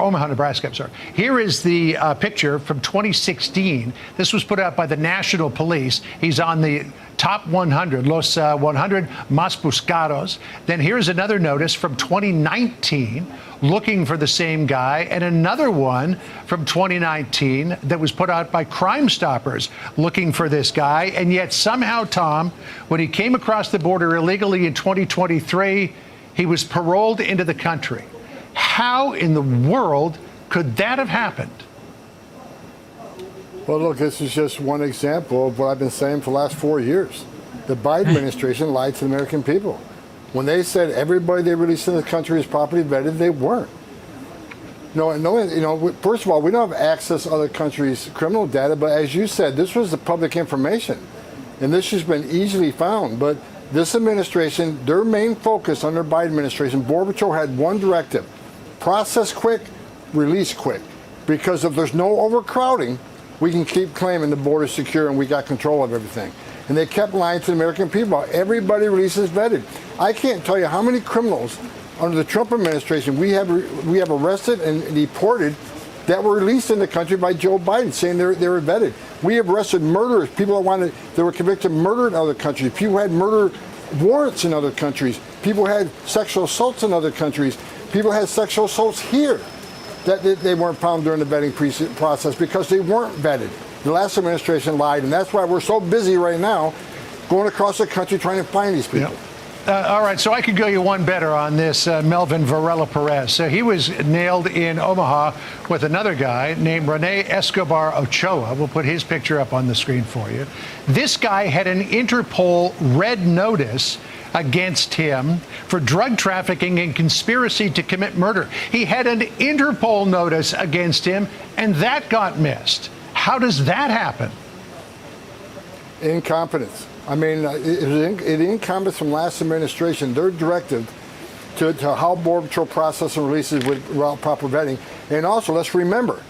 Omaha, Nebraska. I'm sorry. Here is the picture from 2016. This was put out by the National Police. He's on the top 100, Los 100 Más Buscados. Then here's another notice from 2019 looking for the same guy, and another one from 2019 that was put out by Crime Stoppers looking for this guy. And yet somehow, Tom, when he came across the border illegally in 2023, he was paroled into the country. How in the world could that have happened? Well, look, this is just one example of what I've been saying for the last 4 years. The Biden administration lied to the American people. When they said everybody they released in the country is properly vetted, they weren't. First of all, we don't have access to other countries' criminal data, but as you said, this was the public information, and this has been easily found. But this administration, their main focus under Biden administration, Border Patrol had one directive: process quick, release quick. Because if there's no overcrowding, we can keep claiming the border's secure and we got control of everything. And they kept lying to the American people. Everybody releases vetted. I can't tell you how many criminals under the Trump administration we have arrested and deported that were released in the country by Joe Biden, saying they were vetted. We have arrested murderers, people that were convicted of murder in other countries. People had murder warrants in other countries. People had sexual assaults in other countries. People had sexual assaults here that they weren't found during the vetting process because they weren't vetted. The last administration lied, and that's why we're so busy right now going across the country trying to find these people. Yep. All right, so I could go you one better on this Melvin Varela Perez. So he was nailed in Omaha with another guy named Rene Escobar Ochoa. We'll put his picture up on the screen for you. This guy had an Interpol red notice against him for drug trafficking and conspiracy to commit murder. He had an Interpol notice against him, and that got missed. How does that happen? Incompetence. I mean, it incompetence from last administration. Their directive to how Border Patrol process and releases without proper vetting. And also, let's remember,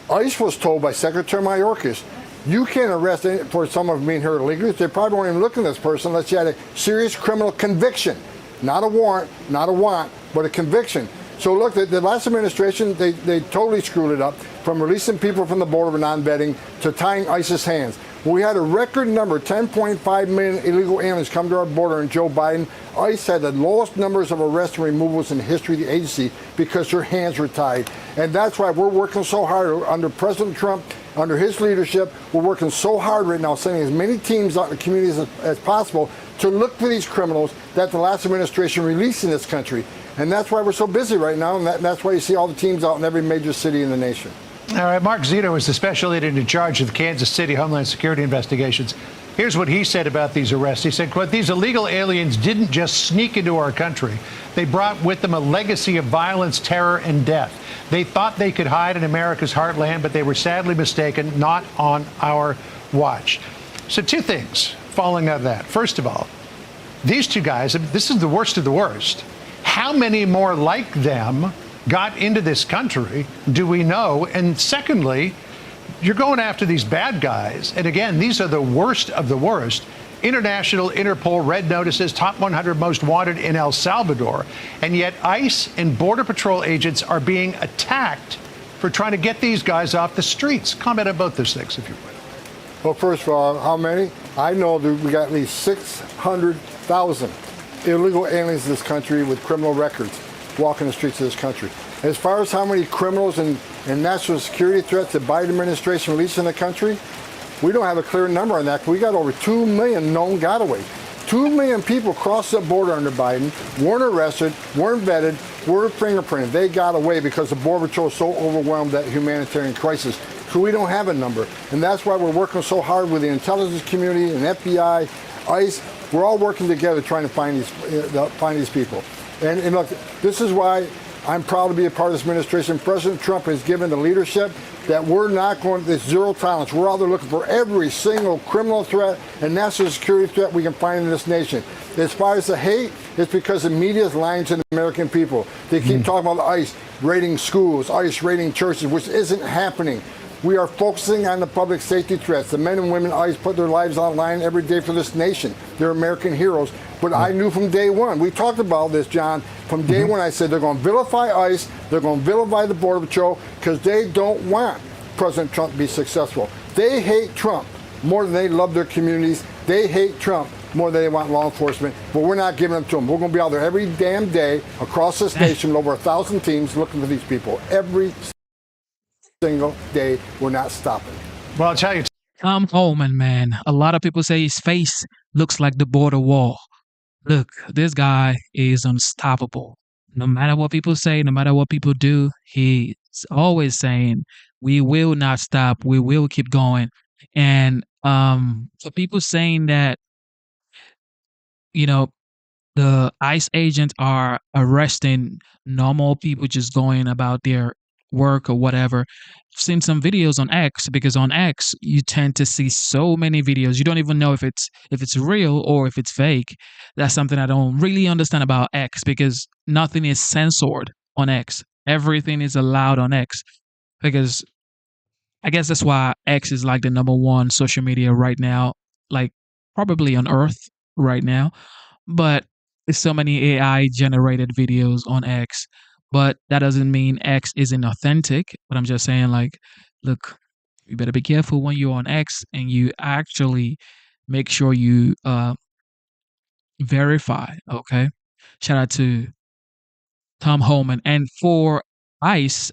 ICE was told by Secretary Mayorkas, you can't arrest for someone being here illegally. They probably weren't even looking at this person unless you had a serious criminal conviction. Not a warrant, not a warrant, but a conviction. So look, the last administration, they totally screwed it up, from releasing people from the border for non-vetting to tying ISIS hands. We had a record number, 10.5 million illegal aliens come to our border in Joe Biden. ICE had the lowest numbers of arrests and removals in the history of the agency because their hands were tied. And that's why we're working so hard under President Trump, under his leadership. We're working so hard right now, sending as many teams out in the communities as possible to look for these criminals that the last administration released in this country. And that's why we're so busy right now, and that's why you see all the teams out in every major city in the nation. All right, Mark Zito is the special agent in charge of the Kansas City Homeland Security investigations. Here's what he said about these arrests. He said, quote, these illegal aliens didn't just sneak into our country. They brought with them a legacy of violence, terror, and death. They thought they could hide in America's heartland, but they were sadly mistaken, not on our watch. So two things falling out of that. First of all, these two guys, this is the worst of the worst. How many more like them got into this country, do we know? And secondly, you're going after these bad guys. And again, these are the worst of the worst. International Interpol red notices, top 100 most wanted in El Salvador. And yet ICE and Border Patrol agents are being attacked for trying to get these guys off the streets. Comment on both those things, if you would. Well, first of all, how many? I know that we got at least 600,000 illegal aliens in this country with criminal records walking the streets of this country. As far as how many criminals and national security threats the Biden administration released in the country, we don't have a clear number on that. We got over 2 million known gotaways. 2 million people crossed the border under Biden, weren't arrested, weren't vetted, weren't fingerprinted. They got away because the Border Patrol is so overwhelmed with that humanitarian crisis. So we don't have a number. And that's why we're working so hard with the intelligence community and FBI, ICE. We're all working together trying to find these people. And look, this is why I'm proud to be a part of this administration. President Trump has given the leadership that we're not going to this zero tolerance. We're out there looking for every single criminal threat and national security threat we can find in this nation. As far as the hate, it's because the media is lying to the American people. They keep talking about ICE raiding schools, ICE raiding churches, which isn't happening. We are focusing on the public safety threats. The men and women ICE put their lives on the line every day for this nation. They're American heroes. But I knew from day one, we talked about this, John, from day one I said they're going to vilify ICE, they're going to vilify the Border Patrol, because they don't want President Trump to be successful. They hate Trump more than they love their communities. They hate Trump more than they want law enforcement, but we're not giving them to them. We're going to be out there every damn day across this nation with over 1,000 teams looking for these people. Every single day, we're not stopping. Well, I'll tell you. Tom Homeland, man. A lot of people say his face looks like the border wall. Look, this guy is unstoppable. No matter what people say, no matter what people do, he's always saying, we will not stop. We will keep going. And for people saying that, you know, the ICE agents are arresting normal people just going about their work or whatever. I've seen some videos on X, because on X you tend to see so many videos. You don't even know if it's real or if it's fake. That's something I don't really understand about X, because nothing is censored on X. Everything is allowed on X, because I guess that's why X is like the #1 social media right now, like probably on Earth right now. But there's so many AI generated videos on X. But that doesn't mean X isn't authentic. But I'm just saying, like, look, you better be careful when you're on X, and you actually make sure you verify. Okay. Shout out to Tom Homeland. And for ICE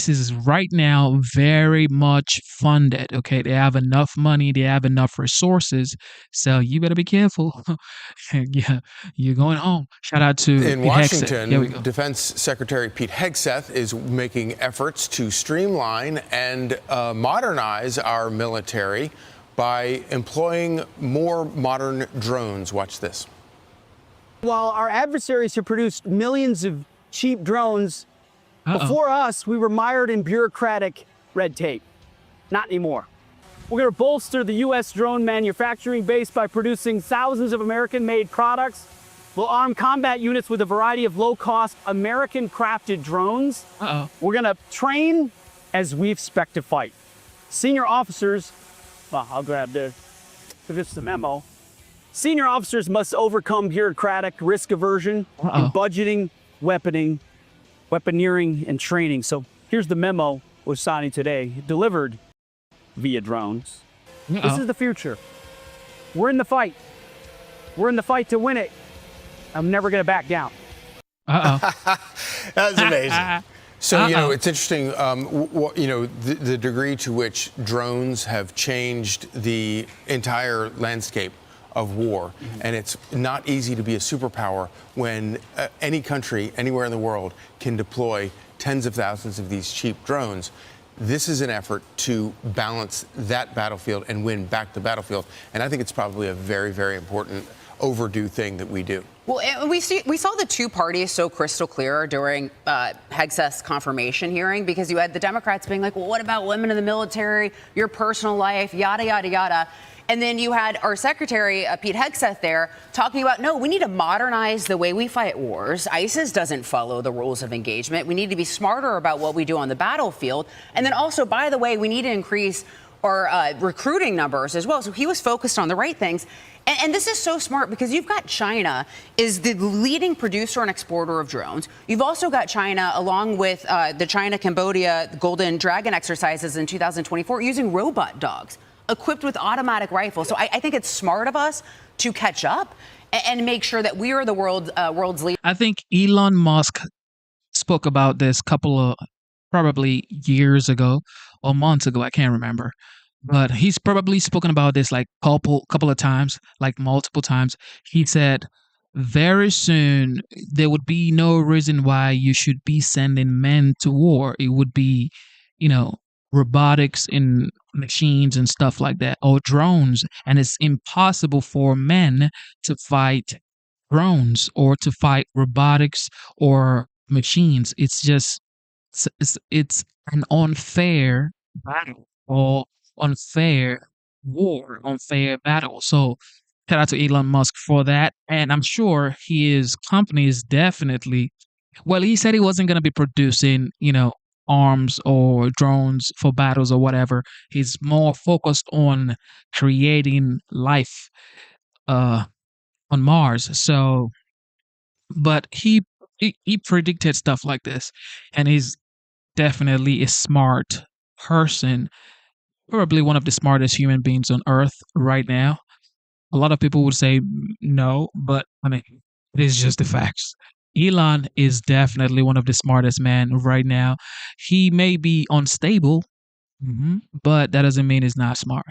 is right now very much funded. Okay. They have enough money, they have enough resources. So you better be careful. Yeah, you're going home. Shout out to in Pete Washington, Here we go. Defense Secretary Pete Hegseth is making efforts to streamline and modernize our military by employing more modern drones. Watch this. While our adversaries have produced millions of cheap drones, before us, we were mired in bureaucratic red tape. Not anymore. We're going to bolster the U.S. drone manufacturing base by producing thousands of American-made products. We'll arm combat units with a variety of low-cost, American-crafted drones. We're going to train as we expect to fight. Senior officers, well, I'll grab this. This is the memo. Senior officers must overcome bureaucratic risk aversion in budgeting, weaponeering, and training. So here's the memo we're signing today, delivered via drones. This is the future. We're in the fight. We're in the fight to win it. I'm never going to back down. That's amazing. So, you know, it's interesting, you know, the degree to which drones have changed the entire landscape of war. And it's not easy to be a superpower when any country anywhere in the world can deploy tens of thousands of these cheap drones. This is an effort to balance that battlefield and win back the battlefield. And I think it's probably a very, very important overdue thing that we do. Well, and we saw the two parties so crystal clear during Hegseth's confirmation hearing, because you had the Democrats being like, well, what about women in the military, your personal life, yada, yada, yada. And then you had our secretary, Pete Hegseth, there talking about, no, we need to modernize the way we fight wars. ISIS doesn't follow the rules of engagement. We need to be smarter about what we do on the battlefield. And then also, by the way, we need to increase recruiting numbers as well. So he was focused on the right things. And this is so smart because you've got China is the leading producer and exporter of drones. You've also got China, along with the China-Cambodia Golden Dragon exercises in 2024, using robot dogs equipped with automatic rifles. So I think it's smart of us to catch up and make sure that we are the world's leader. I think Elon Musk spoke about this probably years ago or months ago. I can't remember. But he's probably spoken about this like couple of times, like multiple times. He said very soon there would be no reason why you should be sending men to war. It would be, robotics and machines and stuff like that, or drones. And it's impossible for men to fight drones or to fight robotics or machines. It's just, it's an unfair battle or unfair war, unfair battle. So shout out to Elon Musk for that. And I'm sure his company is definitely, well, he said he wasn't going to be producing, arms or drones for battles or whatever. He's more focused on creating life on Mars. So, but he predicted stuff like this, and he's definitely a smart person, probably one of the smartest human beings on Earth right now. A lot of people would say no, but I mean, it is just the facts. Elon is definitely one of the smartest men right now. He may be unstable, but that doesn't mean he's not smart.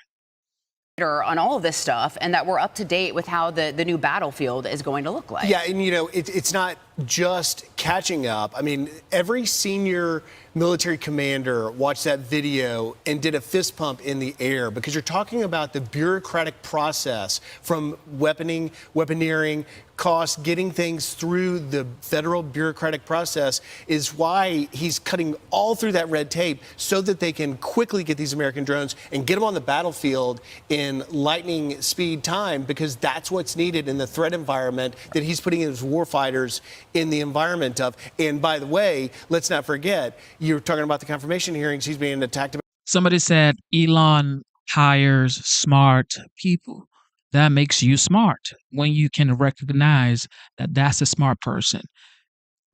On all of this stuff, and that we're up to date with how the new battlefield is going to look like. Yeah, and it's not just catching up. I mean, every senior military commander watched that video and did a fist pump in the air, because you're talking about the bureaucratic process from weaponeering, cost, getting things through the federal bureaucratic process is why he's cutting all through that red tape so that they can quickly get these American drones and get them on the battlefield in lightning speed time, because that's what's needed in the threat environment that he's putting his warfighters in the environment of. And by the way, let's not forget, you're talking about the confirmation hearings, he's being attacked. Somebody said Elon hires smart people. That makes you smart when you can recognize that that's a smart person.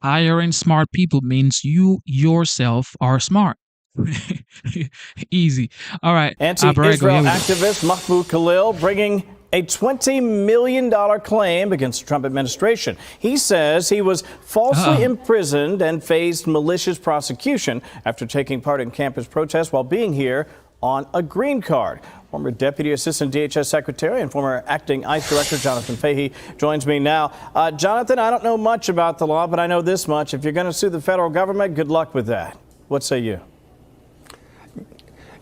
Hiring smart people means you yourself are smart. Easy. All right. Anti-Israel activist Mahmoud Khalil bringing a $20 million claim against the Trump administration. He says he was falsely imprisoned and faced malicious prosecution after taking part in campus protests while being here on a green card. Former Deputy Assistant DHS Secretary and former Acting ICE Director Jonathan Fahey joins me now. Jonathan, I don't know much about the law, but I know this much. If you're going to sue the federal government, good luck with that. What say you?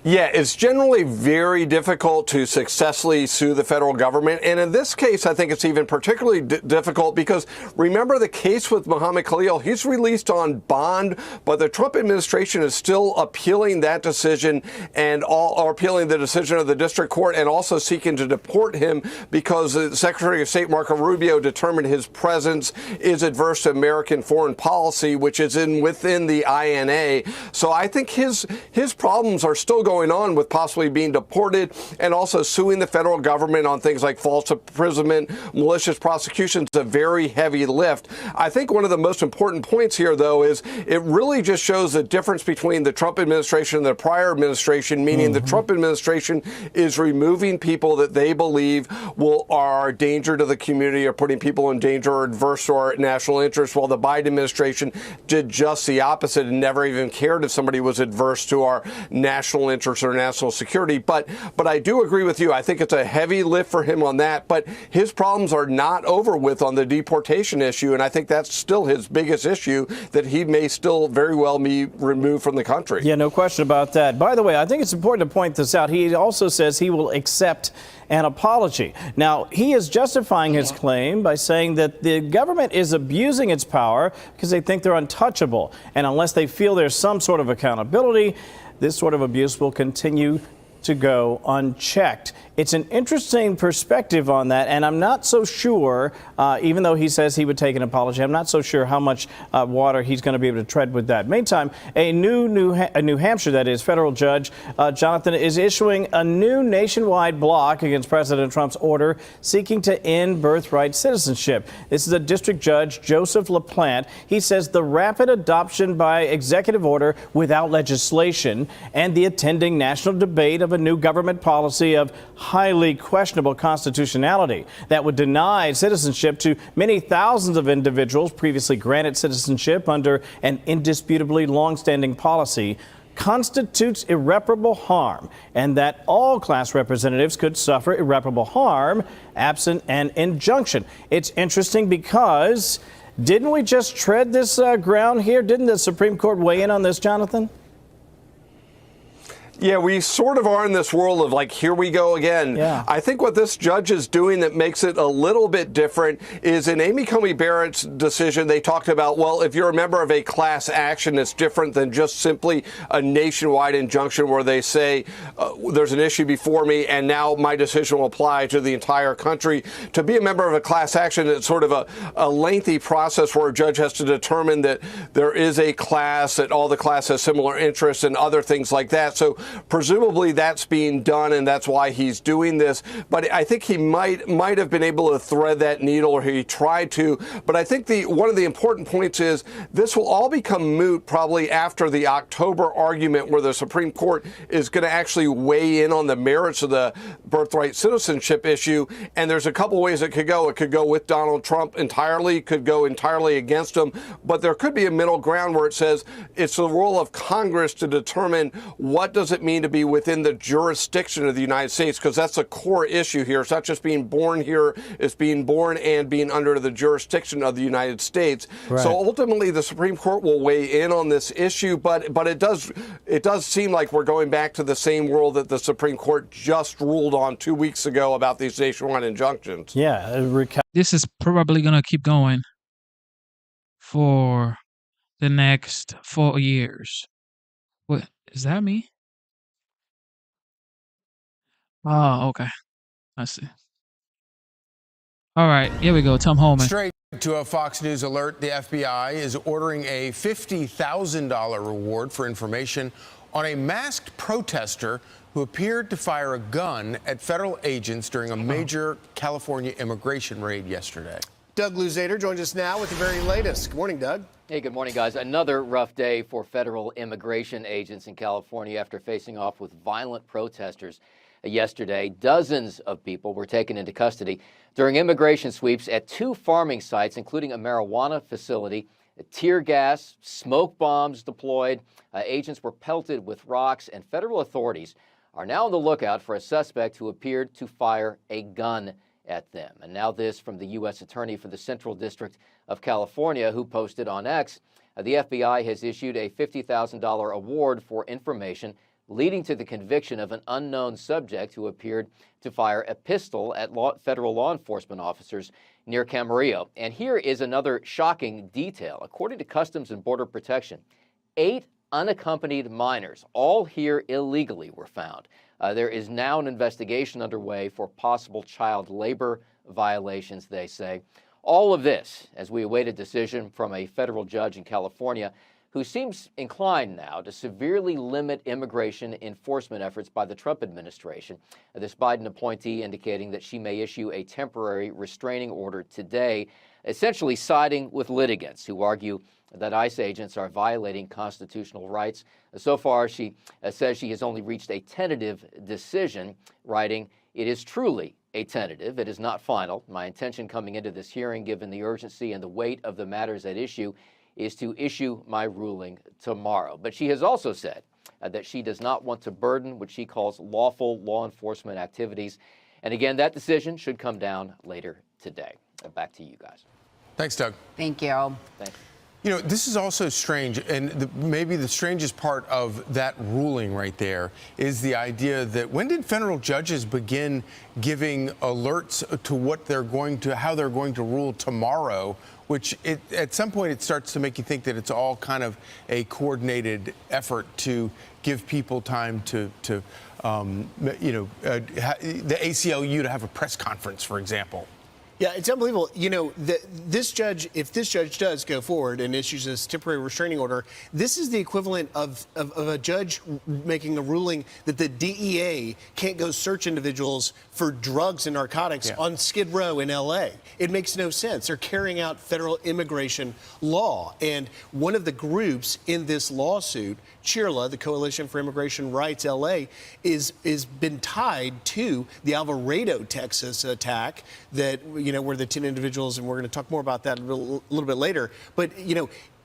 Yeah, it's generally very difficult to successfully sue the federal government. And in this case, I think it's even particularly difficult because remember the case with Mohammed Khalil, he's released on bond, but the Trump administration is still appealing that decision or appealing the decision of the district court and also seeking to deport him because the Secretary of State Marco Rubio determined his presence is adverse to American foreign policy, which is within the INA. So I think his problems are still going on with possibly being deported and also suing the federal government on things like false imprisonment, malicious prosecution. It's a very heavy lift. I think one of the most important points here, though, is it really just shows the difference between the Trump administration and the prior administration, meaning the Trump administration is removing people that they believe are a danger to the community or putting people in danger or adverse to our national interests, while the Biden administration did just the opposite and never even cared if somebody was adverse to our national interests or national security. But I do agree with you. I think it's a heavy lift for him on that. But his problems are not over with on the deportation issue. And I think that's still his biggest issue, that he may still very well be removed from the country. Yeah, no question about that. By the way, I think it's important to point this out. He also says he will accept an apology. Now, he is justifying his claim by saying that the government is abusing its power because they think they're untouchable. And unless they feel there's some sort of accountability, this sort of abuse will continue to go unchecked. It's an interesting perspective on that, and I'm not so sure, even though he says he would take an apology, I'm not so sure how much water he's going to be able to tread with that. Meantime, a New Hampshire, that is, federal judge, Jonathan, is issuing a new nationwide block against President Trump's order seeking to end birthright citizenship. This is a district judge, Joseph LaPlante. He says the rapid adoption by executive order without legislation and the attending national debate of a new government policy of highly questionable constitutionality that would deny citizenship to many thousands of individuals previously granted citizenship under an indisputably longstanding policy constitutes irreparable harm, and that all class representatives could suffer irreparable harm absent an injunction. It's interesting because didn't we just tread this ground here? Didn't the Supreme Court weigh in on this, Jonathan? Yeah, we sort of are in this world of like, here we go again. Yeah. I think what this judge is doing that makes it a little bit different is in Amy Coney Barrett's decision, they talked about, well, if you're a member of a class action, it's different than just simply a nationwide injunction where they say there's an issue before me and now my decision will apply to the entire country. To be a member of a class action, it's sort of a lengthy process where a judge has to determine that there is a class, that all the class has similar interests and other things like that. So presumably that's being done, and that's why he's doing this. But I think he might have been able to thread that needle, or he tried to. But I think one of the important points is this will all become moot probably after the October argument where the Supreme Court is going to actually weigh in on the merits of the birthright citizenship issue. And there's a couple ways it could go. It could go with Donald Trump entirely, could go entirely against him. But there could be a middle ground where it says it's the role of Congress to determine what does it mean to be within the jurisdiction of the United States, because that's a core issue here. It's not just being born here, it's being born and being under the jurisdiction of the United States. Right. So ultimately the Supreme Court will weigh in on this issue, but it does seem like we're going back to the same world that the Supreme Court just ruled on 2 weeks ago about these nationwide injunctions. Yeah. This is probably going to keep going for the next 4 years. What, is that me? Oh, okay. I see. All right, here we go. Tom Holman. Straight to a Fox News alert, the FBI is ordering a $50,000 reward for information on a masked protester who appeared to fire a gun at federal agents during a major California immigration raid yesterday. Doug Luzader joins us now with the very latest. Good morning, Doug. Hey, good morning, guys. Another rough day for federal immigration agents in California after facing off with violent protesters yesterday. Dozens of people were taken into custody during immigration sweeps at 2 farming sites, including a marijuana facility. Tear gas, smoke bombs deployed. Agents were pelted with rocks, and federal authorities are now on the lookout for a suspect who appeared to fire a gun at them. And now this from the U.S. Attorney for the Central District of California, who posted on X. The FBI has issued a $50,000 award for information leading to the conviction of an unknown subject who appeared to fire a pistol at federal law enforcement officers near Camarillo. And here is another shocking detail. According to Customs and Border Protection, 8 unaccompanied minors, all here illegally, were found. There is now an investigation underway for possible child labor violations, they say. All of this as we await a decision from a federal judge in California who seems inclined now to severely limit immigration enforcement efforts by the Trump administration. This Biden appointee indicating that she may issue a temporary restraining order today, essentially siding with litigants who argue that ICE agents are violating constitutional rights. So far, she says she has only reached a tentative decision, writing, "It is truly a tentative. It is not final. My intention coming into this hearing, given the urgency and the weight of the matters at issue, is to issue my ruling tomorrow." But she has also said that she does not want to burden what she calls lawful law enforcement activities. And again, that decision should come down later today. Back to you guys. Thanks, Doug. Thank you. Thank you. You know, this is also strange, and maybe the strangest part of that ruling right there is the idea that when did federal judges begin giving alerts to how they're going to rule tomorrow, which at some point it starts to make you think that it's all kind of a coordinated effort to give people time to the ACLU to have a press conference, for example. Yeah, it's unbelievable. This judge, if this judge does go forward and issues this temporary restraining order, this is the equivalent of a judge making a ruling that the DEA can't go search individuals for drugs and narcotics on Skid Row in L.A. It makes no sense. They're carrying out federal immigration law. And one of the groups in this lawsuit, CHIRLA, the Coalition for Immigration Rights L.A., is been tied to the Alvarado, Texas attack that, where the 10 individuals, and we're going to talk more about that a little bit later. But,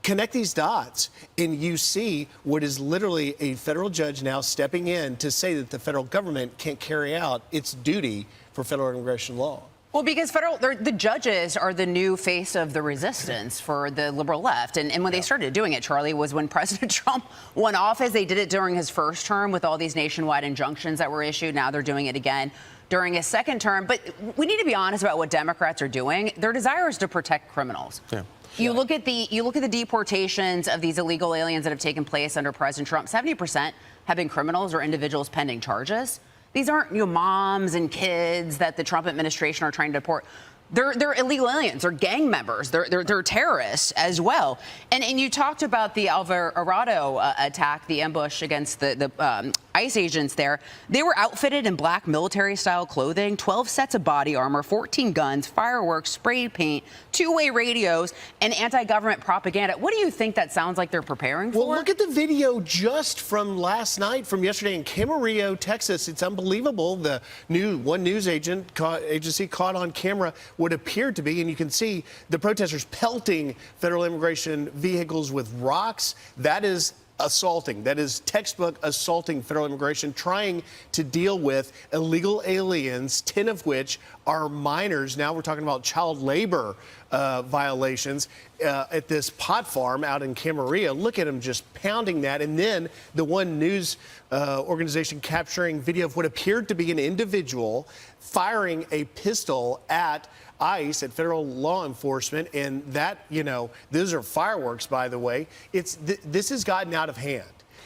connect these dots and you see what is literally a federal judge now stepping in to say that the federal government can't carry out its duty for federal immigration law. Well, because the judges are the new face of the resistance for the liberal left. And when they started doing it, Charlie, was when President Trump won office. They did it during his first term with all these nationwide injunctions that were issued. Now they're doing it again during his second term. But we need to be honest about what Democrats are doing. Their desire is to protect criminals. Yeah. You look at the deportations of these illegal aliens that have taken place under President Trump. 70% have been criminals or individuals pending charges. These aren't moms and kids that the Trump administration are trying to deport. They're illegal aliens. They're gang members. They're terrorists as well. And you talked about the Alvarado attack, the ambush against the ICE agents there. They were outfitted in black military-style clothing, 12 sets of body armor, 14 guns, fireworks, spray paint, two-way radios, and anti-government propaganda. What do you think that sounds like they're preparing for? Well, look at the video just from last night, from yesterday in Camarillo, Texas. It's unbelievable. The one news agency caught on camera what appeared to be, and you can see the protesters pelting federal immigration vehicles with rocks. That is assaulting. That is textbook assaulting federal immigration, trying to deal with illegal aliens, 10 of which are minors. Now we're talking about child labor violations at this pot farm out in Camarillo. Look at them just pounding that. And then the one news organization capturing video of what appeared to be an individual firing a pistol at ICE, at federal law enforcement, and that, those are fireworks, by the way. This has gotten out of hand.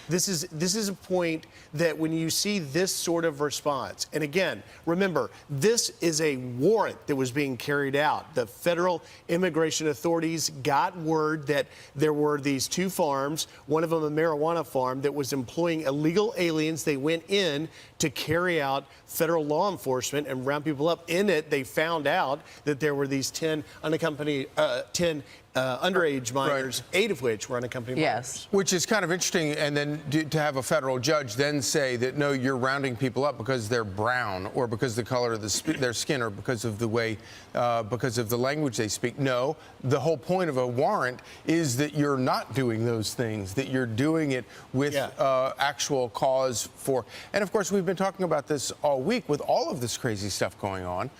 This is a point that when you see this sort of response, and again, remember, this is a warrant that was being carried out. The federal immigration authorities got word that there were these two farms, one of them a marijuana farm, that was employing illegal aliens. They went in to carry out federal law enforcement and round people up. In it, they found out that there were these 10 unaccompanied, 10 underage minors, 8 of which were unaccompanied minors. Which is kind of interesting, and then to have a federal judge then say that, no, you're rounding people up because they're brown or because of the color of their skin or because of the way, because of the language they speak. No, the whole point of a warrant is that you're not doing those things, that you're doing it with actual cause for. And of course, we've been talking about this all week with all of this crazy stuff going on,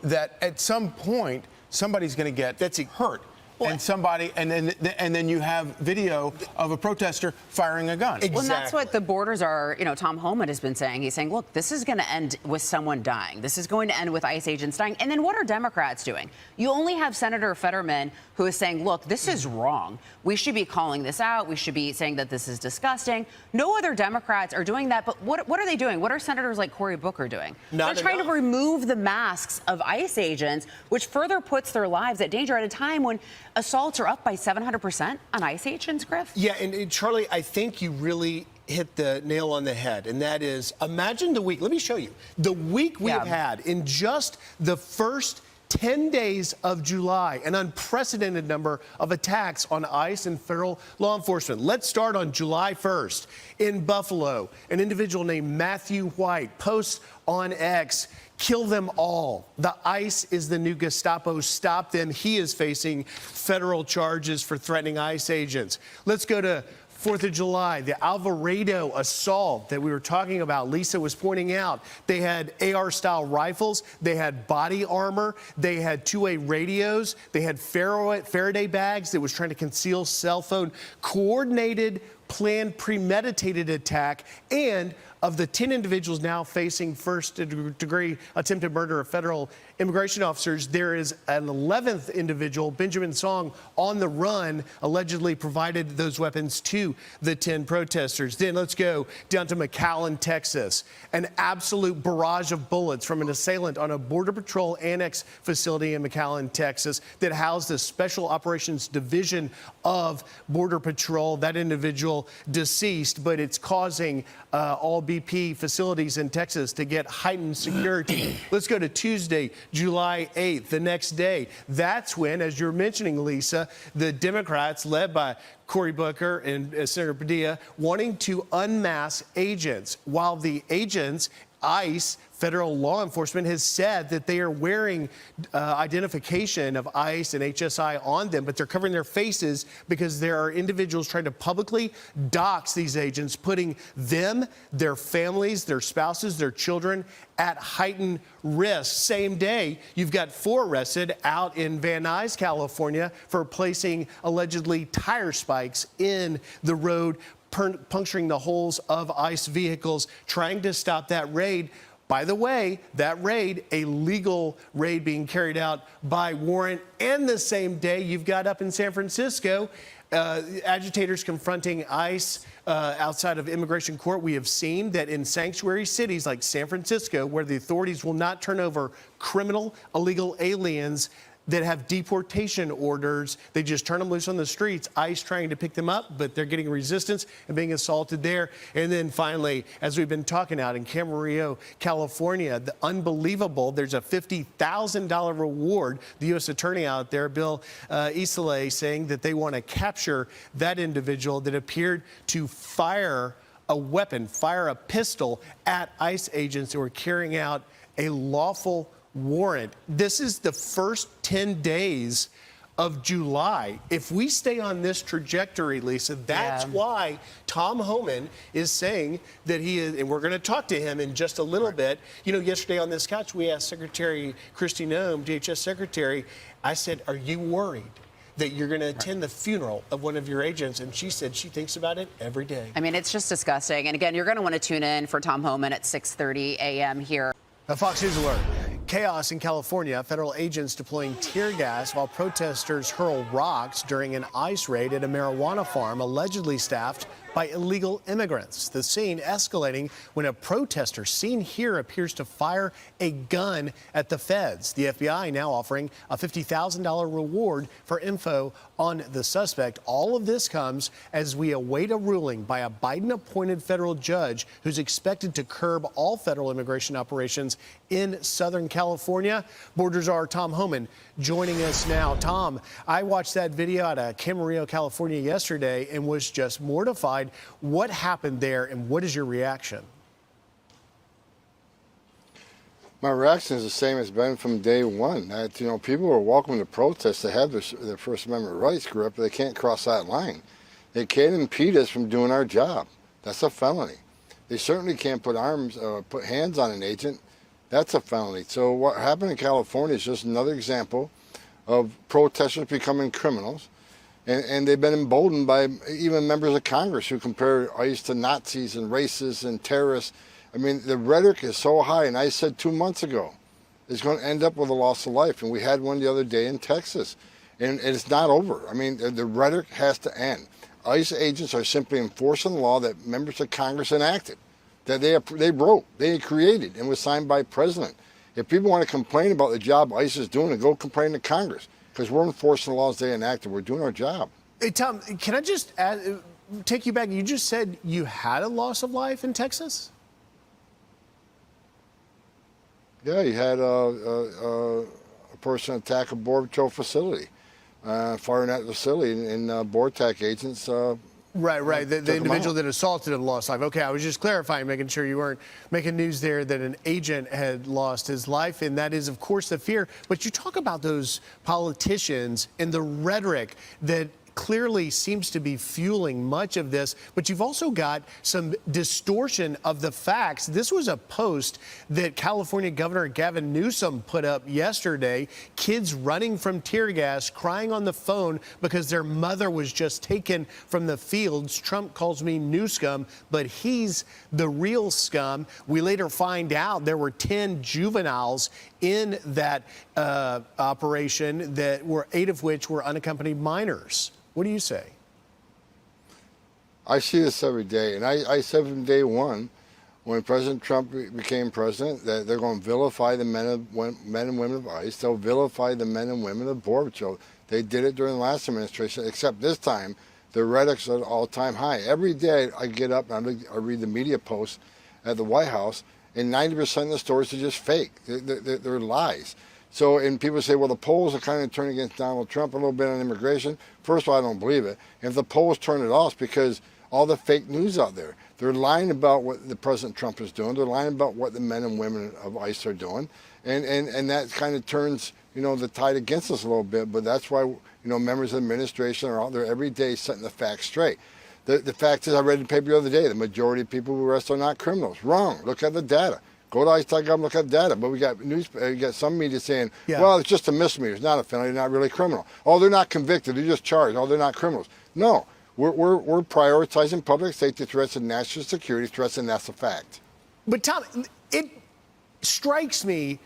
that at some point, somebody's going to get hurt. And then you have video of a protester firing a gun. Well, and that's what the borders are. Tom Homeland has been saying. He's saying, look, this is going to end with someone dying. This is going to end with ICE agents dying. And then what are Democrats doing? You only have Senator Fetterman, who is saying, look, this is wrong. We should be calling this out. We should be saying that this is disgusting. No other Democrats are doing that. But what are they doing? What are senators like Cory Booker doing? They're trying to remove the masks of ICE agents, which further puts their lives at danger at a time when assaults are up by 700% on ICE agents, Griff. Yeah, and Charlie, I think you really hit the nail on the head, and that is, imagine the week. Let me show you. The week we have had in just the first 10 days of July, an unprecedented number of attacks on ICE and federal law enforcement. Let's start on July 1st. In Buffalo, an individual named Matthew White posts on X, "Kill them all. The ICE is the new Gestapo. Stop them." He is facing federal charges for threatening ICE agents. Let's go to 4th of July, the Alvarado assault that we were talking about. Lisa was pointing out they had AR-style rifles, they had body armor, they had two-way radios, they had Faraday bags that was trying to conceal cell phone, coordinated, planned, premeditated attack, and of the 10 individuals now facing first-degree attempted murder of federal immigration officers, there is an 11th individual, Benjamin Song, on the run, allegedly provided those weapons to the 10 protesters. Then let's go down to McAllen, Texas. An absolute barrage of bullets from an assailant on a Border Patrol annex facility in McAllen, Texas, that housed the Special Operations Division of Border Patrol. That individual deceased, but it's causing all BP facilities in Texas to get heightened security. Let's go to Tuesday, July 8th, the next day. That's when, as you're mentioning, Lisa, the Democrats, led by Cory Booker and Senator Padilla, wanting to unmask agents, while the agents, ICE, federal law enforcement, has said that they are wearing identification of ICE and HSI on them, but they're covering their faces because there are individuals trying to publicly dox these agents, putting them, their families, their spouses, their children at heightened risk. Same day, you've got 4 arrested out in Van Nuys, California, for placing allegedly tire spikes in the road, puncturing the holes of ICE vehicles, trying to stop that raid. By the way, that raid, a legal raid being carried out by warrant. And the same day, you've got up in San Francisco, agitators confronting ICE outside of immigration court. We have seen that in sanctuary cities like San Francisco, where the authorities will not turn over criminal, illegal aliens that have deportation orders, they just turn them loose on the streets. ICE trying to pick them up, but they're getting resistance and being assaulted there. And then finally, as we've been talking out in Camarillo, California, the unbelievable, there's a $50,000 reward. The U.S. attorney out there, Bill Isolé, saying that they want to capture that individual that appeared to fire a weapon, fire a pistol at ICE agents who were carrying out a lawful warrant. This is the first 10 days of July. If we stay on this trajectory, Lisa, that's why Tom Homan is saying that he is, and we're going to talk to him in just a little bit. You know, yesterday on this couch, we asked Secretary Kristi Noem, DHS Secretary, I said, are you worried that you're going to attend the funeral of one of your agents? And she said she thinks about it every day. I mean, it's just disgusting. And again, you're going to want to tune in for Tom Homan at 6:30 a.m. here. A Fox News alert. Chaos in California. Federal agents deploying tear gas while protesters hurl rocks during an ICE raid at a marijuana farm allegedly staffed by illegal immigrants. The scene escalating when a protester seen here appears to fire a gun at the feds. The FBI now offering a $50,000 reward for info on the suspect. All of this comes as we await a ruling by a Biden-appointed federal judge who's expected to curb all federal immigration operations in Southern California. Border Czar Tom Homan joining us now. Tom, I watched that video out of Camarillo, California yesterday and was just mortified. What happened there and what is your reaction? My reaction is the same as been from day one. That, you know, people are welcome to protest. They have their First Amendment rights, grew up, but they can't cross that line. They can't impede us from doing our job. That's a felony. They certainly can't put hands on an agent. That's a felony. So what happened in California is just another example of protesters becoming criminals. And they've been emboldened by even members of Congress who compare ICE to Nazis and racists and terrorists. I mean, the rhetoric is so high, and I said 2 months ago, it's going to end up with a loss of life. And we had one the other day in Texas. And it's not over. I mean, the rhetoric has to end. ICE agents are simply enforcing the law that members of Congress enacted, that they wrote, they created, and was signed by the president. If people want to complain about the job ICE is doing, go complain to Congress, because we're enforcing the laws they enacted. We're doing our job. Hey, Tom, can I just take you back? You just said you had a loss of life in Texas? Yeah, you had a person attack a Border Patrol facility, firing at the facility, and BORTAC agents. Right. The individual that assaulted him lost life. Okay, I was just clarifying, making sure you weren't making news there that an agent had lost his life, and that is, of course, the fear. But you talk about those politicians and the rhetoric that clearly seems to be fueling much of this, but you've also got some distortion of the facts. This was a post that California Governor Gavin Newsom put up yesterday. Kids running from tear gas, crying on the phone because their mother was just taken from the fields. Trump calls me new scum, but he's the real scum. We later find out there were 10 juveniles in that operation, that were 8 of which were unaccompanied minors. What do you say? I see this every day, and I said from day one, when President Trump became president, that they're going to vilify the men and women of ICE. They'll vilify the men and women of Border Patrol. They did it during the last administration, except this time the rhetoric's at an all-time high. Every day I get up and I read the media posts at the White House, and 90% of the stories are just fake. They're lies. So, and people say, well, the polls are kind of turning against Donald Trump a little bit on immigration. First of all, I don't believe it. If the polls turn it off, because all the fake news out there, they're lying about what the President Trump is doing. They're lying about what the men and women of ICE are doing. And that kind of turns, the tide against us a little bit. But that's why, members of the administration are out there every day setting the facts straight. The fact is, I read in the paper the other day, the majority of people who arrest are not criminals. Wrong. Look at the data. Go to ICE.gov and look at the data. But we got some media saying, well, it's just a misdemeanor. It's not a felony. They're not really criminal. Oh, they're not convicted. They're just charged. Oh, they're not criminals. No. We're prioritizing public safety threats and national security threats, and that's a fact. But Tom, it strikes me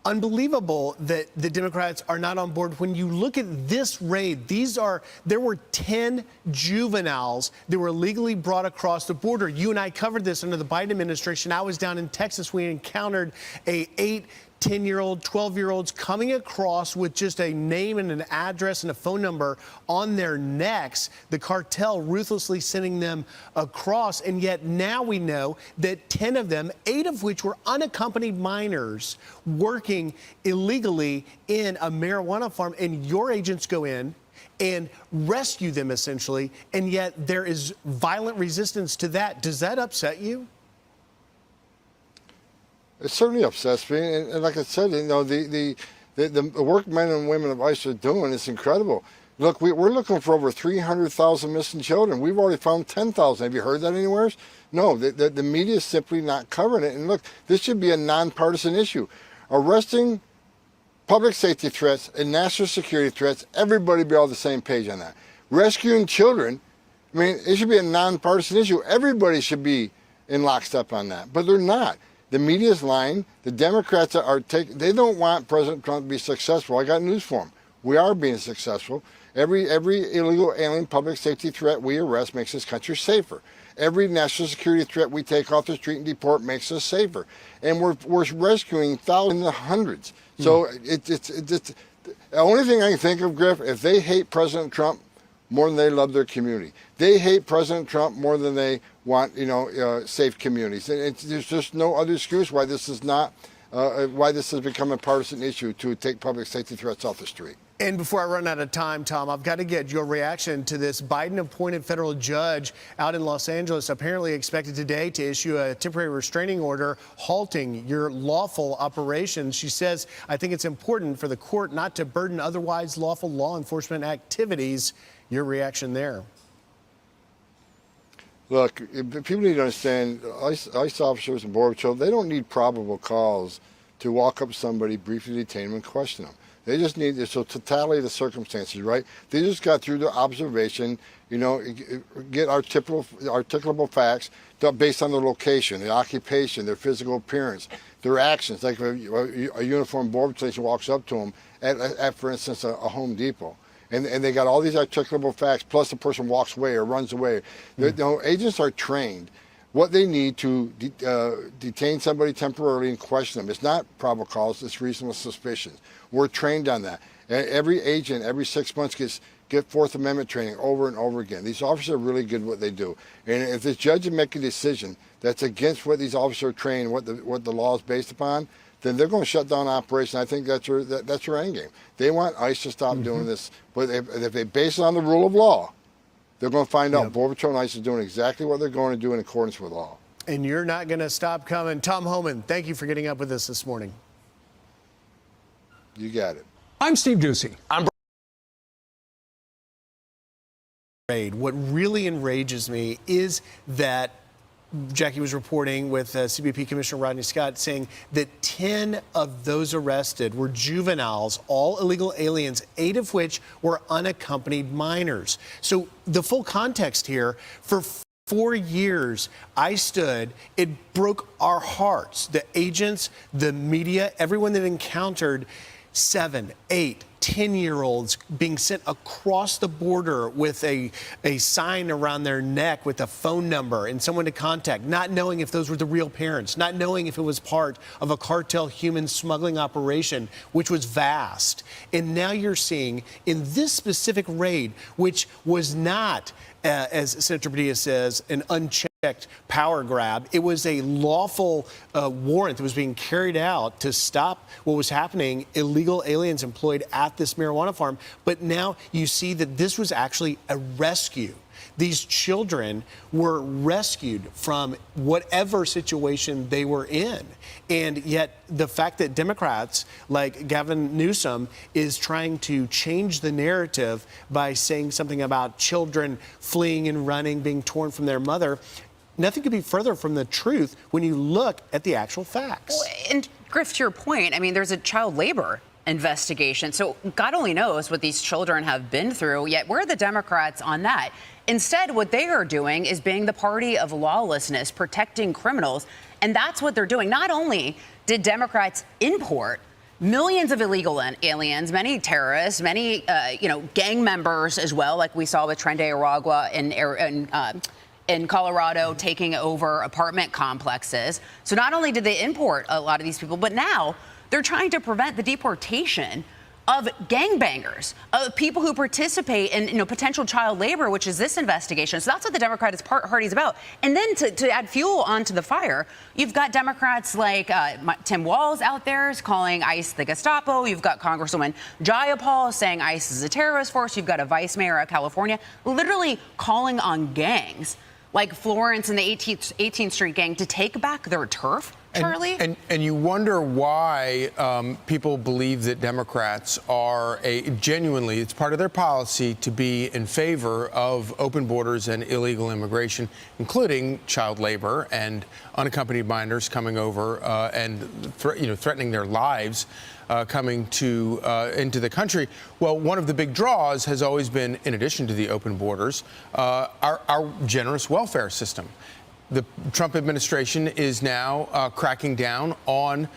unbelievable that the Democrats are not on board. When you look at this raid, there were 10 juveniles that were illegally brought across the border. You and I covered this under the Biden administration. I was down in Texas. We encountered 8, 10-year-old, 12-year-olds coming across with just a name and an address and a phone number on their necks, the cartel ruthlessly sending them across. And yet now we know that 10 of them, 8 of which were unaccompanied minors, working illegally in a marijuana farm, and your agents go in and rescue them essentially, and yet there is violent resistance to that. Does that upset you? It certainly upsets me, and like I said, the work men and women of ICE are doing is incredible. Look, we're looking for over 300,000 missing children. We've already found 10,000. Have you heard that anywhere? No, the media is simply not covering it. And look, this should be a nonpartisan issue. Arresting public safety threats and national security threats, everybody be all the same page on that. Rescuing children, I mean, it should be a nonpartisan issue. Everybody should be in lockstep on that, but they're not. The media is lying. The Democrats they don't want President Trump to be successful. I got news for them. We are being successful. Every illegal alien public safety threat we arrest makes this country safer. Every national security threat we take off the street and deport makes us safer. And we're rescuing thousands and hundreds. So it's the only thing I can think of, Griff, if they hate President Trump more than they love their community. They hate President Trump more than they want, safe communities. And there's just no other excuse why this is not, why this has become a partisan issue to take public safety threats off the street. And before I run out of time, Tom, I've got to get your reaction to this Biden-appointed federal judge out in Los Angeles, apparently expected today to issue a temporary restraining order halting your lawful operations. She says, I think it's important for the court not to burden otherwise lawful law enforcement activities. Your reaction there? Look, people need to understand, ICE officers and Border Patrol, they don't need probable cause to walk up to somebody, briefly detain them, and question them. They just need the totality of the circumstances, right? They just got through the observation, get articulable facts based on their location, their occupation, their physical appearance, their actions. Like a uniformed Border Patrol agent walks up to them at, for instance, a Home Depot. And they got all these articulable facts, plus the person walks away or runs away. Agents are trained what they need to detain somebody temporarily and question them. It's not probable cause, it's reasonable suspicion. We're trained on that. Every agent, every 6 months, get Fourth Amendment training over and over again. These officers are really good at what they do. And if this judge would make a decision that's against what these officers are trained, what the law is based upon, then they're going to shut down operation. I think that's their end game. They want ICE to stop doing this. But if they base it on the rule of law, they're going to find out Border Patrol and ICE is doing exactly what they're going to do in accordance with law. And you're not going to stop coming. Tom Homan, thank you for getting up with us this morning. You got it. I'm Steve Ducey. I'm What really enrages me is that Jackie was reporting with CBP Commissioner Rodney Scott saying that 10 of those arrested were juveniles, all illegal aliens, 8 of which were unaccompanied minors. So the full context here, for 4 years, I stood, it broke our hearts. The agents, the media, everyone that encountered 7, 8, 10-year-olds being sent across the border with a sign around their neck with a phone number and someone to contact, not knowing if those were the real parents, not knowing if it was part of a cartel human smuggling operation, which was vast. And now you're seeing in this specific raid, which was not, as Senator Padilla says, an unchecked power grab. It was a lawful warrant that was being carried out to stop what was happening, illegal aliens employed at this marijuana farm. But now you see that this was actually a rescue. These children were rescued from whatever situation they were in. And yet the fact that Democrats like Gavin Newsom is trying to change the narrative by saying something about children fleeing and running, being torn from their mother, nothing could be further from the truth when you look at the actual facts. Well, and Griff, to your point, I mean, there's a child labor investigation. So God only knows what these children have been through, yet where are the Democrats on that? Instead, what they are doing is being the party of lawlessness, protecting criminals. And that's what they're doing. Not only did Democrats import millions of illegal aliens, many terrorists, many, gang members as well, like we saw with Trende Aragua in Colorado taking over apartment complexes. So not only did they import a lot of these people, but now they're trying to prevent the deportation of gangbangers, of people who participate in potential child labor, which is this investigation. So that's what the Democratic Party is about. And then to add fuel onto the fire, you've got Democrats like Tim Walz out there calling ICE the Gestapo. You've got Congresswoman Jayapal saying ICE is a terrorist force. You've got a vice mayor of California literally calling on gangs like Florence and the 18th Street gang to take back their turf. Charlie? And you wonder why people believe that Democrats are genuinely, it's part of their policy to be in favor of open borders and illegal immigration, including child labor and unaccompanied minors coming over and threatening their lives coming into the country. Well, one of the big draws has always been, in addition to the open borders, our generous welfare system. The Trump administration is now cracking down on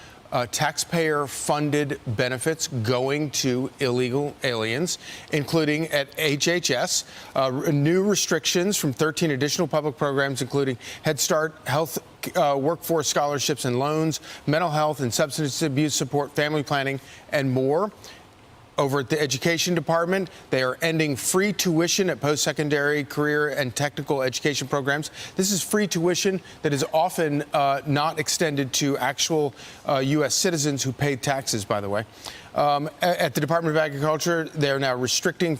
taxpayer-funded benefits going to illegal aliens, including at HHS, new restrictions from 13 additional public programs, including Head Start, health workforce scholarships and loans, mental health and substance abuse support, family planning, and more. Over at the Education Department, they are ending free tuition at post-secondary, career, and technical education programs. This is free tuition that is often not extended to actual U.S. citizens who pay taxes, by the way. At the Department of Agriculture, they are now restricting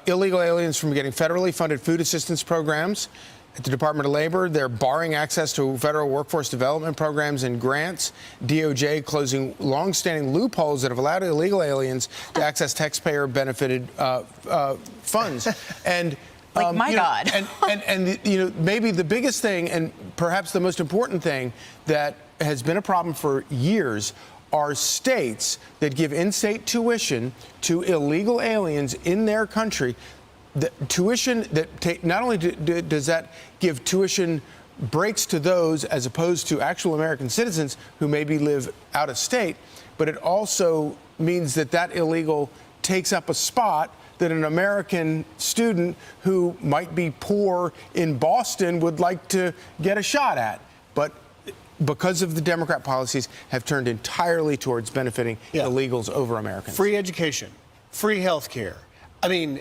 illegal aliens from getting federally funded food assistance programs. At the Department of Labor, they're barring access to federal workforce development programs and grants. DOJ closing longstanding loopholes that have allowed illegal aliens to access taxpayer-benefited funds. And God. And maybe the biggest thing, and perhaps the most important thing that has been a problem for years, are states that give in-state tuition to illegal aliens in their country. The tuition that not only does that give tuition breaks to those as opposed to actual American citizens who maybe live out of state, but it also means that illegal takes up a spot that an American student who might be poor in Boston would like to get a shot at. But because of the Democrat policies, have turned entirely towards benefiting illegals over Americans. Free education, free health care. I mean,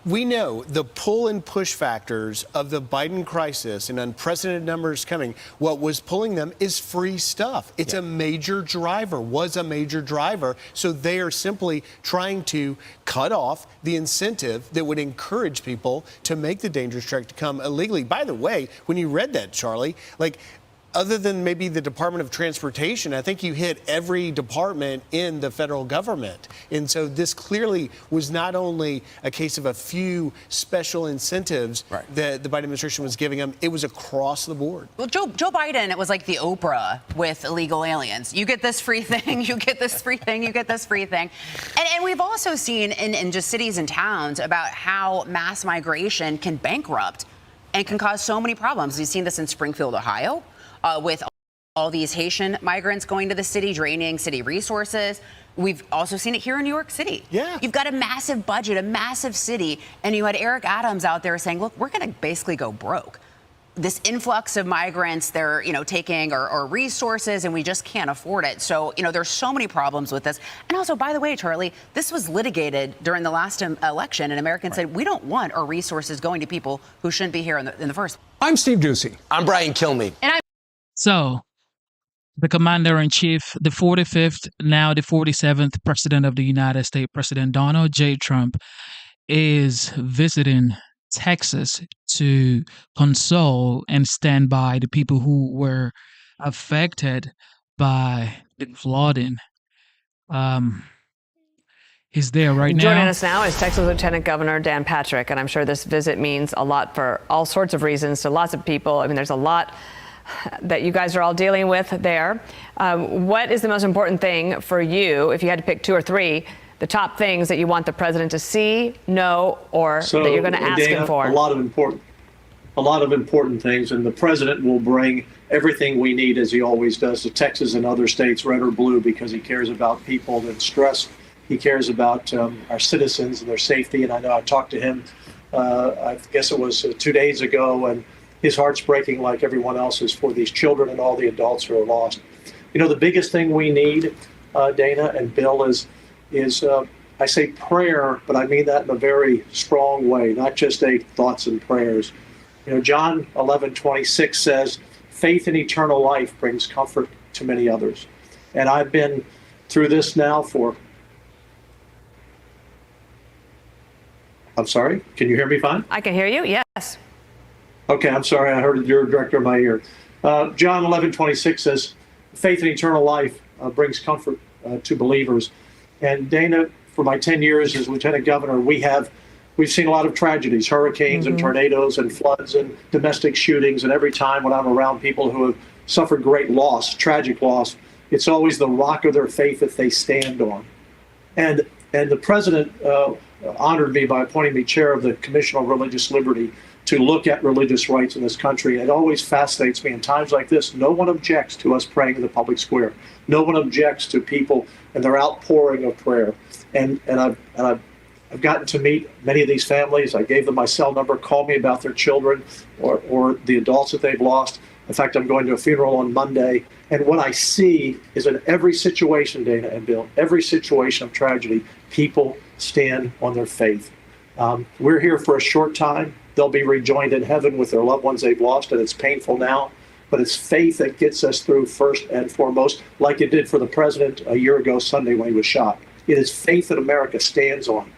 we know the pull and push factors of the Biden crisis and unprecedented numbers coming. What was pulling them is free stuff. It's a major driver, was a major driver. So they are simply trying to cut off the incentive that would encourage people to make the dangerous trek to come illegally. By the way, when you read that, Charlie, like, other than maybe the Department of Transportation, I think you hit every department in the federal government. And so this clearly was not only a case of a few special incentives that the Biden administration was giving them, it was across the board. Well, Joe Biden, it was like the Oprah with illegal aliens. You get this free thing, you get this free thing, you get this free thing. And we've also seen in just cities and towns about how mass migration can bankrupt and can cause so many problems. We've seen this in Springfield, Ohio, with all these Haitian migrants going to the city, draining city resources. We've also seen it here in New York City. Yeah. You've got a massive budget, a massive city, and you had Eric Adams out there saying, look, we're going to basically go broke. This influx of migrants, they're, taking our resources, and we just can't afford it. So, there's so many problems with this. And also, by the way, Charlie, this was litigated during the last election, and Americans said, we don't want our resources going to people who shouldn't be here in the first place. I'm Steve Doocy. I'm Brian Kilmeade. So, the commander-in-chief, the 45th, now the 47th president of the United States, President Donald J. Trump, is visiting Texas to console and stand by the people who were affected by the flooding. He's there right now. Joining us now is Texas Lieutenant Governor Dan Patrick, and I'm sure this visit means a lot for all sorts of reasons to lots of people. I mean, there's a lot that you guys are all dealing with there. What is the most important thing for you, if you had to pick 2 or 3, the top things that you want the president to see, know, or that you're going to ask him for? A lot of important things, and the president will bring everything we need, as he always does, to Texas and other states, red or blue, because he cares about people in stress. He cares about our citizens and their safety. And I know I talked to him, I guess it was 2 days ago, and his heart's breaking like everyone else's for these children and all the adults who are lost. The biggest thing we need, Dana and Bill, is I say prayer, but I mean that in a very strong way, not just thoughts and prayers. John 11:26 says, faith in eternal life brings comfort to many others. And I've been through this now for, I'm sorry, can you hear me fine? I can hear you, yes. Okay, I'm sorry, I heard your director in my ear. John 11:26 says, faith in eternal life brings comfort to believers. And Dana, for my 10 years as lieutenant governor, we've seen a lot of tragedies, hurricanes and tornadoes and floods and domestic shootings. And every time when I'm around people who have suffered great loss, tragic loss, it's always the rock of their faith that they stand on. And the president honored me by appointing me chair of the Commission on Religious Liberty to look at religious rights in this country. It always fascinates me in times like this. No one objects to us praying in the public square. No one objects to people and their outpouring of prayer. And I've gotten to meet many of these families. I gave them my cell number, call me about their children or the adults that they've lost. In fact, I'm going to a funeral on Monday. And what I see is in every situation, Dana and Bill, every situation of tragedy, people stand on their faith. We're here for a short time. They'll be rejoined in heaven with their loved ones they've lost, and it's painful now. But it's faith that gets us through first and foremost, like it did for the president a year ago Sunday when he was shot. It is faith that America stands on.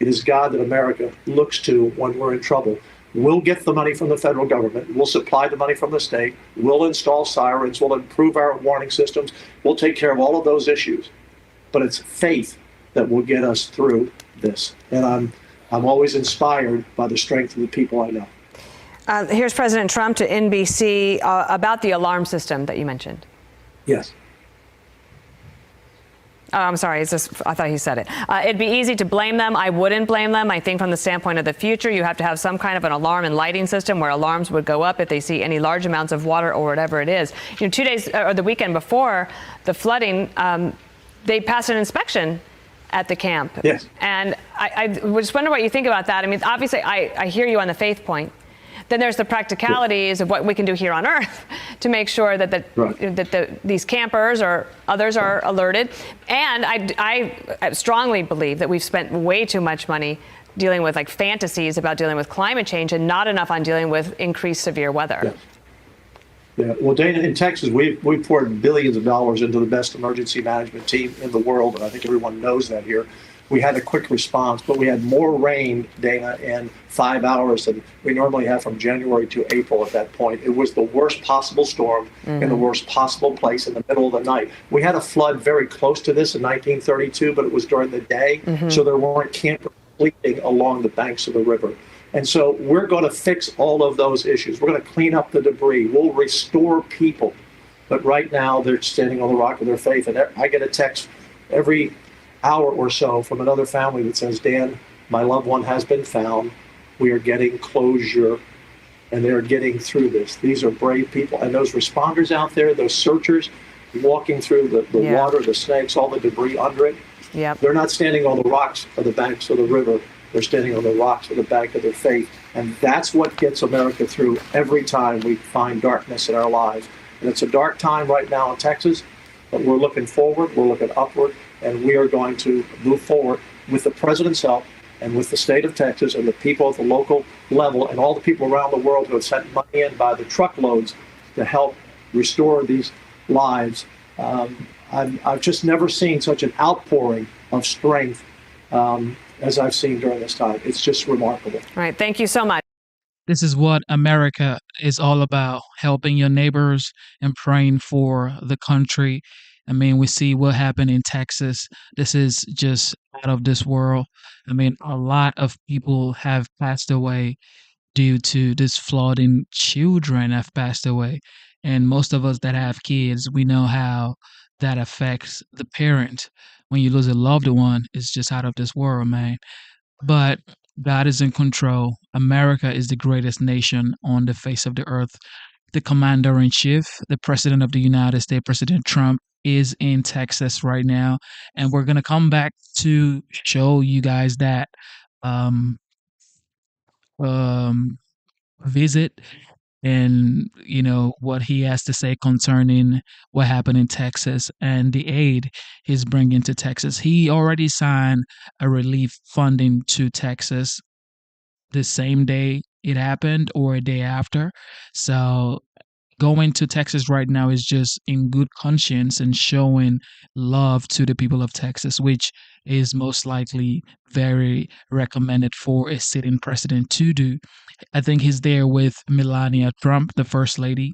It is God that America looks to when we're in trouble. We'll get the money from the federal government. We'll supply the money from the state. We'll install sirens. We'll improve our warning systems. We'll take care of all of those issues. But it's faith that will get us through this. And I'm always inspired by the strength of the people I know. Here's President Trump to NBC about the alarm system that you mentioned. Yes. Oh, I'm sorry. I thought he said it. It'd be easy to blame them. I wouldn't blame them. I think from the standpoint of the future, you have to have some kind of an alarm and lighting system where alarms would go up if they see any large amounts of water or whatever it is. 2 days or the weekend before the flooding, they passed an inspection at the camp. Yes. And I just wonder what you think about that. I mean, obviously, I hear you on the faith point. Then there's the practicalities of what we can do here on Earth to make sure that these campers or others are alerted. And I strongly believe that we've spent way too much money dealing with fantasies about dealing with climate change and not enough on dealing with increased severe weather. Yeah. Well, Dana, in Texas, we poured billions of dollars into the best emergency management team in the world, and I think everyone knows that here. we had a quick response, but we had more rain, Dana, in 5 hours than we normally have from January to April at that point. It was the worst possible storm in the worst possible place in the middle of the night. We had a flood very close to this in 1932, but it was during the day, so there weren't campers sleeping along the banks of the river. And so we're going to fix all of those issues. We're going to clean up the debris. We'll restore people. But right now, they're standing on the rock of their faith. And I get a text every hour or so from another family that says, Dan, my loved one has been found. We are getting closure, and they're getting through this. These are brave people. And those responders out there, those searchers, walking through the water, the snakes, all the debris under it, they're not standing on the rocks or the banks of the river. They're standing on the rocks of the bank of their faith. And that's what gets America through every time we find darkness in our lives. And it's a dark time right now in Texas, but we're looking forward, we're looking upward, and we are going to move forward with the president's help and with the state of Texas and the people at the local level and all the people around the world who have sent money in by the truckloads to help restore these lives. I've just never seen such an outpouring of strength as I've seen during this time. It's just remarkable. All right. Thank you so much. This is what America is all about, helping your neighbors and praying for the country. I mean, we see what happened in Texas. This is just out of this world. I mean, a lot of people have passed away due to this flooding. Children have passed away. And most of us that have kids, we know how that affects the parent. When you lose a loved one, it's just out of this world, man. But God is in control. America is the greatest nation on the face of the earth. The commander in chief, the president of the United States, President Trump, is in Texas right now. And we're going to come back to show you guys that visit and what he has to say concerning what happened in Texas and the aid he's bringing to Texas. He already signed a relief funding to Texas the same day it happened or a day after. So going to Texas right now is just in good conscience and showing love to the people of Texas, which is most likely very recommended for a sitting president to do. I think he's there with Melania Trump, the first lady.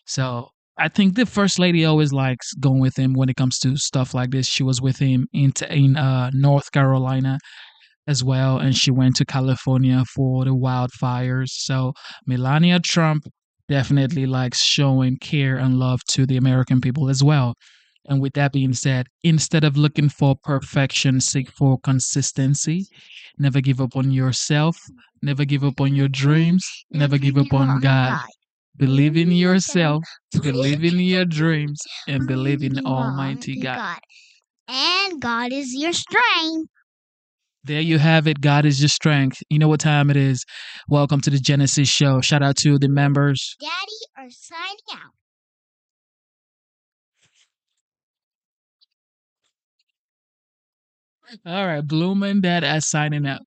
So I think the first lady always likes going with him when it comes to stuff like this. She was with him in North Carolina as well, and she went to California for the wildfires. So Melania Trump definitely likes showing care and love to the American people as well. And with that being said, instead of looking for perfection, seek for consistency. Never give up on yourself. Never give up on your dreams. Never give up on God. Believe in yourself. Believe in your dreams. And believe in Almighty God. And God is your strength. There you have it. God is your strength. You know what time it is. Welcome to the Genesis Show. Shout out to the members. Daddy are signing out. All right, Blooming Dad is signing out.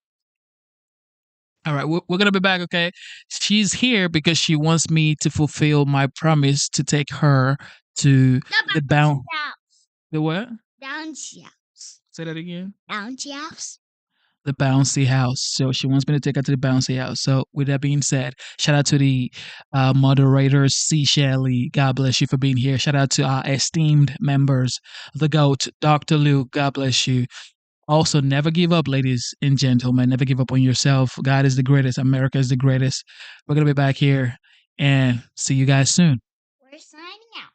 All right, we're going to be back, okay? She's here because she wants me to fulfill my promise to take her to the bouncy house. The what? Bouncy house. Say that again. Bouncy house. The bouncy house. So she wants me to take her to the bouncy house. So with that being said, shout out to the moderators, C. Shelley. God bless you for being here. Shout out to our esteemed members, the GOAT, Dr. Luke. God bless you. Also, never give up, ladies and gentlemen. Never give up on yourself. God is the greatest. America is the greatest. We're going to be back here and see you guys soon. We're signing out.